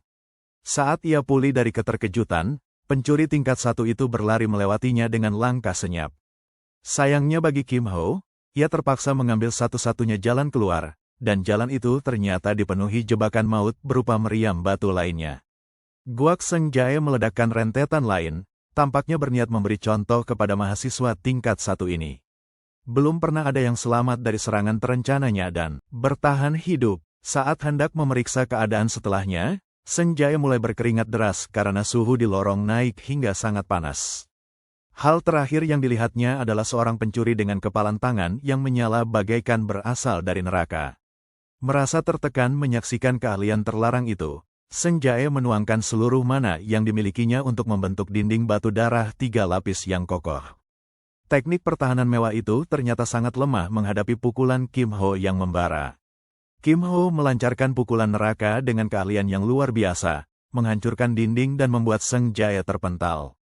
Saat ia pulih dari keterkejutan, pencuri tingkat 1 itu berlari melewatinya dengan langkah senyap. Sayangnya bagi Kim Ho, ia terpaksa mengambil satu-satunya jalan keluar, dan jalan itu ternyata dipenuhi jebakan maut berupa meriam batu lainnya. Guak Seng Jae meledakkan rentetan lain, tampaknya berniat memberi contoh kepada mahasiswa tingkat 1 ini. Belum pernah ada yang selamat dari serangan terencananya dan bertahan hidup. Saat hendak memeriksa keadaan setelahnya, Seng Jae mulai berkeringat deras karena suhu di lorong naik hingga sangat panas. Hal terakhir yang dilihatnya adalah seorang pencuri dengan kepalan tangan yang menyala bagaikan berasal dari neraka. Merasa tertekan menyaksikan keahlian terlarang itu, Seng Jae menuangkan seluruh mana yang dimilikinya untuk membentuk dinding batu darah 3 lapis yang kokoh. Teknik pertahanan mewah itu ternyata sangat lemah menghadapi pukulan Kim Ho yang membara. Kim Ho melancarkan pukulan neraka dengan keahlian yang luar biasa, menghancurkan dinding dan membuat Seng Jae terpental.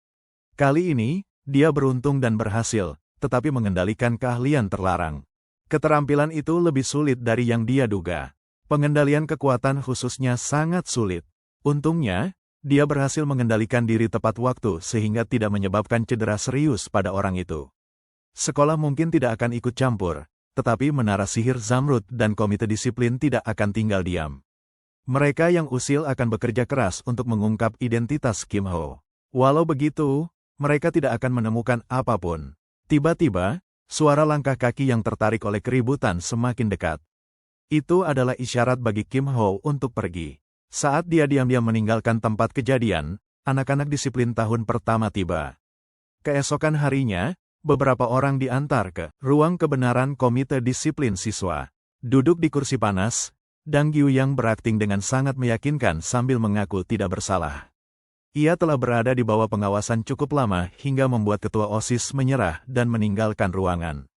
Kali ini, dia beruntung dan berhasil, tetapi mengendalikan keahlian terlarang. Keterampilan itu lebih sulit dari yang dia duga. Pengendalian kekuatan khususnya sangat sulit. Untungnya, Dia berhasil mengendalikan diri tepat waktu sehingga tidak menyebabkan cedera serius pada orang itu. Sekolah mungkin tidak akan ikut campur, tetapi Menara Sihir Zamrud dan Komite Disiplin tidak akan tinggal diam. Mereka yang usil akan bekerja keras untuk mengungkap identitas Kim Ho. Walau begitu, mereka tidak akan menemukan apapun. Tiba-tiba, suara langkah kaki yang tertarik oleh keributan semakin dekat. Itu adalah isyarat bagi Kim Ho untuk pergi. Saat dia diam-diam meninggalkan tempat kejadian, anak-anak disiplin tahun pertama tiba. Keesokan harinya, beberapa orang diantar ke ruang kebenaran Komite Disiplin Siswa. Duduk di kursi panas, Dang Gyuyang berakting dengan sangat meyakinkan sambil mengaku tidak bersalah. Ia telah berada di bawah pengawasan cukup lama hingga membuat ketua OSIS menyerah dan meninggalkan ruangan.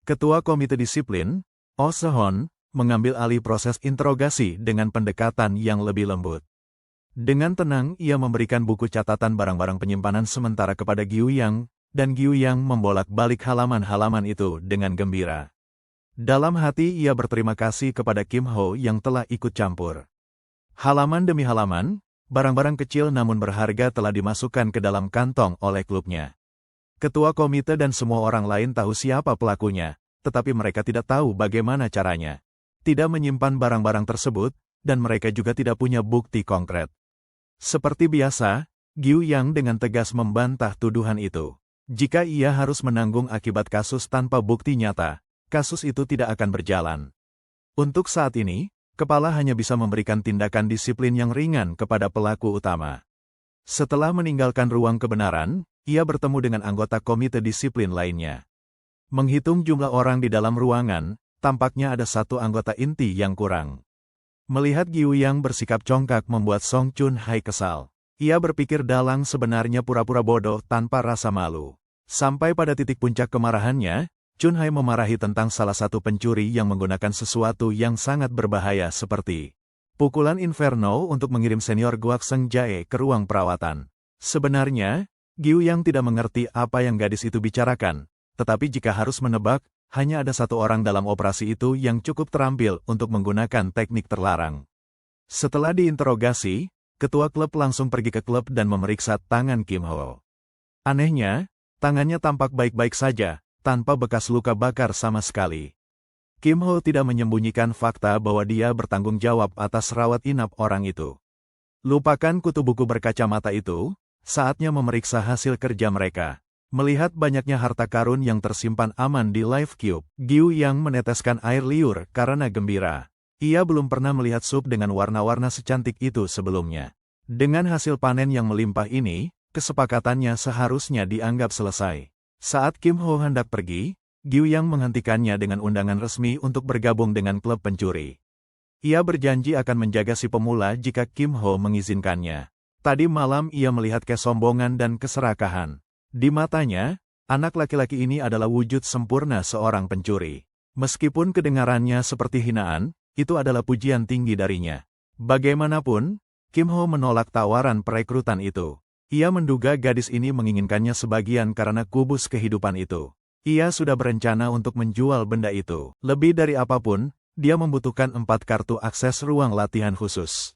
Ketua Komite Disiplin, Oh Se-hon, mengambil alih proses interogasi dengan pendekatan yang lebih lembut. Dengan tenang ia memberikan buku catatan barang-barang penyimpanan sementara kepada Gyuyang, dan Gyuyang membolak-balik halaman-halaman itu dengan gembira. Dalam hati ia berterima kasih kepada Kim Ho yang telah ikut campur. Halaman demi halaman, barang-barang kecil namun berharga telah dimasukkan ke dalam kantong oleh klubnya. Ketua komite dan semua orang lain tahu siapa pelakunya, tetapi mereka tidak tahu bagaimana caranya. Tidak menyimpan barang-barang tersebut, dan mereka juga tidak punya bukti konkret. Seperti biasa, Gyuyang dengan tegas membantah tuduhan itu. Jika ia harus menanggung akibat kasus tanpa bukti nyata, kasus itu tidak akan berjalan. Untuk saat ini, kepala hanya bisa memberikan tindakan disiplin yang ringan kepada pelaku utama. Setelah meninggalkan ruang kebenaran, ia bertemu dengan anggota komite disiplin lainnya. Menghitung jumlah orang di dalam ruangan, tampaknya ada satu anggota inti yang kurang. Melihat Gyuyang bersikap congkak membuat Song Chun Hai kesal. Ia berpikir dalang sebenarnya pura-pura bodoh tanpa rasa malu. Sampai pada titik puncak kemarahannya, Chun Hai memarahi tentang salah satu pencuri yang menggunakan sesuatu yang sangat berbahaya seperti pukulan inferno untuk mengirim senior Guak Seng Jae ke ruang perawatan. Sebenarnya, Gyuyang tidak mengerti apa yang gadis itu bicarakan, tetapi jika harus menebak, hanya ada satu orang dalam operasi itu yang cukup terampil untuk menggunakan teknik terlarang. Setelah diinterogasi, ketua klub langsung pergi ke klub dan memeriksa tangan Kim Ho. Anehnya, tangannya tampak baik-baik saja, tanpa bekas luka bakar sama sekali. Kim Ho tidak menyembunyikan fakta bahwa dia bertanggung jawab atas rawat inap orang itu. Lupakan kutu buku berkacamata itu, saatnya memeriksa hasil kerja mereka. Melihat banyaknya harta karun yang tersimpan aman di Life Cube, Gyuyang meneteskan air liur karena gembira. Ia belum pernah melihat sup dengan warna-warna secantik itu sebelumnya. Dengan hasil panen yang melimpah ini, kesepakatannya seharusnya dianggap selesai. Saat Kim Ho hendak pergi, Gyuyang menghentikannya dengan undangan resmi untuk bergabung dengan klub pencuri. Ia berjanji akan menjaga si pemula jika Kim Ho mengizinkannya. Tadi malam ia melihat kesombongan dan keserakahan. Di matanya, anak laki-laki ini adalah wujud sempurna seorang pencuri. Meskipun kedengarannya seperti hinaan, itu adalah pujian tinggi darinya. Bagaimanapun, Kim Ho menolak tawaran perekrutan itu. Ia menduga gadis ini menginginkannya sebagian karena kubus kehidupan itu. Ia sudah berencana untuk menjual benda itu. Lebih dari apapun, dia membutuhkan 4 kartu akses ruang latihan khusus.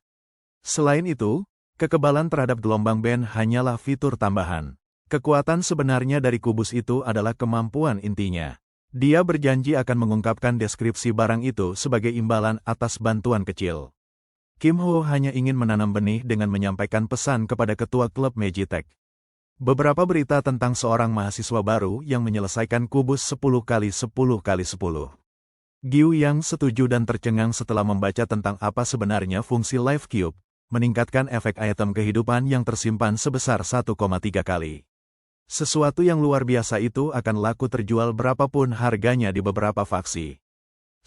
Selain itu, kekebalan terhadap gelombang band hanyalah fitur tambahan. Kekuatan sebenarnya dari kubus itu adalah kemampuan intinya. Dia berjanji akan mengungkapkan deskripsi barang itu sebagai imbalan atas bantuan kecil. Kim Ho hanya ingin menanam benih dengan menyampaikan pesan kepada ketua klub Magitech. Beberapa berita tentang seorang mahasiswa baru yang menyelesaikan kubus 10x10x10. Gyuyang setuju dan tercengang setelah membaca tentang apa sebenarnya fungsi Life Cube, meningkatkan efek item kehidupan yang tersimpan sebesar 1,3 kali. Sesuatu yang luar biasa itu akan laku terjual berapapun harganya di beberapa faksi.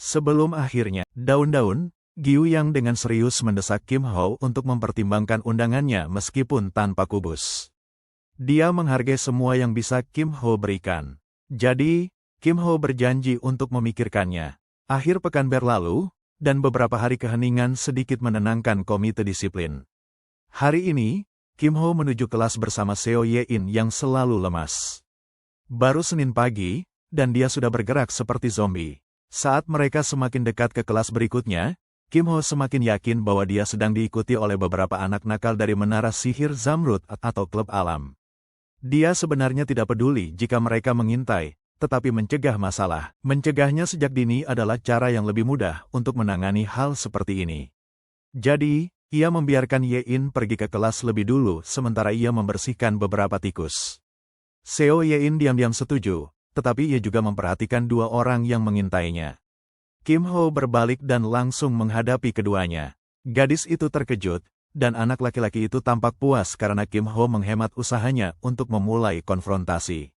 Sebelum akhirnya, daun-daun, Gyuyang dengan serius mendesak Kim Ho untuk mempertimbangkan undangannya meskipun tanpa kubus. Dia menghargai semua yang bisa Kim Ho berikan. Jadi, Kim Ho berjanji untuk memikirkannya. Akhir pekan berlalu, dan beberapa hari keheningan sedikit menenangkan komite disiplin. Hari ini, Kim Ho menuju kelas bersama Seo Ye-in yang selalu lemas. Baru Senin pagi, dan dia sudah bergerak seperti zombie. Saat mereka semakin dekat ke kelas berikutnya, Kim Ho semakin yakin bahwa dia sedang diikuti oleh beberapa anak nakal dari Menara Sihir Zamrud atau Klub Alam. Dia sebenarnya tidak peduli jika mereka mengintai, tetapi mencegah masalah. Mencegahnya sejak dini adalah cara yang lebih mudah untuk menangani hal seperti ini. Jadi, ia membiarkan Ye In pergi ke kelas lebih dulu sementara ia membersihkan beberapa tikus. Seo Ye In diam-diam setuju, tetapi ia juga memperhatikan dua orang yang mengintainya. Kim Ho berbalik dan langsung menghadapi keduanya. Gadis itu terkejut, dan anak laki-laki itu tampak puas karena Kim Ho menghemat usahanya untuk memulai konfrontasi.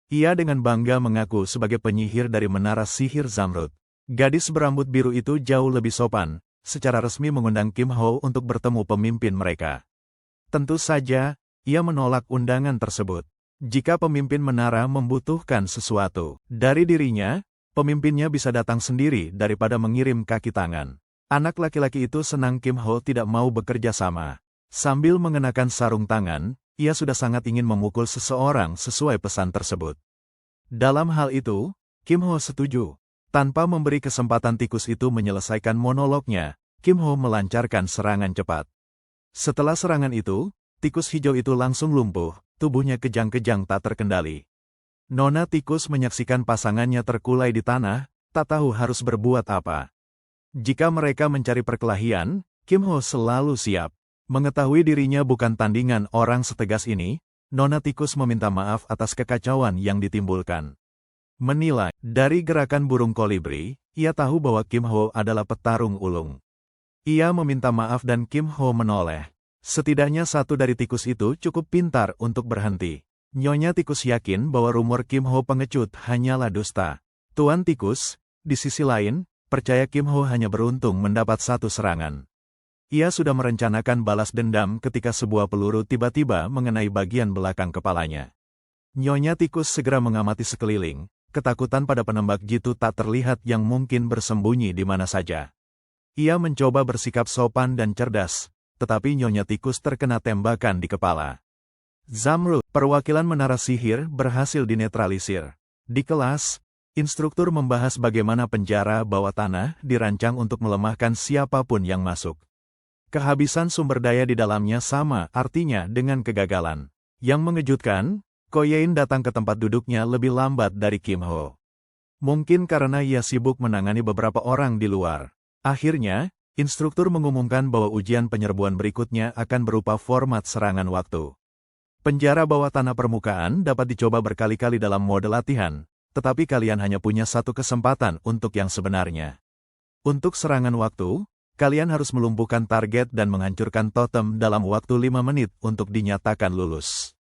Ia dengan bangga mengaku sebagai penyihir dari Menara Sihir Zamrud. Gadis berambut biru itu jauh lebih sopan, secara resmi mengundang Kim Ho untuk bertemu pemimpin mereka. Tentu saja, ia menolak undangan tersebut. Jika pemimpin menara membutuhkan sesuatu dari dirinya, pemimpinnya bisa datang sendiri daripada mengirim kaki tangan. Anak laki-laki itu senang Kim Ho tidak mau bekerja sama. Sambil mengenakan sarung tangan, ia sudah sangat ingin memukul seseorang sesuai pesan tersebut. Dalam hal itu, Kim Ho setuju. Tanpa memberi kesempatan tikus itu menyelesaikan monolognya, Kim Ho melancarkan serangan cepat. Setelah serangan itu, tikus hijau itu langsung lumpuh, tubuhnya kejang-kejang tak terkendali. Nona tikus menyaksikan pasangannya terkulai di tanah, tak tahu harus berbuat apa. Jika mereka mencari perkelahian, Kim Ho selalu siap. Mengetahui dirinya bukan tandingan orang setegas ini, Nona tikus meminta maaf atas kekacauan yang ditimbulkan. Menilai dari gerakan burung kolibri, ia tahu bahwa Kim Ho adalah petarung ulung. Ia meminta maaf dan Kim Ho menoleh. Setidaknya satu dari tikus itu cukup pintar untuk berhenti. Nyonya tikus yakin bahwa rumor Kim Ho pengecut hanyalah dusta. Tuan tikus, di sisi lain, percaya Kim Ho hanya beruntung mendapat satu serangan. Ia sudah merencanakan balas dendam ketika sebuah peluru tiba-tiba mengenai bagian belakang kepalanya. Nyonya tikus segera mengamati sekeliling, ketakutan pada penembak jitu tak terlihat yang mungkin bersembunyi di mana saja. Ia mencoba bersikap sopan dan cerdas, tetapi Nyonya tikus terkena tembakan di kepala. Zamrud, perwakilan Menara Sihir berhasil dinetralisir. Di kelas, instruktur membahas bagaimana penjara bawah tanah dirancang untuk melemahkan siapapun yang masuk. Kehabisan sumber daya di dalamnya sama artinya dengan kegagalan. Yang mengejutkan, Ko Yein datang ke tempat duduknya lebih lambat dari Kim Ho. Mungkin karena ia sibuk menangani beberapa orang di luar. Akhirnya, instruktur mengumumkan bahwa ujian penyerbuan berikutnya akan berupa format serangan waktu. Penjara bawah tanah permukaan dapat dicoba berkali-kali dalam mode latihan, tetapi kalian hanya punya satu kesempatan untuk yang sebenarnya. Untuk serangan waktu, kalian harus melumpuhkan target dan menghancurkan totem dalam waktu 5 menit untuk dinyatakan lulus.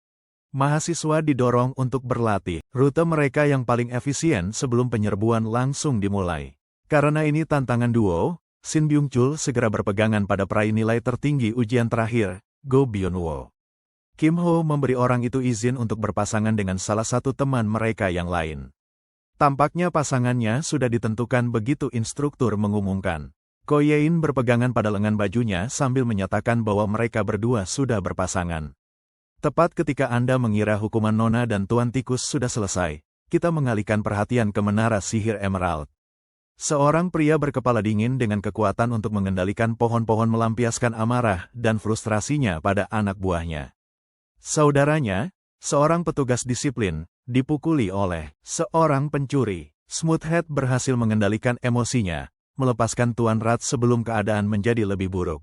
Mahasiswa didorong untuk berlatih rute mereka yang paling efisien sebelum penyerbuan langsung dimulai. Karena ini tantangan duo, Shin Byung-chul segera berpegangan pada peraih nilai tertinggi ujian terakhir, Go Byun-woo. Kim Ho memberi orang itu izin untuk berpasangan dengan salah satu teman mereka yang lain. Tampaknya pasangannya sudah ditentukan begitu instruktur mengumumkan. Ko Yein berpegangan pada lengan bajunya sambil menyatakan bahwa mereka berdua sudah berpasangan. Tepat ketika Anda mengira hukuman Nona dan Tuan Tikus sudah selesai, kita mengalihkan perhatian ke Menara Sihir Emerald. Seorang pria berkepala dingin dengan kekuatan untuk mengendalikan pohon-pohon melampiaskan amarah dan frustrasinya pada anak buahnya. Saudaranya, seorang petugas disiplin, dipukuli oleh seorang pencuri. Smoothhead berhasil mengendalikan emosinya, melepaskan Tuan Rat sebelum keadaan menjadi lebih buruk.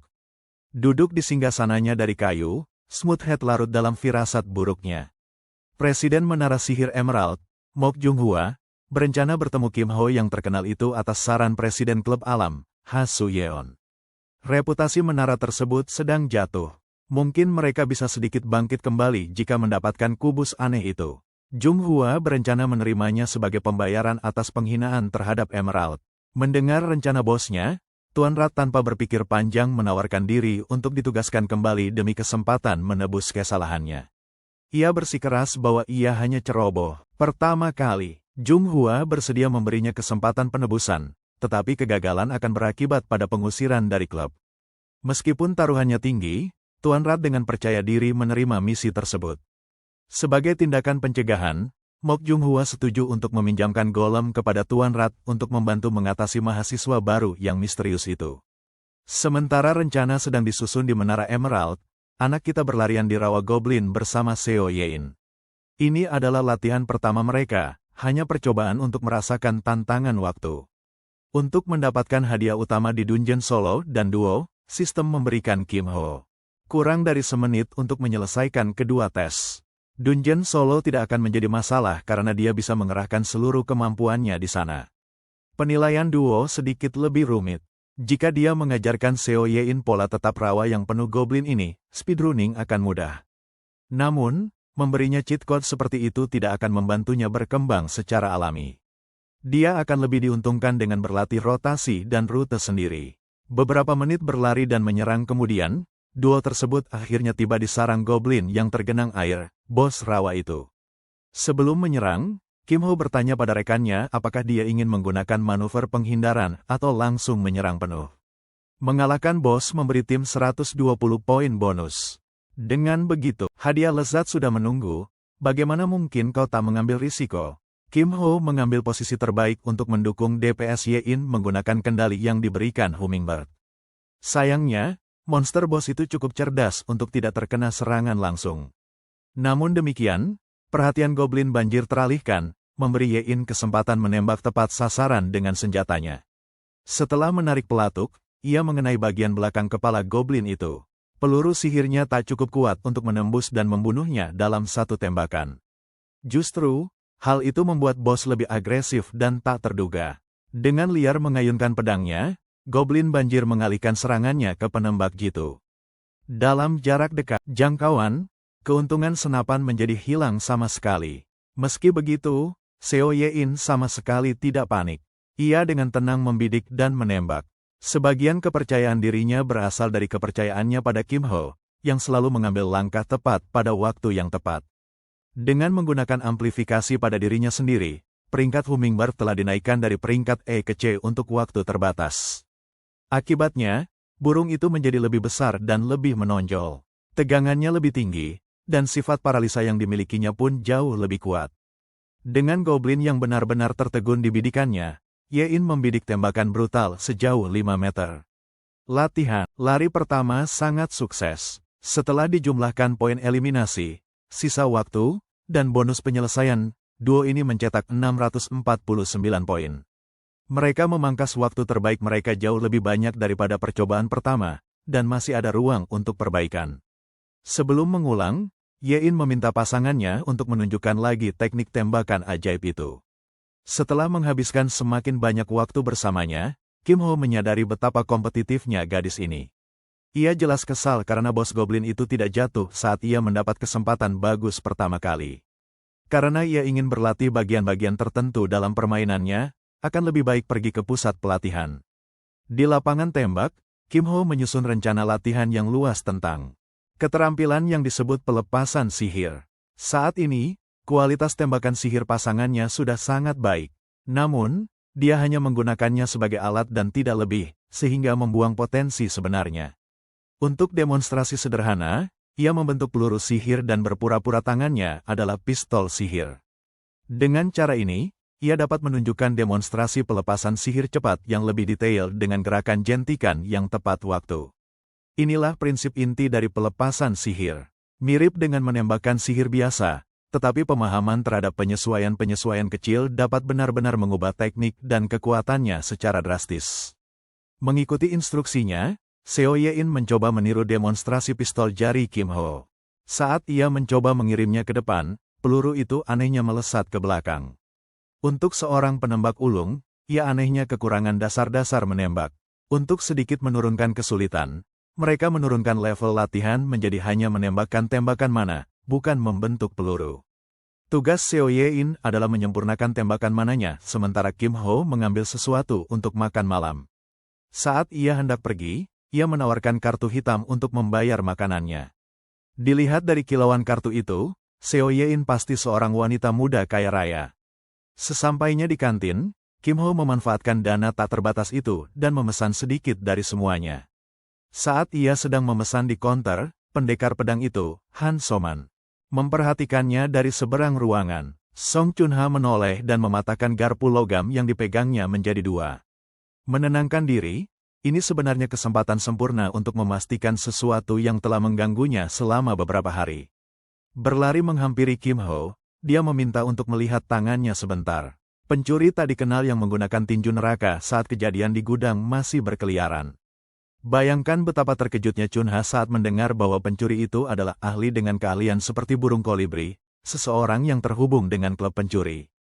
Duduk di singgasananya dari kayu, Smoothhead larut dalam firasat buruknya. Presiden Menara Sihir Emerald, Mok Jung-hwa, berencana bertemu Kim Ho yang terkenal itu atas saran Presiden Klub Alam, Ha Su-yeon. Reputasi menara tersebut sedang jatuh. Mungkin mereka bisa sedikit bangkit kembali jika mendapatkan kubus aneh itu. Jung-hwa berencana menerimanya sebagai pembayaran atas penghinaan terhadap Emerald. Mendengar rencana bosnya, Tuan Rat tanpa berpikir panjang menawarkan diri untuk ditugaskan kembali demi kesempatan menebus kesalahannya. Ia bersikeras bahwa ia hanya ceroboh. Pertama kali, Jung-hwa bersedia memberinya kesempatan penebusan, tetapi kegagalan akan berakibat pada pengusiran dari klub. Meskipun taruhannya tinggi, Tuan Rat dengan percaya diri menerima misi tersebut. Sebagai tindakan pencegahan, Mok Jung-hwa setuju untuk meminjamkan golem kepada Tuan Rat untuk membantu mengatasi mahasiswa baru yang misterius itu. Sementara rencana sedang disusun di Menara Emerald, anak kita berlarian di Rawa Goblin bersama Seo Yein. Ini adalah latihan pertama mereka, hanya percobaan untuk merasakan tantangan waktu. Untuk mendapatkan hadiah utama di Dungeon Solo dan Duo, sistem memberikan Kim Ho kurang dari semenit untuk menyelesaikan kedua tes. Dungeon Solo tidak akan menjadi masalah karena dia bisa mengerahkan seluruh kemampuannya di sana. Penilaian Duo sedikit lebih rumit. Jika dia mengajarkan Seo Yein pola tetap rawa yang penuh goblin ini, speedrunning akan mudah. Namun, memberinya cheat code seperti itu tidak akan membantunya berkembang secara alami. Dia akan lebih diuntungkan dengan berlatih rotasi dan rute sendiri. Beberapa menit berlari dan menyerang kemudian, duo tersebut akhirnya tiba di sarang goblin yang tergenang air, bos rawa itu. Sebelum menyerang, Kim Ho bertanya pada rekannya apakah dia ingin menggunakan manuver penghindaran atau langsung menyerang penuh. Mengalahkan bos memberi tim 120 poin bonus. Dengan begitu, hadiah lezat sudah menunggu, bagaimana mungkin kau tak mengambil risiko? Kim Ho mengambil posisi terbaik untuk mendukung DPS Yein menggunakan kendali yang diberikan Hummingbird. Sayangnya, monster bos itu cukup cerdas untuk tidak terkena serangan langsung. Namun demikian, perhatian goblin banjir teralihkan, memberi Yein kesempatan menembak tepat sasaran dengan senjatanya. Setelah menarik pelatuk, ia mengenai bagian belakang kepala goblin itu. Peluru sihirnya tak cukup kuat untuk menembus dan membunuhnya dalam satu tembakan. Justru, hal itu membuat bos lebih agresif dan tak terduga. Dengan liar mengayunkan pedangnya, goblin banjir mengalihkan serangannya ke penembak jitu. Dalam jarak dekat jangkauan, keuntungan senapan menjadi hilang sama sekali. Meski begitu, Seo Yein sama sekali tidak panik. Ia dengan tenang membidik dan menembak. Sebagian kepercayaan dirinya berasal dari kepercayaannya pada Kim Ho, yang selalu mengambil langkah tepat pada waktu yang tepat. Dengan menggunakan amplifikasi pada dirinya sendiri, peringkat Hummingbird telah dinaikkan dari peringkat E ke C untuk waktu terbatas. Akibatnya, burung itu menjadi lebih besar dan lebih menonjol. Tegangannya lebih tinggi, dan sifat paralisa yang dimilikinya pun jauh lebih kuat. Dengan goblin yang benar-benar tertegun di bidikannya, Yein membidik tembakan brutal sejauh 5 meter. Latihan, lari pertama sangat sukses. Setelah dijumlahkan poin eliminasi, sisa waktu, dan bonus penyelesaian, duo ini mencetak 649 poin. Mereka memangkas waktu terbaik mereka jauh lebih banyak daripada percobaan pertama, dan masih ada ruang untuk perbaikan. Sebelum mengulang, Yein meminta pasangannya untuk menunjukkan lagi teknik tembakan ajaib itu. Setelah menghabiskan semakin banyak waktu bersamanya, Kim Ho menyadari betapa kompetitifnya gadis ini. Ia jelas kesal karena bos goblin itu tidak jatuh saat ia mendapat kesempatan bagus pertama kali. Karena ia ingin berlatih bagian-bagian tertentu dalam permainannya, akan lebih baik pergi ke pusat pelatihan. Di lapangan tembak, Kim Ho menyusun rencana latihan yang luas tentang keterampilan yang disebut pelepasan sihir. Saat ini, kualitas tembakan sihir pasangannya sudah sangat baik. Namun, dia hanya menggunakannya sebagai alat dan tidak lebih, sehingga membuang potensi sebenarnya. Untuk demonstrasi sederhana, ia membentuk peluru sihir dan berpura-pura tangannya adalah pistol sihir. Dengan cara ini, ia dapat menunjukkan demonstrasi pelepasan sihir cepat yang lebih detail dengan gerakan jentikan yang tepat waktu. Inilah prinsip inti dari pelepasan sihir. Mirip dengan menembakkan sihir biasa, tetapi pemahaman terhadap penyesuaian-penyesuaian kecil dapat benar-benar mengubah teknik dan kekuatannya secara drastis. Mengikuti instruksinya, Seo Yein mencoba meniru demonstrasi pistol jari Kim Ho. Saat ia mencoba mengirimnya ke depan, peluru itu anehnya melesat ke belakang. Untuk seorang penembak ulung, ia anehnya kekurangan dasar-dasar menembak. Untuk sedikit menurunkan kesulitan, mereka menurunkan level latihan menjadi hanya menembakkan tembakan mana, bukan membentuk peluru. Tugas Seo Yein adalah menyempurnakan tembakan mananya, sementara Kim Ho mengambil sesuatu untuk makan malam. Saat ia hendak pergi, ia menawarkan kartu hitam untuk membayar makanannya. Dilihat dari kilauan kartu itu, Seo Yein pasti seorang wanita muda kaya raya. Sesampainya di kantin, Kim Ho memanfaatkan dana tak terbatas itu dan memesan sedikit dari semuanya. Saat ia sedang memesan di konter, pendekar pedang itu, Han Soman, memperhatikannya dari seberang ruangan. Song Chunha menoleh dan mematahkan garpu logam yang dipegangnya menjadi dua. Menenangkan diri, Ini sebenarnya kesempatan sempurna untuk memastikan sesuatu yang telah mengganggunya selama beberapa hari. Berlari menghampiri Kim Ho, dia meminta untuk melihat tangannya sebentar. Pencuri tak dikenal yang menggunakan tinju neraka saat kejadian di gudang masih berkeliaran. Bayangkan betapa terkejutnya Chun Ha saat mendengar bahwa pencuri itu adalah ahli dengan keahlian seperti burung kolibri, seseorang yang terhubung dengan klub pencuri.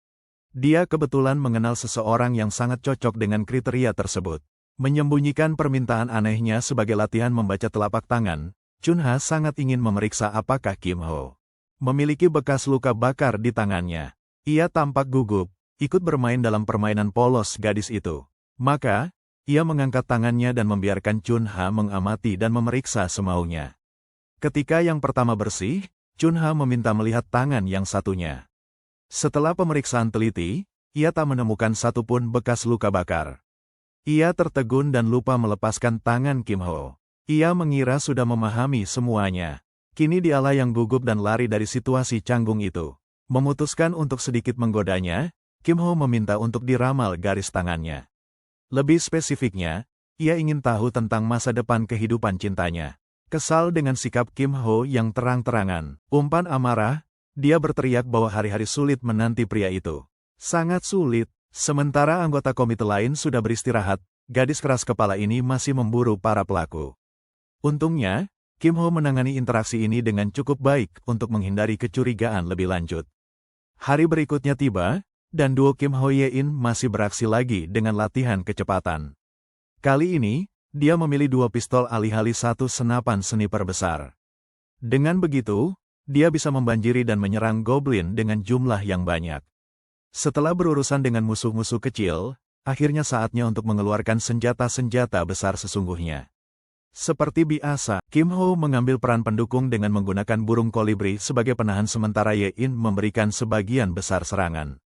Dia kebetulan mengenal seseorang yang sangat cocok dengan kriteria tersebut. Menyembunyikan permintaan anehnya sebagai latihan membaca telapak tangan, Chun Ha sangat ingin memeriksa apakah Kim Ho memiliki bekas luka bakar di tangannya. Ia tampak gugup, ikut bermain dalam permainan polos gadis itu. Maka, ia mengangkat tangannya dan membiarkan Chun Ha mengamati dan memeriksa semaunya. Ketika yang pertama bersih, Chun Ha meminta melihat tangan yang satunya. Setelah pemeriksaan teliti, ia tak menemukan satupun bekas luka bakar. Ia tertegun dan lupa melepaskan tangan Kim Ho. Ia mengira sudah memahami semuanya. Kini dialah yang gugup dan lari dari situasi canggung itu. Memutuskan untuk sedikit menggodanya, Kim Ho meminta untuk diramal garis tangannya. Lebih spesifiknya, ia ingin tahu tentang masa depan kehidupan cintanya. Kesal dengan sikap Kim Ho yang terang-terangan, umpan amarah, dia berteriak bahwa hari-hari sulit menanti pria itu. Sangat sulit. Sementara anggota komite lain sudah beristirahat, gadis keras kepala ini masih memburu para pelaku. Untungnya, Kim Ho menangani interaksi ini dengan cukup baik untuk menghindari kecurigaan lebih lanjut. Hari berikutnya tiba, dan duo Kim Ho Ye-in masih beraksi lagi dengan latihan kecepatan. Kali ini, dia memilih 2 pistol alih-alih 1 senapan sniper besar. Dengan begitu, dia bisa membanjiri dan menyerang goblin dengan jumlah yang banyak. Setelah berurusan dengan musuh-musuh kecil, akhirnya saatnya untuk mengeluarkan senjata-senjata besar sesungguhnya. Seperti biasa, Kim Ho mengambil peran pendukung dengan menggunakan burung kolibri sebagai penahan sementara Ye-in memberikan sebagian besar serangan.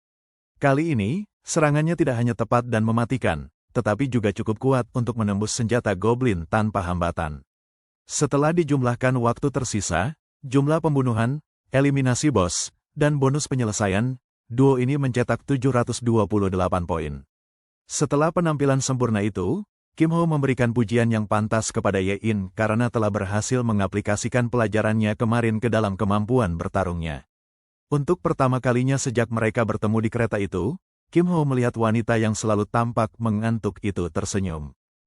Kali ini, serangannya tidak hanya tepat dan mematikan, tetapi juga cukup kuat untuk menembus senjata goblin tanpa hambatan. Setelah dijumlahkan waktu tersisa, jumlah pembunuhan, eliminasi bos, dan bonus penyelesaian, duo ini mencetak 728 poin. Setelah penampilan sempurna itu, Kim Ho memberikan pujian yang pantas kepada Ye-in karena telah berhasil mengaplikasikan pelajarannya kemarin ke dalam kemampuan bertarungnya. Untuk pertama kalinya sejak mereka bertemu di kereta itu, Kim Ho melihat wanita yang selalu tampak mengantuk itu tersenyum.